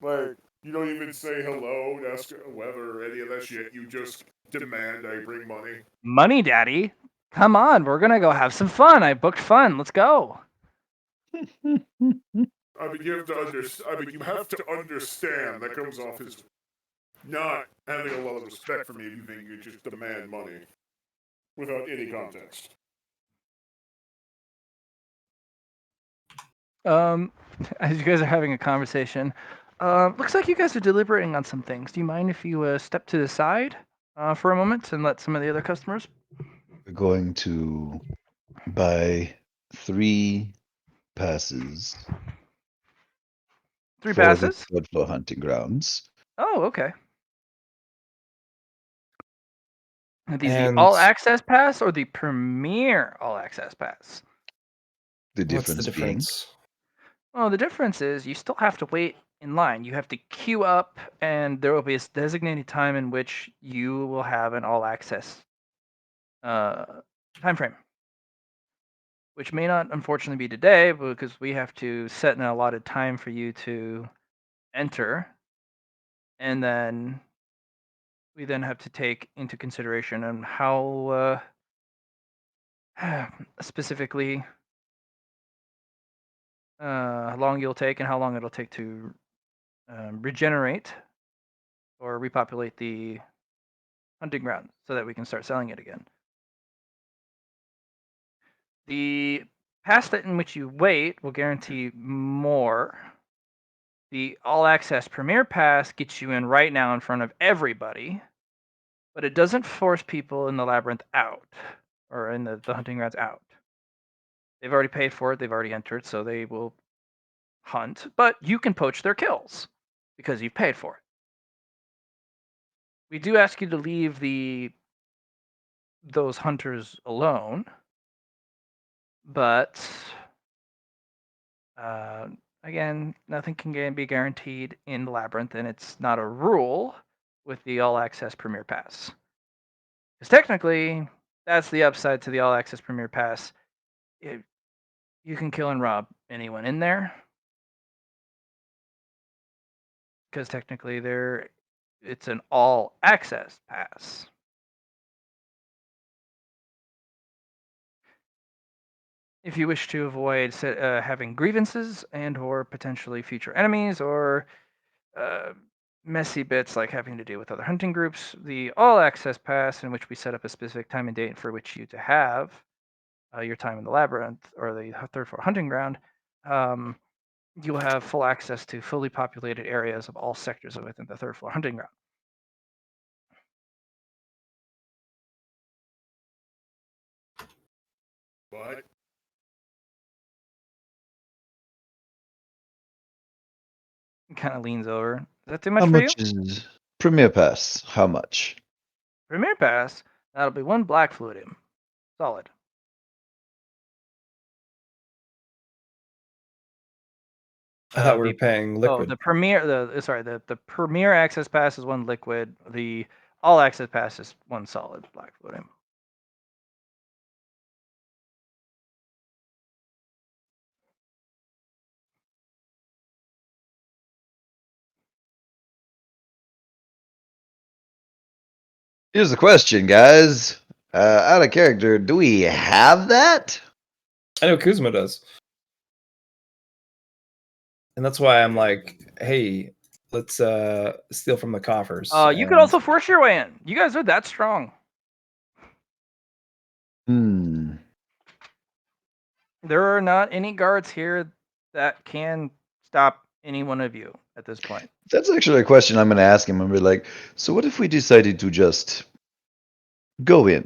Like, you don't even say hello, ask weather, or any of that shit. You just demand I bring money. Money, Daddy. Come on, we're gonna go have some fun. I booked fun. Let's go. I mean, you have to understand that comes off as not having a lot of respect for me if you think you just demand money. without any context. As you guys are having a conversation, looks like you guys are deliberating on some things. Do you mind if you step to the side for a moment and let some of the other customers? We're going to buy 3 passes 3 for the passes? third floor hunting grounds. Oh, okay. Are these the And all access pass or the premier all access pass? The what's the difference being difference? Well, the difference is you still have to wait in line. You have to queue up, and there will be a designated time in which you will have an all access time frame, which may not unfortunately be today because we have to set an allotted time for you to enter, and then we then have to take into consideration on how specifically how long you'll take and how long it'll take to regenerate or repopulate the hunting ground so that we can start selling it again. The pass that in which you wait will guarantee more. The all access premier pass gets you in right now in front of everybody, but it doesn't force people in the labyrinth out or in the hunting grounds out. They've already paid for it, they've already entered, so they will hunt, but you can poach their kills because you've paid for it. We do ask you to leave those hunters alone, but again, nothing can be guaranteed in the labyrinth, and it's not a rule with the all access premier pass. Because technically, that's the upside to the all access premier pass. You can kill and rob anyone in there. Because technically it's an all access pass. If you wish to avoid having grievances and or potentially future enemies or messy bits like having to deal with other hunting groups, the all access pass in which we set up a specific time and date for which you to have your time in the labyrinth or the third floor hunting ground, you'll have full access to fully populated areas of all sectors within the third floor hunting ground. But Kind of leans over. Is that too much how for you? much is Premier Pass? How much? Premier pass, that'll be 1 black fluidium. Solid. I thought we were The paying Oh, liquid. the premier the premier access pass is 1 liquid. The all access pass is 1 solid black fluidium. Here's the question, guys. Out of character, do we have that? I know Kuzma does. And that's why I'm like, hey, let's steal from the coffers. You could also force your way in. You guys are that strong. There are not any guards here that can stop any one of you at this point. That's actually a question I'm going to ask him. I'm going to be like, so what if we decided to just go in?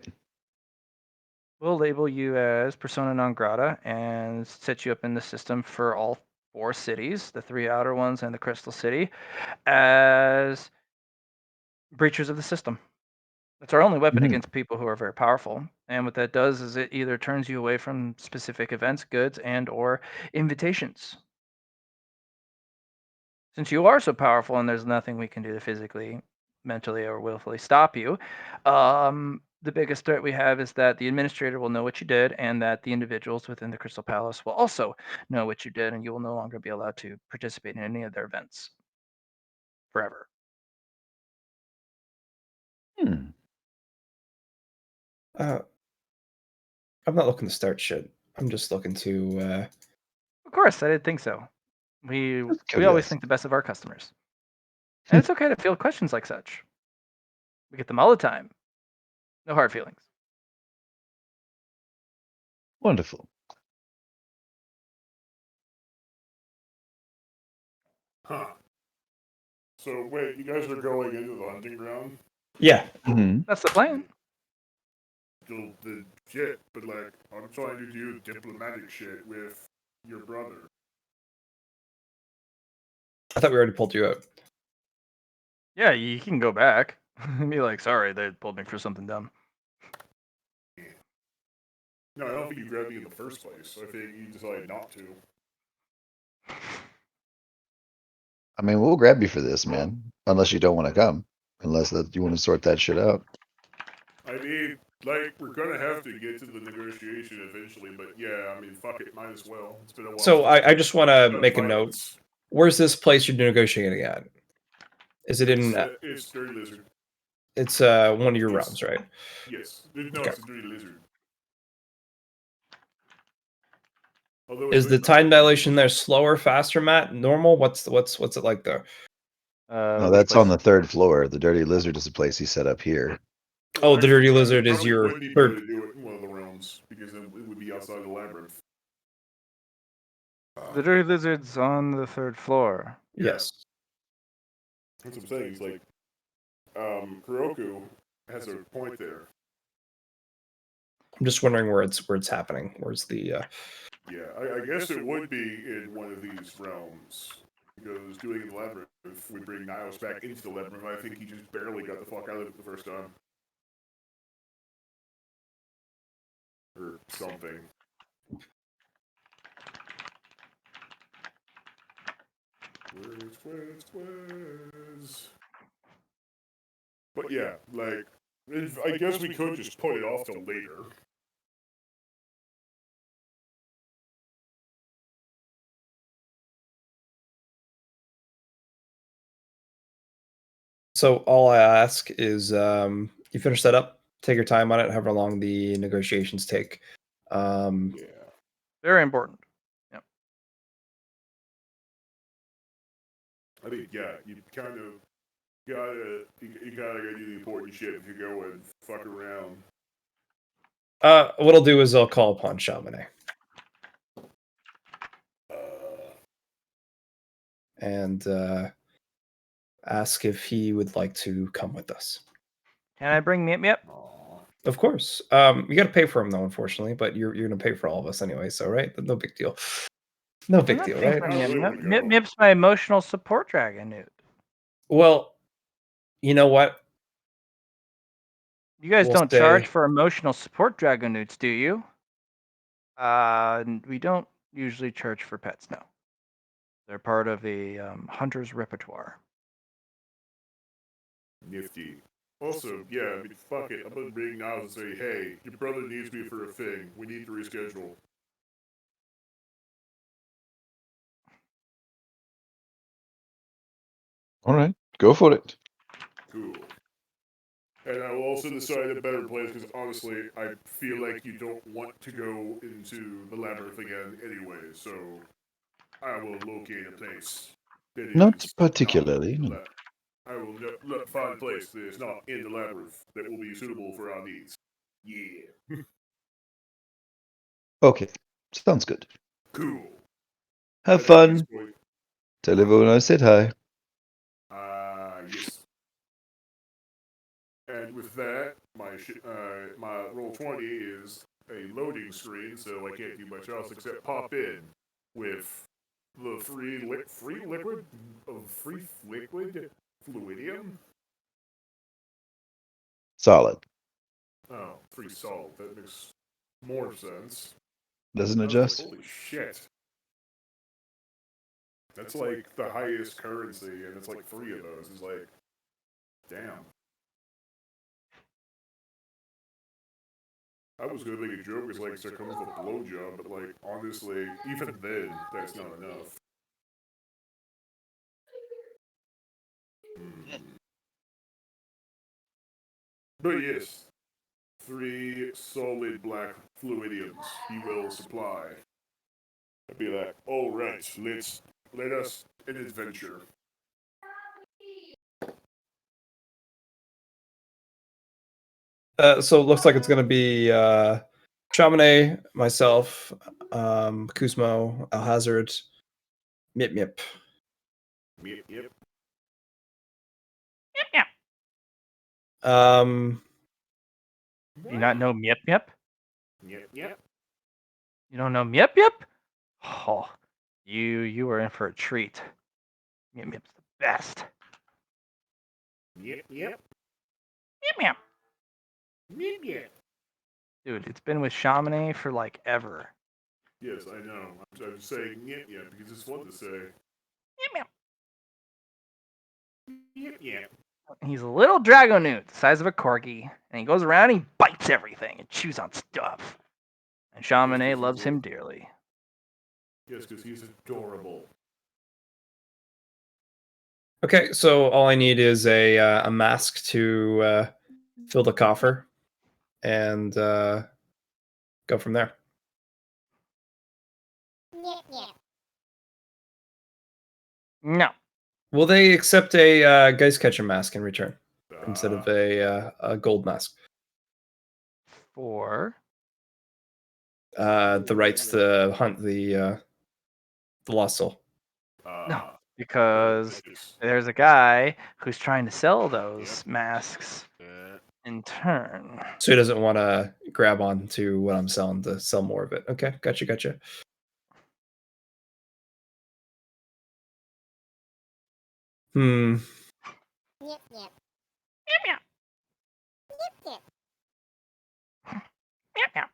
We'll label you as persona non grata and set you up in the system for all 4 cities, the 3 outer ones and the Crystal City, as breachers of the system. That's our only weapon Mhm. against people who are very powerful. And what that does is it either turns you away from specific events, goods, and or invitations. Since you are so powerful and there's nothing we can do to physically, mentally, or willfully stop you, the biggest threat we have is that the administrator will know what you did and that the individuals within the Crystal Palace will also know what you did, and you will no longer be allowed to participate in any of their events forever. Hmm. I'm not looking to start shit. I'm just looking to Of course, I didn't think so. We Just we always curious. think the best of our customers. And it's okay to field questions like such. We get them all the time. No hard feelings. Wonderful. Huh. So wait, you guys are going into the hunting ground? Yeah. Mhm. That's the plan. Still the shit, but like, I'm trying to do diplomatic shit with your brother. I thought we already pulled you out. Yeah, you can go back and be like, sorry, they pulled me for something dumb. No, I don't think you grabbed me in the first place. I think you decided not to. I mean, we'll grab you for this, man. Unless you don't want to come. Unless that you want to sort that shit out. I mean, like, we're gonna have to get to the negotiation eventually, but yeah, I mean, fuck it, might as well. It's been a while. So I just want to since make a note. Where's this place you're negotiating at? Is it in? It's Dirty Lizard. It's one of your realms, right? Yes. No, Okay. it's a Dirty Lizard. Although Is the time dilation there slower, faster, Matt? Normal? What's it like there? No, Which that's on place? the third floor. The Dirty Lizard is a place he set up here. Oh, the Dirty Actually, Lizard it is probably your wouldn't be better third. to do it in one of the realms because it would be outside the labyrinth. The Dirty Lizard's on the third floor. Yes. That's what I'm saying. It's like, Kuroku has a point there. I'm just wondering where it's happening. Where's the? Yeah, I guess it would be in one of these realms. Because doing it in the labyrinth would bring Niles back into the labyrinth. I think he just barely got the fuck out of it the first time. Or something. Where's? But yeah, like, I guess we could just put it off till later. So all I ask is, you finish that up. Take your time on it, however long the negotiations take. Yeah. Very important. I think, yeah, you kind of gotta do the important shit if you go and fuck around. What I'll do is I'll call upon Chamonix and ask if he would like to come with us. Can I bring Mip Mip? Of course. You got to pay for him though, unfortunately. But you're gonna pay for all of us anyway, so right? No big deal. No big deal, right? Mip Mip's my emotional support dragon, dude. Well, you know what? You guys We'll don't charge say- for emotional support dragon newts, do you? We don't usually charge for pets, no. They're part of the hunter's repertoire. Nifty. Also, yeah, I mean, fuck it. I'm gonna ring Niles and say, hey, your brother needs me for a thing. We need to reschedule. All right, go for it. Cool. And I will also decide a better place because honestly, I feel like you don't want to go into the labyrinth again anyway. So I will locate a place. That Not is particularly. Not I will find a place that is not in the labyrinth that will be suitable for our needs. Yeah. Okay, sounds good. Cool. Have At fun. this point, Tell everyone I said hi. yes. And with that, my roll 20 is a loading screen, so I can't do much else except pop in with the free liquid fluidium. Solid. Oh, free salt. That makes more sense. Doesn't I was adjust. like, holy shit. That's like the highest currency, and it's like 3 of those. It's like, damn. I was gonna make a joke, it's like, so it comes with a blowjob, but like, honestly, even then, that's not enough. But yes, 3 solid black fluidiums he will supply. I'd be like, alright, let us an adventure. So it looks like it's going to be Chaminade, myself, Kuzmo, Alhazard, Mip Mip. Yep, yep. Um, You not know Miep Miep? Yep, yep. You don't know Miep Miep? Oh, you are in for a treat. Miep Miep's the best. Yep, yep. Miep Miep. Yep, yep. Dude, it's been with Chaminade for like ever. Yes, I know. I'm saying yep, yep, because it's fun to say. Miep Miep. Yep, yep. He's a little Dragonute, the size of a corgi, and he goes around and he bites everything and chews on stuff. And Chaminade loves him dearly. Yes, because he's adorable. okay, so all I need is a mask to fill the coffer, and go from there. No. Will they accept a Geist Catcher mask in return instead of a gold mask? For The rights to hunt the lost soul. no, because there's a guy who's trying to sell those masks in turn. So he doesn't want to grab on to what I'm selling to sell more of it. Okay, gotcha. Hmm. Yep, yep. Meow, meow. Yep, yep. Meow, meow.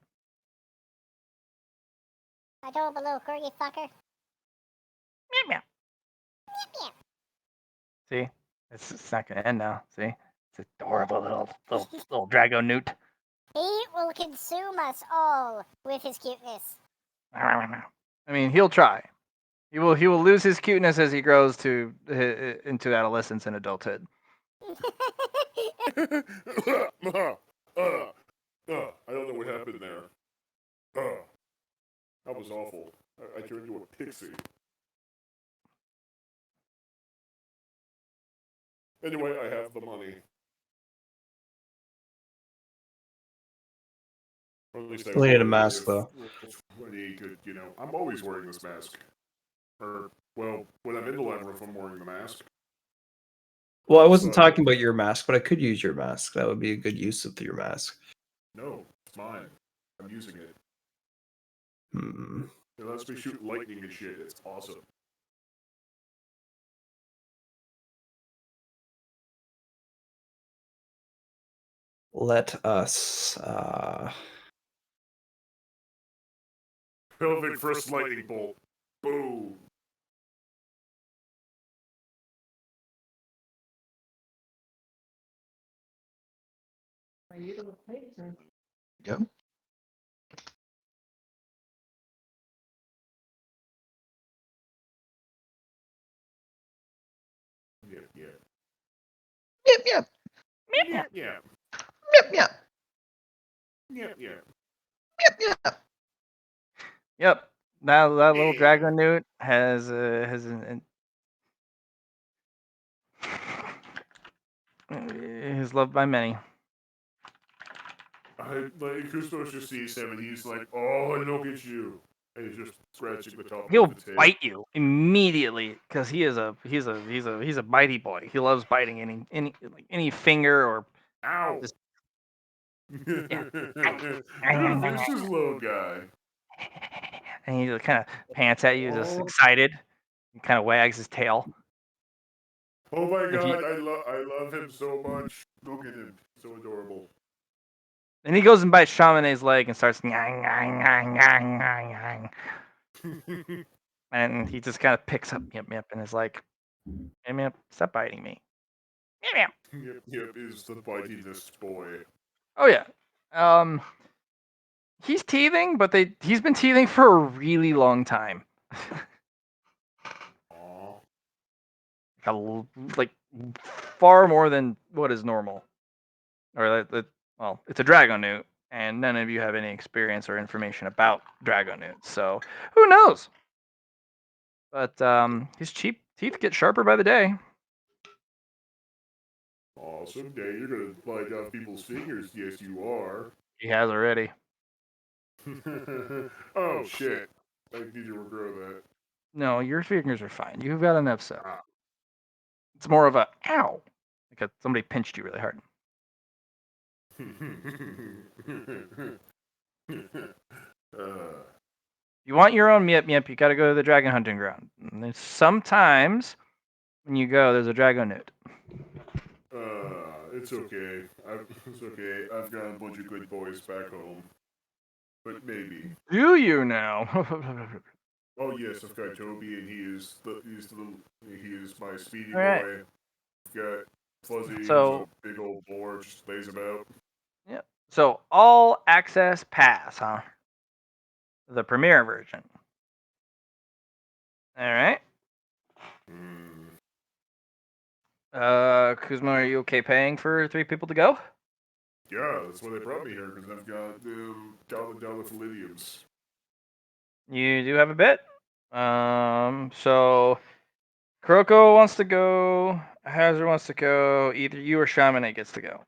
Adorable little corgi fucker. Meow, meow. Yep, yep. See? It's not going to end now. See? It's adorable little Dragonute. He will consume us all with his cuteness. I mean, he'll try. He will lose his cuteness as he grows into adolescence and adulthood. I don't know what happened there. That was awful. I turned into a pixie. Anyway, I have the money. Or at least I We need a would mask, if though. Wendy could, I'm always wearing this mask. Or, well, when I'm in the labyrinth, I'm wearing the mask. Well, I wasn't talking about your mask, but I could use your mask. That would be a good use of your mask. No, it's mine. I'm using it. Hmm. It lets me shoot lightning and shit. It's awesome. Let us. Pelvic first lightning bolt. Boom. Yep. Yep, yep. Yep, yep. Yep, yep. Yep, yep. Yep, yep. Yep, yep. Yep. That little Hey. Dragonute has is loved by many. Kustos just sees him and he's like, oh, look at you. And he's just scratching the top He'll of its head. bite you immediately because he's a bitey boy. He loves biting any finger or Ow. just You're a vicious little guy. and he kind of pants at you, just excited. He kind of wags his tail. Oh my If you- god, I love him so much. Look at him. So adorable. And he goes and bites Chaminade's leg and starts nyang, nyang, nyang, nyang, nyang, nyang. And he just kind of picks up Yip Yip and is like, Yip Yip, stop biting me. Yip Yip. Yep, yep, is the bitiness boy. Oh yeah. He's teething, but he's been teething for a really long time. Aw. Like far more than what is normal. Or well, it's a Dragonute, and none of you have any experience or information about Dragonutes, so who knows? But his teeth get sharper by the day. Aw, someday you're gonna bite off people's fingers. Yes, you are. He has already. Oh shit! I need to regrow that. No, your fingers are fine. You've got enough so. Ah. It's more of a ow, like somebody pinched you really hard. You want your own Miep Miep, you gotta go to the dragon hunting ground. And there's sometimes when you go, there's a dragon newt. It's okay. It's okay. I've got a bunch of good boys back home. But maybe. Do you now? Oh yes, I've got Toby, and he is my speedy All right. boy. I've got Fuzzy, who's So- a big old boar, just lays about. Yeah. So all access pass, huh? The premiere version. All right. Hmm. Kuzma, are you okay paying for 3 people to go? Yeah, that's why they brought me here, because I've got dollar for lithiums. You do have a bit. So Kuroko wants to go. Hazard wants to go. Either you or Shamanate gets to go.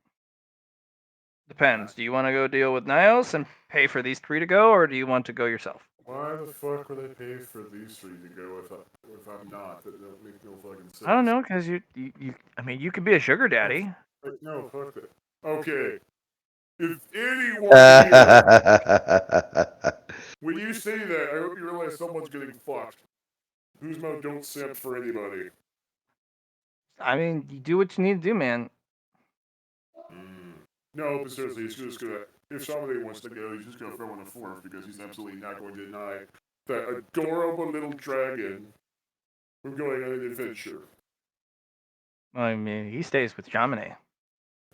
Depends. Do you want to go deal with Niles and pay for these 3 to go, or do you want to go yourself? Why the fuck would they pay for these 3 to go if I'm not? That don't make no fucking sense. I don't know, because you I mean, you could be a sugar daddy. Like, no, fuck that. Okay. If anyone here, when you say that, I hope you realize someone's getting fucked. Kuzma, don't simp for anybody. I mean, you do what you need to do, man. No, but seriously, he's just gonna. If somebody wants to go, he's just gonna throw in a fourth because he's absolutely not going to deny that adorable little dragon from going on an adventure. I mean, he stays with Jamine.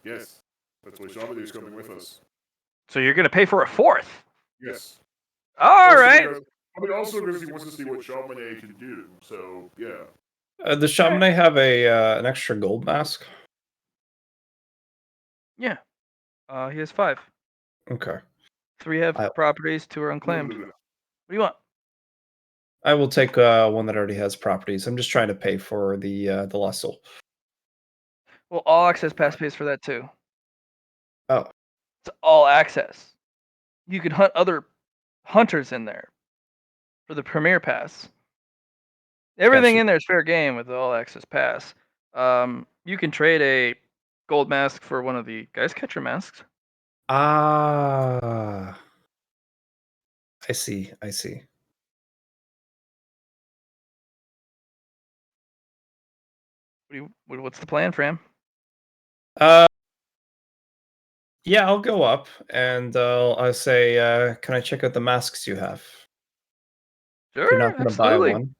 Yes, that's why Shamani's coming with us. So you're gonna pay for a 4th. Yes. All Also right. because- also because he wants to see what Chamonix can do. So yeah. Does Chamonix have an extra gold mask? Yeah. He has 5. Okay. 3 have properties, 2 are unclaimed. What do you want? I will take one that already has properties. I'm just trying to pay for the lost soul. Well, all access pass pays for that too. Oh. It's all access. You can hunt other hunters in there for the premier pass. Everything in there is fair game with the all access pass. You can trade a gold mask for one of the guys catcher masks. Ah. I see. I see. What's the plan, Fram? Yeah, I'll go up and I'll say, can I check out the masks you have? Sure, If you're not going to buy absolutely. one.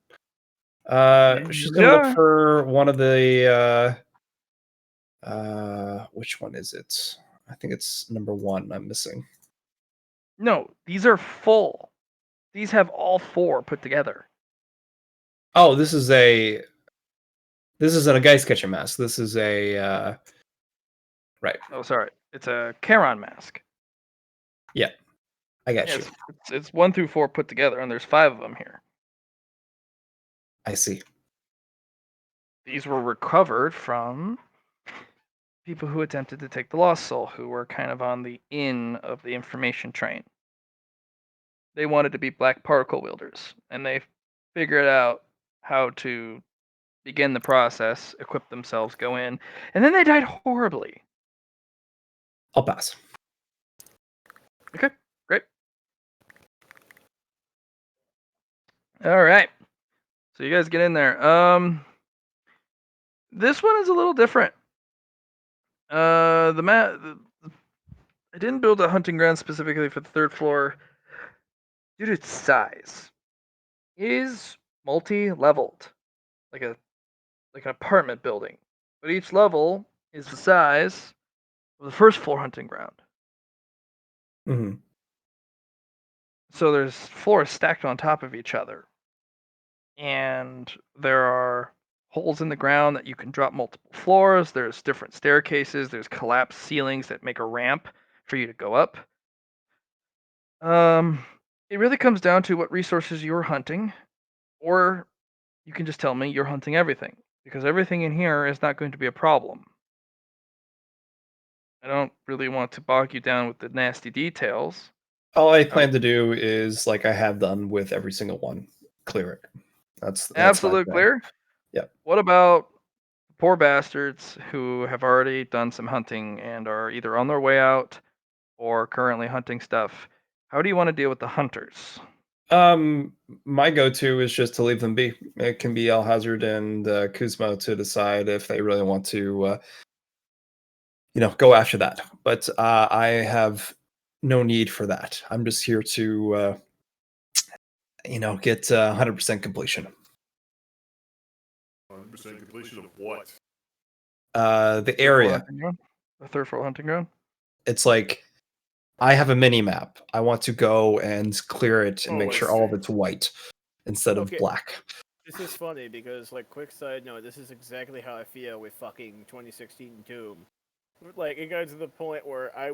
She's going to look Yeah. for one of the, which one is it? I think it's number 1 I'm missing. No, these are full. These have all 4 put together. Oh, this isn't a guy's catcher mask. This is a, right. Oh, sorry. It's a Charon mask. Yeah, I got you. It's 1 through 4 put together, and there's 5 of them here. I see. These were recovered from people who attempted to take the Lost Soul, who were kind of on the in of the information train. They wanted to be black particle wielders, and they figured out how to begin the process, equip themselves, go in, and then they died horribly. I'll pass. Okay, great. All right. So you guys get in there. This one is a little different. I didn't build a hunting ground specifically for the 3rd floor due to its size. It is multi-leveled, like an apartment building, but each level is the size of the 1st floor hunting ground. Mm-hmm. So there's floors stacked on top of each other, and there are holes in the ground that you can drop multiple floors. There's different staircases. There's collapsed ceilings that make a ramp for you to go up. It really comes down to what resources you're hunting, or you can just tell me you're hunting everything, because everything in here is not going to be a problem. I don't really want to bog you down with the nasty details, All I plan to do is, like I have done with every single one, clear it. That's my Absolute plan. clear? Yep. What about poor bastards who have already done some hunting and are either on their way out or currently hunting stuff? How do you want to deal with the hunters? My go-to is just to leave them be. It can be Alhazard and Kuzma to decide if they really want to, go after that. But I have no need for that. I'm just here to, get 100% completion. 100% completion of what? The area. The third floor hunting ground? It's like I have a mini map. I want to go and clear it and Oh, make I sure all of see. it's white instead of Okay. black. This is funny because, like, quick side note, this is exactly how I feel with fucking 2016 Doom. Like, it got to the point where I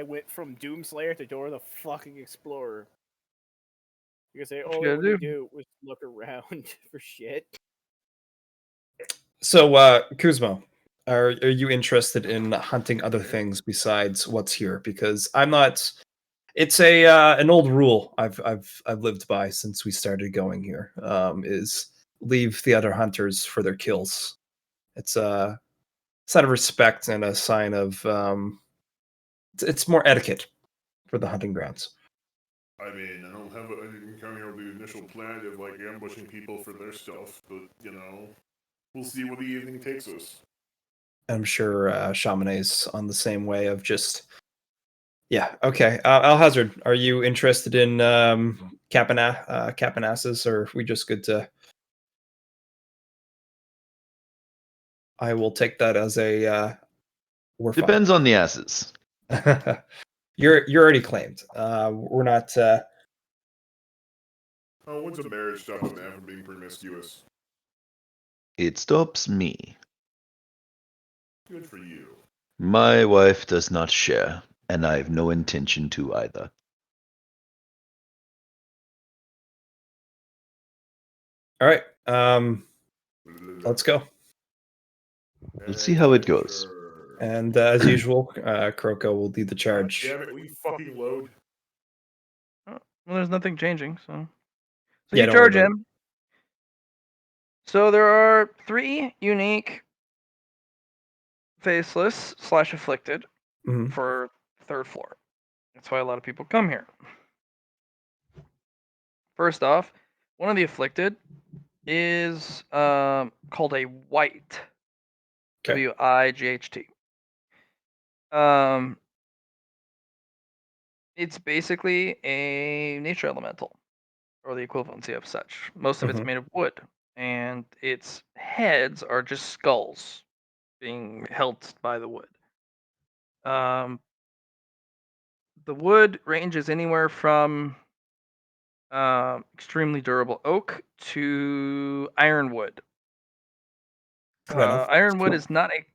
went from Doomslayer to Dora the fucking Explorer. Because all I gotta wanted to do? do was look around for shit. So, Kuzma, are you interested in hunting other things besides what's here? Because I'm not. It's an old rule I've lived by since we started going here. Is leave the other hunters for their kills. It's a sign of respect and a sign of it's more etiquette for the hunting grounds. I mean, I didn't come here with the initial plan of like ambushing people for their stuff, but we'll see where the evening takes us. I'm sure Chamonix's on the same way of just. Yeah. Okay. Alhazard, are you interested in capping asses, or are we just good to? I will take that as a we're fine. Depends on the asses. You're already claimed. We're not. Oh, when's a marriage stop a man from being promiscuous? It stops me. Good for you. My wife does not share, and I have no intention to either. All right. Let's go. Let's see how it goes. And as usual, Kroko will lead the charge. Damn it, will you fucking load? Well, there's nothing changing, so Yeah, you don't worry charge about it. him. So there are 3 unique faceless / afflicted Mhm. for third floor. That's why a lot of people come here. First off, one of the afflicted is called a wight. Okay. Wight. Um, it's basically a nature elemental, or the equivalency of such. Most of it's Mhm. made of wood, and its heads are just skulls being held by the wood. The wood ranges anywhere from extremely durable oak to ironwood. Right on. Ironwood is not a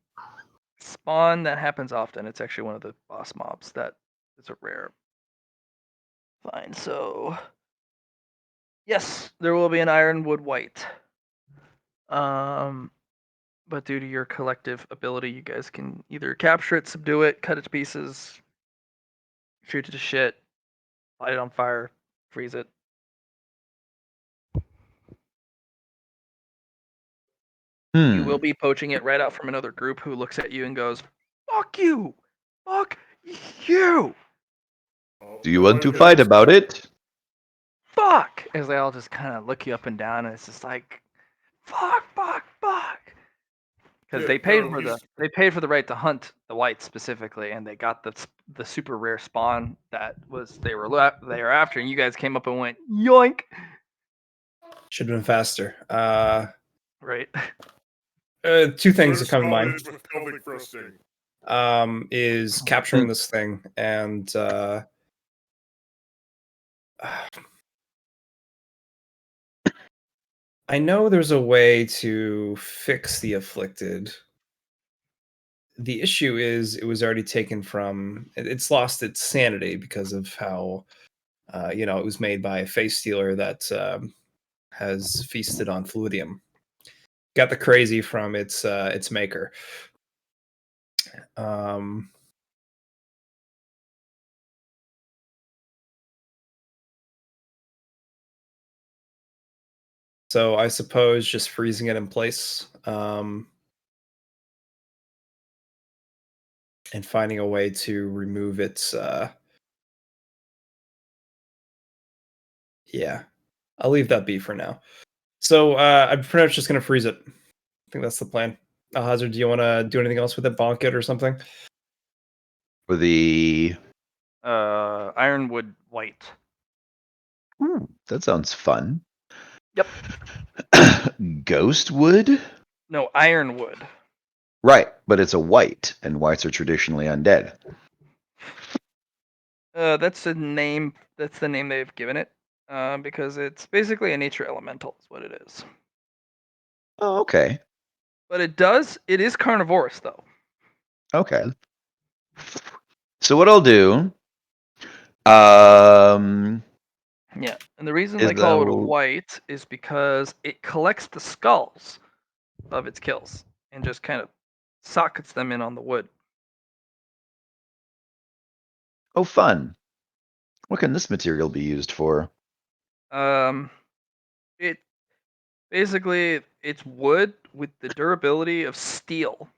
spawn that happens often. It's actually one of the boss mobs that is a rare find. So, yes, there will be an ironwood wight. But due to your collective ability, you guys can either capture it, subdue it, cut it to pieces, shoot it to shit, light it on fire, freeze it. You will be poaching it right out from another group who looks at you and goes, "Fuck you! Fuck you! Oh, Do you want to fight about it? Fuck!" As they all just kind of look you up and down, and it's just like, "Fuck! Fuck! Fuck!" Because Yeah, no, they paid for the right to hunt the whites specifically, and they got the super rare spawn that was they were after, and you guys came up and went yoink, Should have been faster. right? Two things that First come to comment mind. is with pelvic thrusting. Is capturing this thing and I know there's a way to fix the afflicted. The issue is it was already taken from it's lost its sanity because of how it was made by a face stealer that has feasted on fluidium. Got the crazy from its maker. Um So I suppose just freezing it in place, and finding a way to remove its. Yeah, I'll leave that be for now. So I'm pretty much just gonna freeze it. I think that's the plan. Hazard, do you want to do anything else with it? Bonk it or something? For the Ironwood white. that sounds fun. Yep. Ghost wood? No, ironwood. Right, but it's a white, and whites are traditionally undead. That's the name. That's the name they've given it. Because it's basically a nature elemental. Is what it is. Oh, okay. But it is carnivorous though. Okay. So what I'll do, um, Yeah, and the reason is they call it a I'll, white is because it collects the skulls of its kills and just kind of sockets them in on the wood. oh, fun. What can this material be used for? It basically it's wood with the durability of steel.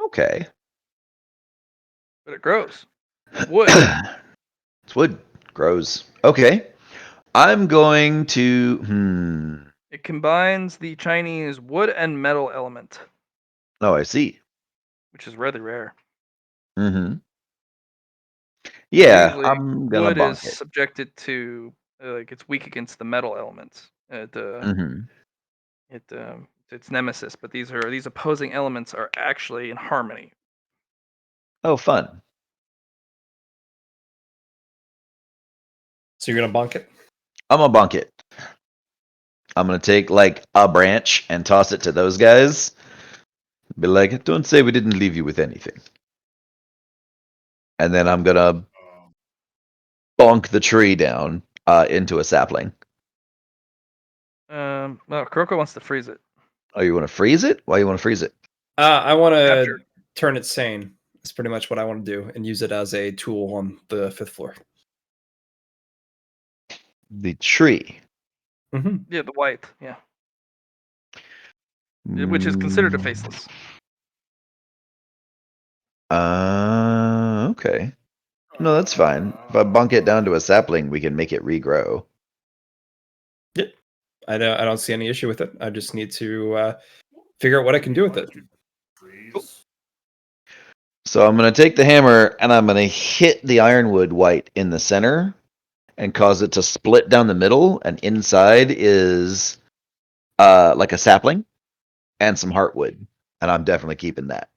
Okay. But it grows. Wood. It's wood. Grows. Okay. I'm going to. It combines the Chinese wood and metal element, Oh, I see. which is rather rare. Mm-hmm. Yeah, Usually, I'm gonna wood is bonk it. subjected to like it's weak against the metal elements. Mm-hmm. It's nemesis, but these opposing elements are actually in harmony. Oh, fun. So you're gonna bonk it? I'm gonna bonk it. I'm gonna take like a branch and toss it to those guys. Be like, don't say we didn't leave you with anything. And then I'm gonna bonk the tree down into a sapling. Well, Kuroko wants to freeze it. Oh, you want to freeze it? Why you want to freeze it? I want to Captured. turn it sane. That's pretty much what I want to do, and use it as a tool on the 5th floor. The tree. Mm-hmm. Yeah, the white. Yeah, which is considered a faceless. Okay. No, that's fine. If I bunk it down to a sapling, we can make it regrow. Yep. I don't see any issue with it. I just need to figure out what I can do with it. Freeze. So I'm going to take the hammer and I'm going to hit the ironwood white in the center and cause it to split down the middle. And inside is like a sapling and some heartwood. And I'm definitely keeping that.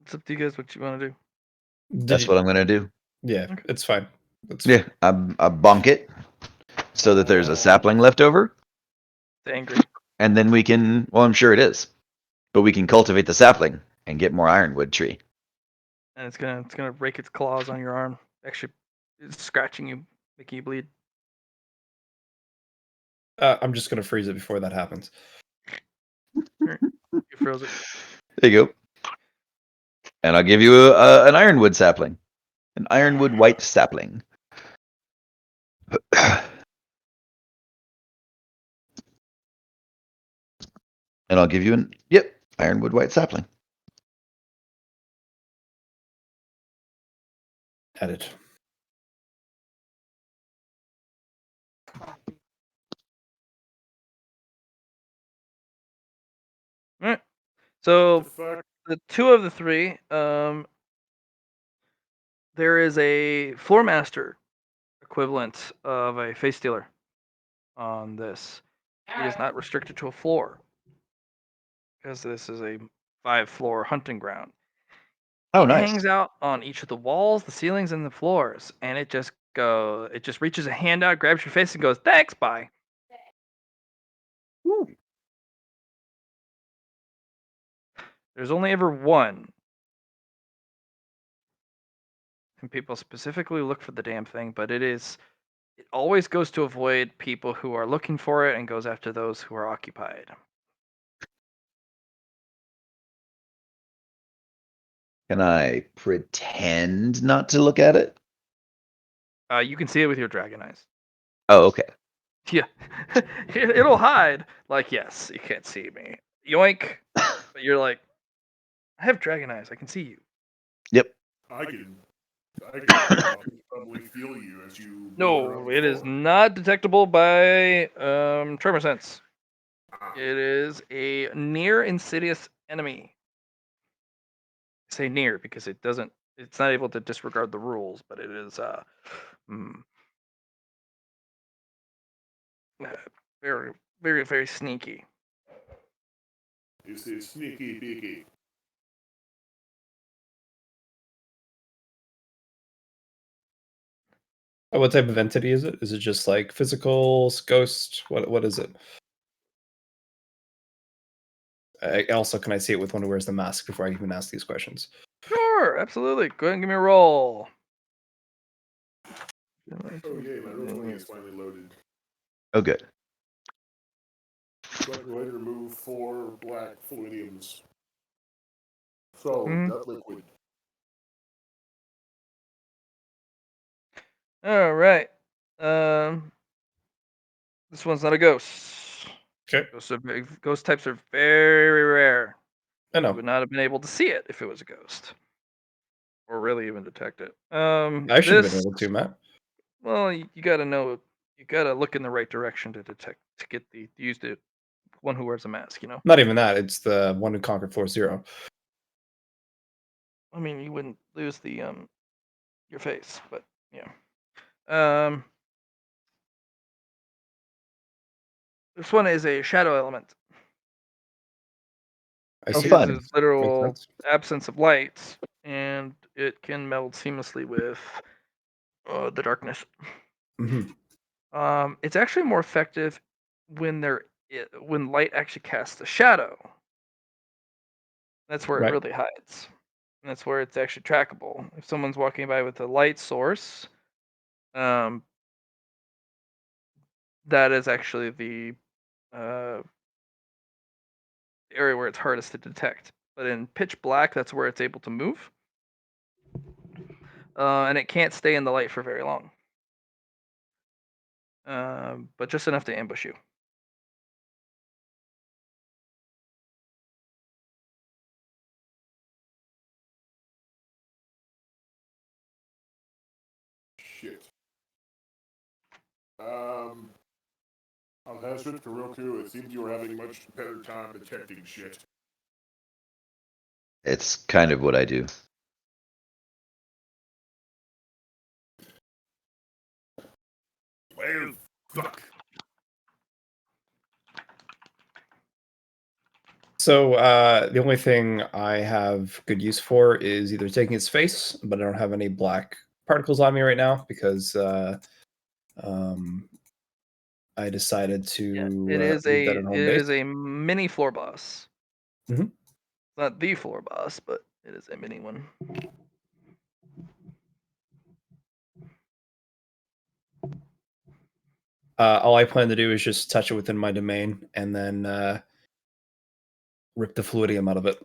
It's up to you guys what you want to do. That's what I'm going to do. Yeah, Okay. it's fine. It's Yeah, I bonk it so that there's a sapling left over. It's angry. And then we can, well, I'm sure it is, but we can cultivate the sapling and get more ironwood tree. And it's gonna rake its claws on your arm. Actually, it's scratching you, making you bleed. I'm just gonna freeze it before that happens. You froze it. There you go. And I'll give you an ironwood sapling, an ironwood white sapling. And I'll give you an ironwood white sapling. Edit. All right. So Fuck. the two of the three, there is a floor master equivalent of a face stealer on this. It is not restricted to a floor because this is a 5-floor hunting ground. Oh, It nice. hangs out on each of the walls, the ceilings, and the floors, and it just reaches a hand out, grabs your face, and goes, "Thanks, bye." There's only ever one. And people specifically look for the damn thing, but it always goes to avoid people who are looking for it and goes after those who are occupied. Can I pretend not to look at it? You can see it with your dragon eyes. Oh, okay. Yeah. It'll hide. Like, yes, you can't see me. Yoink. But you're like, I have dragon eyes. I can see you. Yep. I can probably feel you as you move around No, the it is floor. not detectable by tremor sense. Ah, It is a near insidious enemy. I say near because it's not able to disregard the rules, but it is mm, very, very, very sneaky. it's sneaky peeky. What type of entity is it? Is it just like physical, ghost? What is it? Also, can I see it with one who wears the mask before I even ask these questions? Sure, absolutely. Go ahead and give me a roll. Oh yay, my roll 20 is finally loaded. Oh, good. So I go ahead and remove 4 black fluidiums. Solid, Mhm. not liquid. All right. This one's not a ghost. Okay, Ghost types are very rare. I You know. would not have been able to see it if it was a ghost, or really even detect it. I should have been This able to, Matt. well, you got to know, you got to look in the right direction to detect to get the use the one who wears a mask. You know, Not even that. It's the one who conquered floor 0. I mean, you wouldn't lose the your face, but yeah. Um, this one is a shadow element. I Oh, see. It fun. uses Makes literal sense. absence of light, and it can meld seamlessly with the darkness. Hmm. It's actually more effective when when light actually casts a shadow. That's where it Right. really hides. And that's where it's actually trackable. If someone's walking by with a light source, um, that is actually the uh, area where it's hardest to detect. But in pitch black, that's where it's able to move, and it can't stay in the light for very long. But just enough to ambush you. Shit. I'll hazard Kuroku. It seems you were having much better time detecting shit. It's kind of what I do. Well, fuck. So the only thing I have good use for is either taking its face, but I don't have any black particles on me right now because um, I decided Yeah, to leave that at it home is base. a mini floor boss. Mhm. Not the floor boss, but it is a mini one. All I plan to do is just touch it within my domain and then rip the fluidium out of it.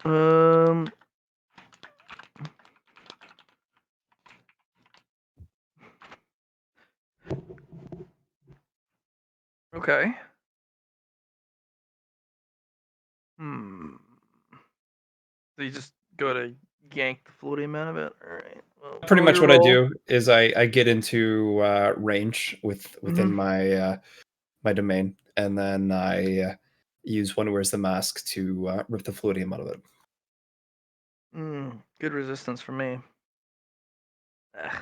Um. Okay. Hmm. So you just go to yank the fluidium out of it. All right. Well, Pretty roll much your what I roll. do is I get into range within Mhm. my my domain, and then I use one who wears the mask to rip the fluidium out of it. Good resistance for me. Ugh.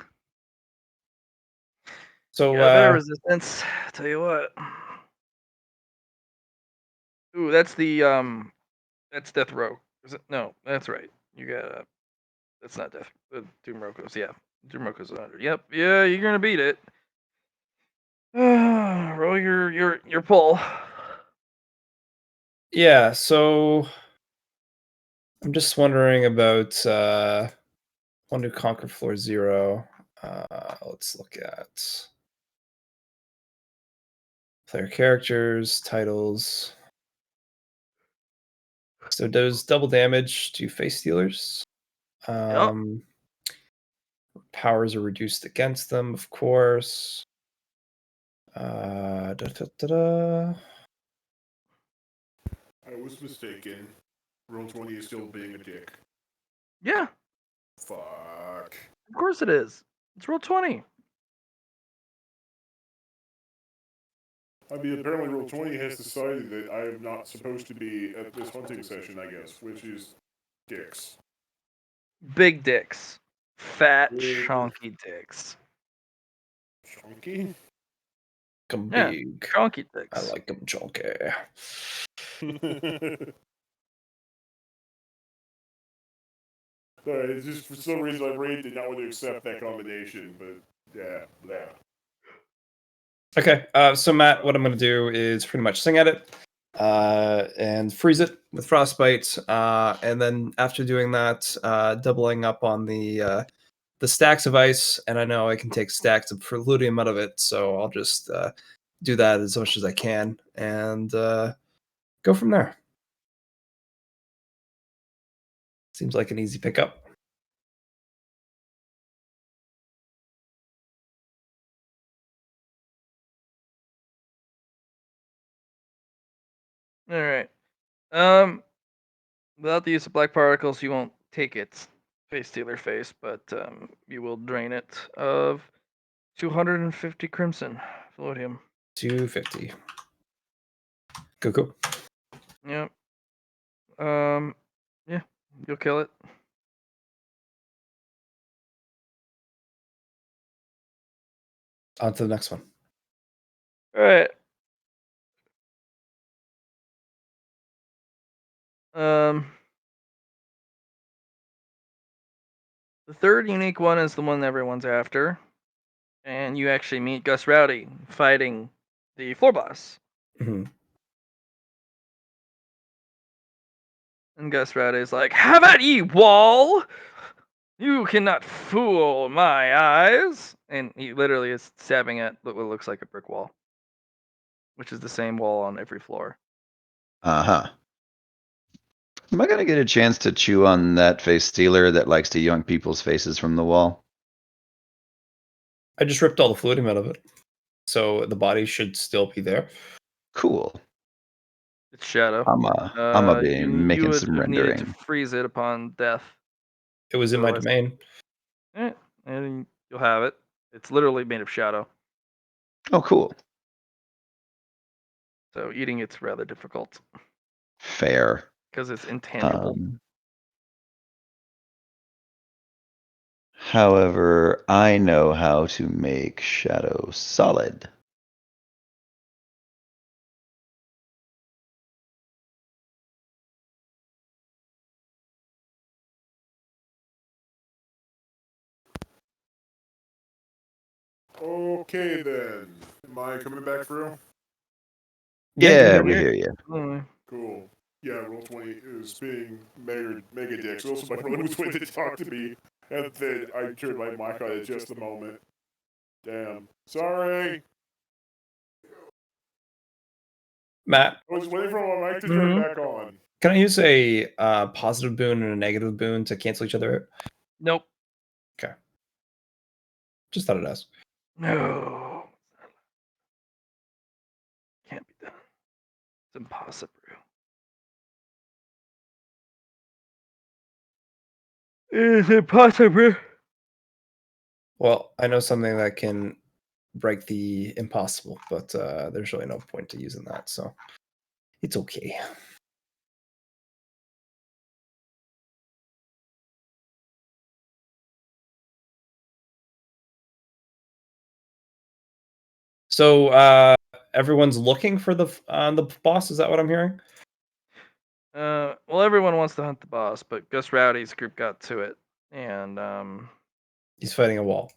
You So got a better resistance. Tell you what. Ooh, that's the that's death row. Is it? No, that's right. You got That's not Death. Doom Roko's, yeah. Doom Roko's 100. Yep. Yeah, you're gonna beat it. Roll your pull. Yeah, so I'm just wondering about want to conquer floor 0. Let's look at player characters, titles. So does double damage to face stealers. Powers are reduced against them, of course. I was mistaken. Roll20 is still being a dick. Yeah, Fuck. of course it is. It's roll 20. I mean, apparently Roll20 has decided that I am not supposed to be at this hunting session, I guess, which is dicks. Big dicks. Fat, Big. chunky dicks. Chunky? Come Yeah, big. chunky dicks. I like them chunky. Sorry, it's just for some reason my brain did not want to accept that combination, but yeah, blah. Okay, so Matt, what I'm going to do is pretty much sing at it and freeze it with frostbite, and then after doing that, doubling up on the stacks of ice, and I know I can take stacks of Preludium out of it, so I'll just do that as much as I can and go from there. Seems like an easy pickup. All right. Without the use of black particles, you won't take its face stealer face, but you will drain it of 250 crimson Palladium. 250. Cool. Yep. Yeah, you'll kill it. On to the next one. All right. The third unique one is the one everyone's after, and you actually meet Gus Rowdy fighting the floor boss. Mm-hmm. And Gus Rowdy's like, "Have at ye, wall! You cannot fool my eyes!" And he literally is stabbing at what looks like a brick wall, which is the same wall on every floor. Uh-huh. Am I gonna get a chance to chew on that face stealer that likes to yoink people's faces from the wall? I just ripped all the fluidium out of it, so the body should still be there. Cool. It's Shadow. I'm a be You making would some have needed to rendering. freeze it upon death. It was in my Otherwise- domain. And you'll have it. It's literally made of shadow, Oh, cool. so eating it's rather difficult Fair. because it's intangible. However, I know how to make shadow solid. Okay then. Am I coming back through? Yeah, we hear you. Cool. Yeah, Roll20 is being mega dicks. Also, my brother was waiting to talk to me, and then I turned my mic on at just the moment. Damn. Sorry. Matt, I was waiting for my mic to turn back on. can I use a positive boon and a negative boon to cancel each other out? Nope. Okay. Just thought I'd ask. No. Can't be done. It's impossible. It's impossible. Well, I know something that can break the impossible, but there's really no point to using that, so it's okay. So everyone's looking for the boss. Is that what I'm hearing? Well, everyone wants to hunt the boss, but Gus Rowdy's group got to it. And He's fighting a wall.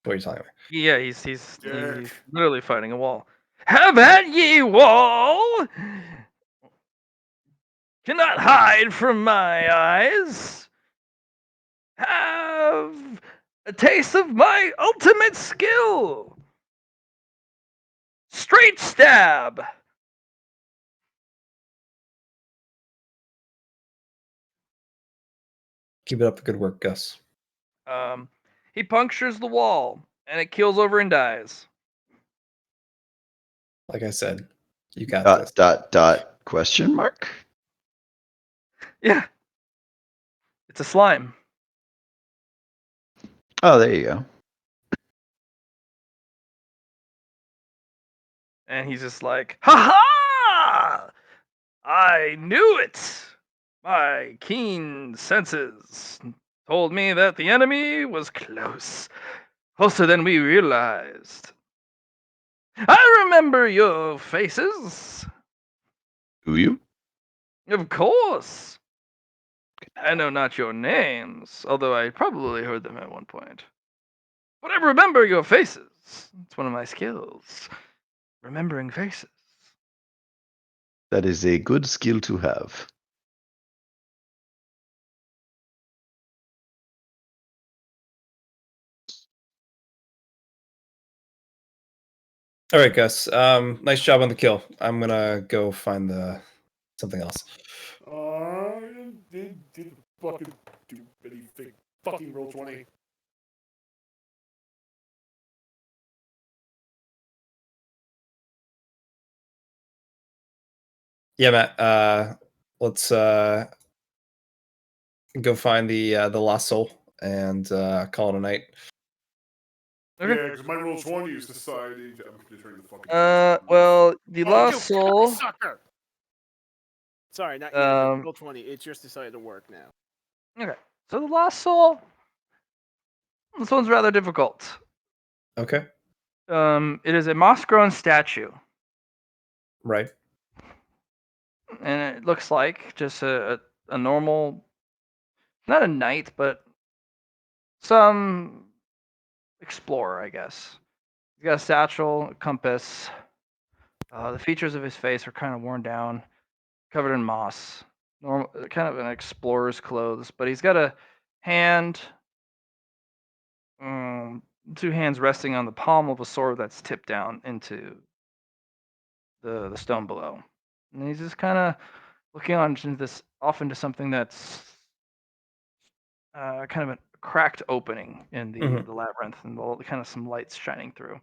What are you telling me? yeah, he's Dick. literally fighting a wall. Have at ye, wall! Cannot hide from my eyes. Have a taste of my ultimate skill. Straight stab. Keep it up the good work, Gus. He punctures the wall, and it keels over and dies. Like I said, you got this. Question mark? Yeah. It's a slime. Oh, there you go. And he's just like, ha ha! I knew it! My keen senses told me that the enemy was close. Closer than we realized. I remember your faces. Do you? Of course. I know not your names, although I probably heard them at one point. But I remember your faces. It's one of my skills. Remembering faces. That is a good skill to have. All right, Gus. Nice job on the kill. I'm gonna go find the something else. Did fucking do anything. Fucking roll 20. Yeah, Matt. Let's go find the lost soul and call it a night. Okay. Yeah, because my roll 20 is decided. I'm just turning the fucking. Well, the Oh, lost you soul. Sucker. Sorry, not you. Roll 20. It's just decided to work now. Okay. So the lost soul. This one's rather difficult. Okay. It is a moss-grown statue, Right. and it looks like just a normal, not a knight, but some explorer, I guess. He's got a satchel, a compass. The features of his face are kind of worn down, covered in moss. Normal, kind of an explorer's clothes, but he's got a hand, um, two hands resting on the palm of a sword that's tipped down into the stone below. And he's just kind of looking on into this, off into something that's kind of a cracked opening in the labyrinth, and kind of some lights shining through.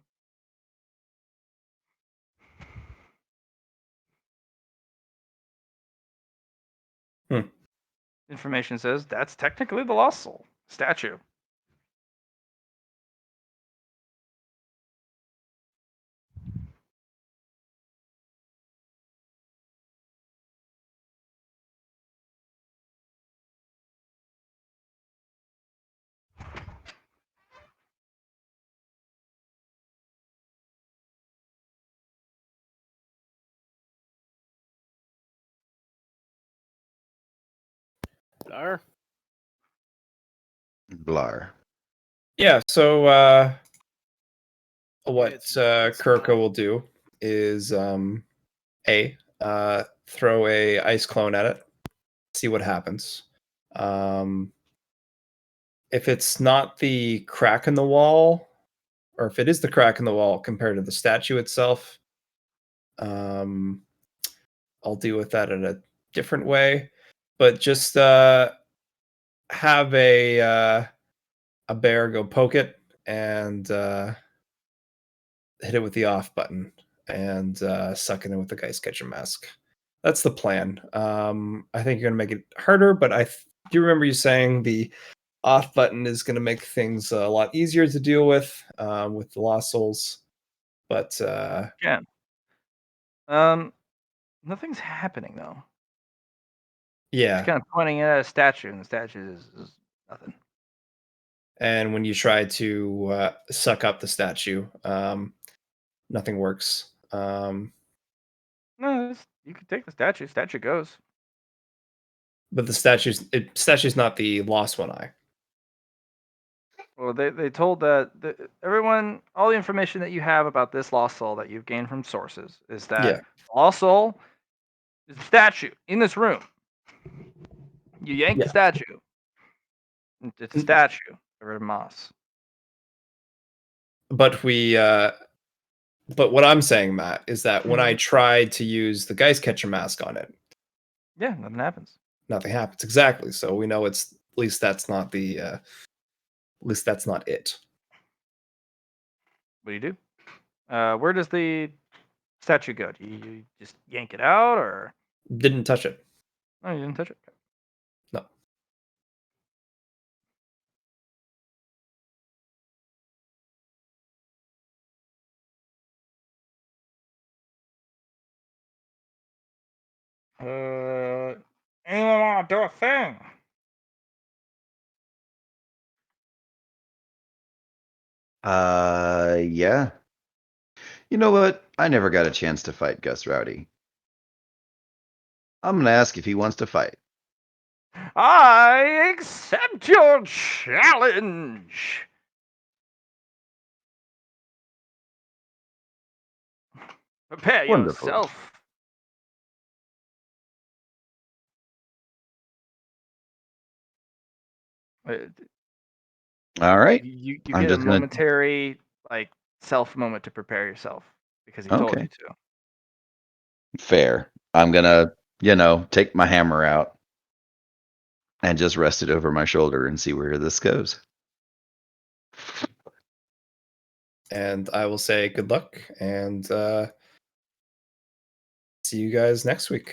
Information says that's technically the lost soul statue. Dar. Blar. Yeah. So what It's Kirko will do is throw a ice clone at it, see what happens. If it's not the crack in the wall, or if it is the crack in the wall compared to the statue itself, I'll deal with that in a different way. But just have a bear go poke it and hit it with the off button and suck it in with the Geist Catcher Mask. That's the plan. I think you're gonna make it harder, but I do remember you saying the off button is going to make things a lot easier to deal with the lost souls. But Yeah. Nothing's happening though. He's yeah, kind of pointing at a statue, and the statue is nothing. and when you try to suck up the statue, nothing works. No, you can take the statue. Statue goes. But the statue's not the lost one eye. Well, they told that everyone, all the information that you have about this lost soul that you've gained from sources is that Yeah. lost soul is a statue in this room. You yank the Yeah. statue. It's a statue of a moss. But but what I'm saying, Matt, is that when I tried to use the Geist Catcher mask on it, Yeah, nothing happens. nothing happens. Exactly. So we know it's at least that's not at least that's not it. What do? Where does the statue go? Do you just yank it out, or Didn't touch it. no? You didn't touch it. No. Anyone want to do a thing? Yeah. You know what? I never got a chance to fight Gus Rowdy. I'm gonna ask if he wants to fight. I accept your challenge. Prepare Wonderful. yourself. All right. You I'm get a just gonna. momentary like self moment to prepare yourself because he told Okay. you to. Fair. I'm gonna, take my hammer out and just rest it over my shoulder and see where this goes. And I will say good luck and see you guys next week.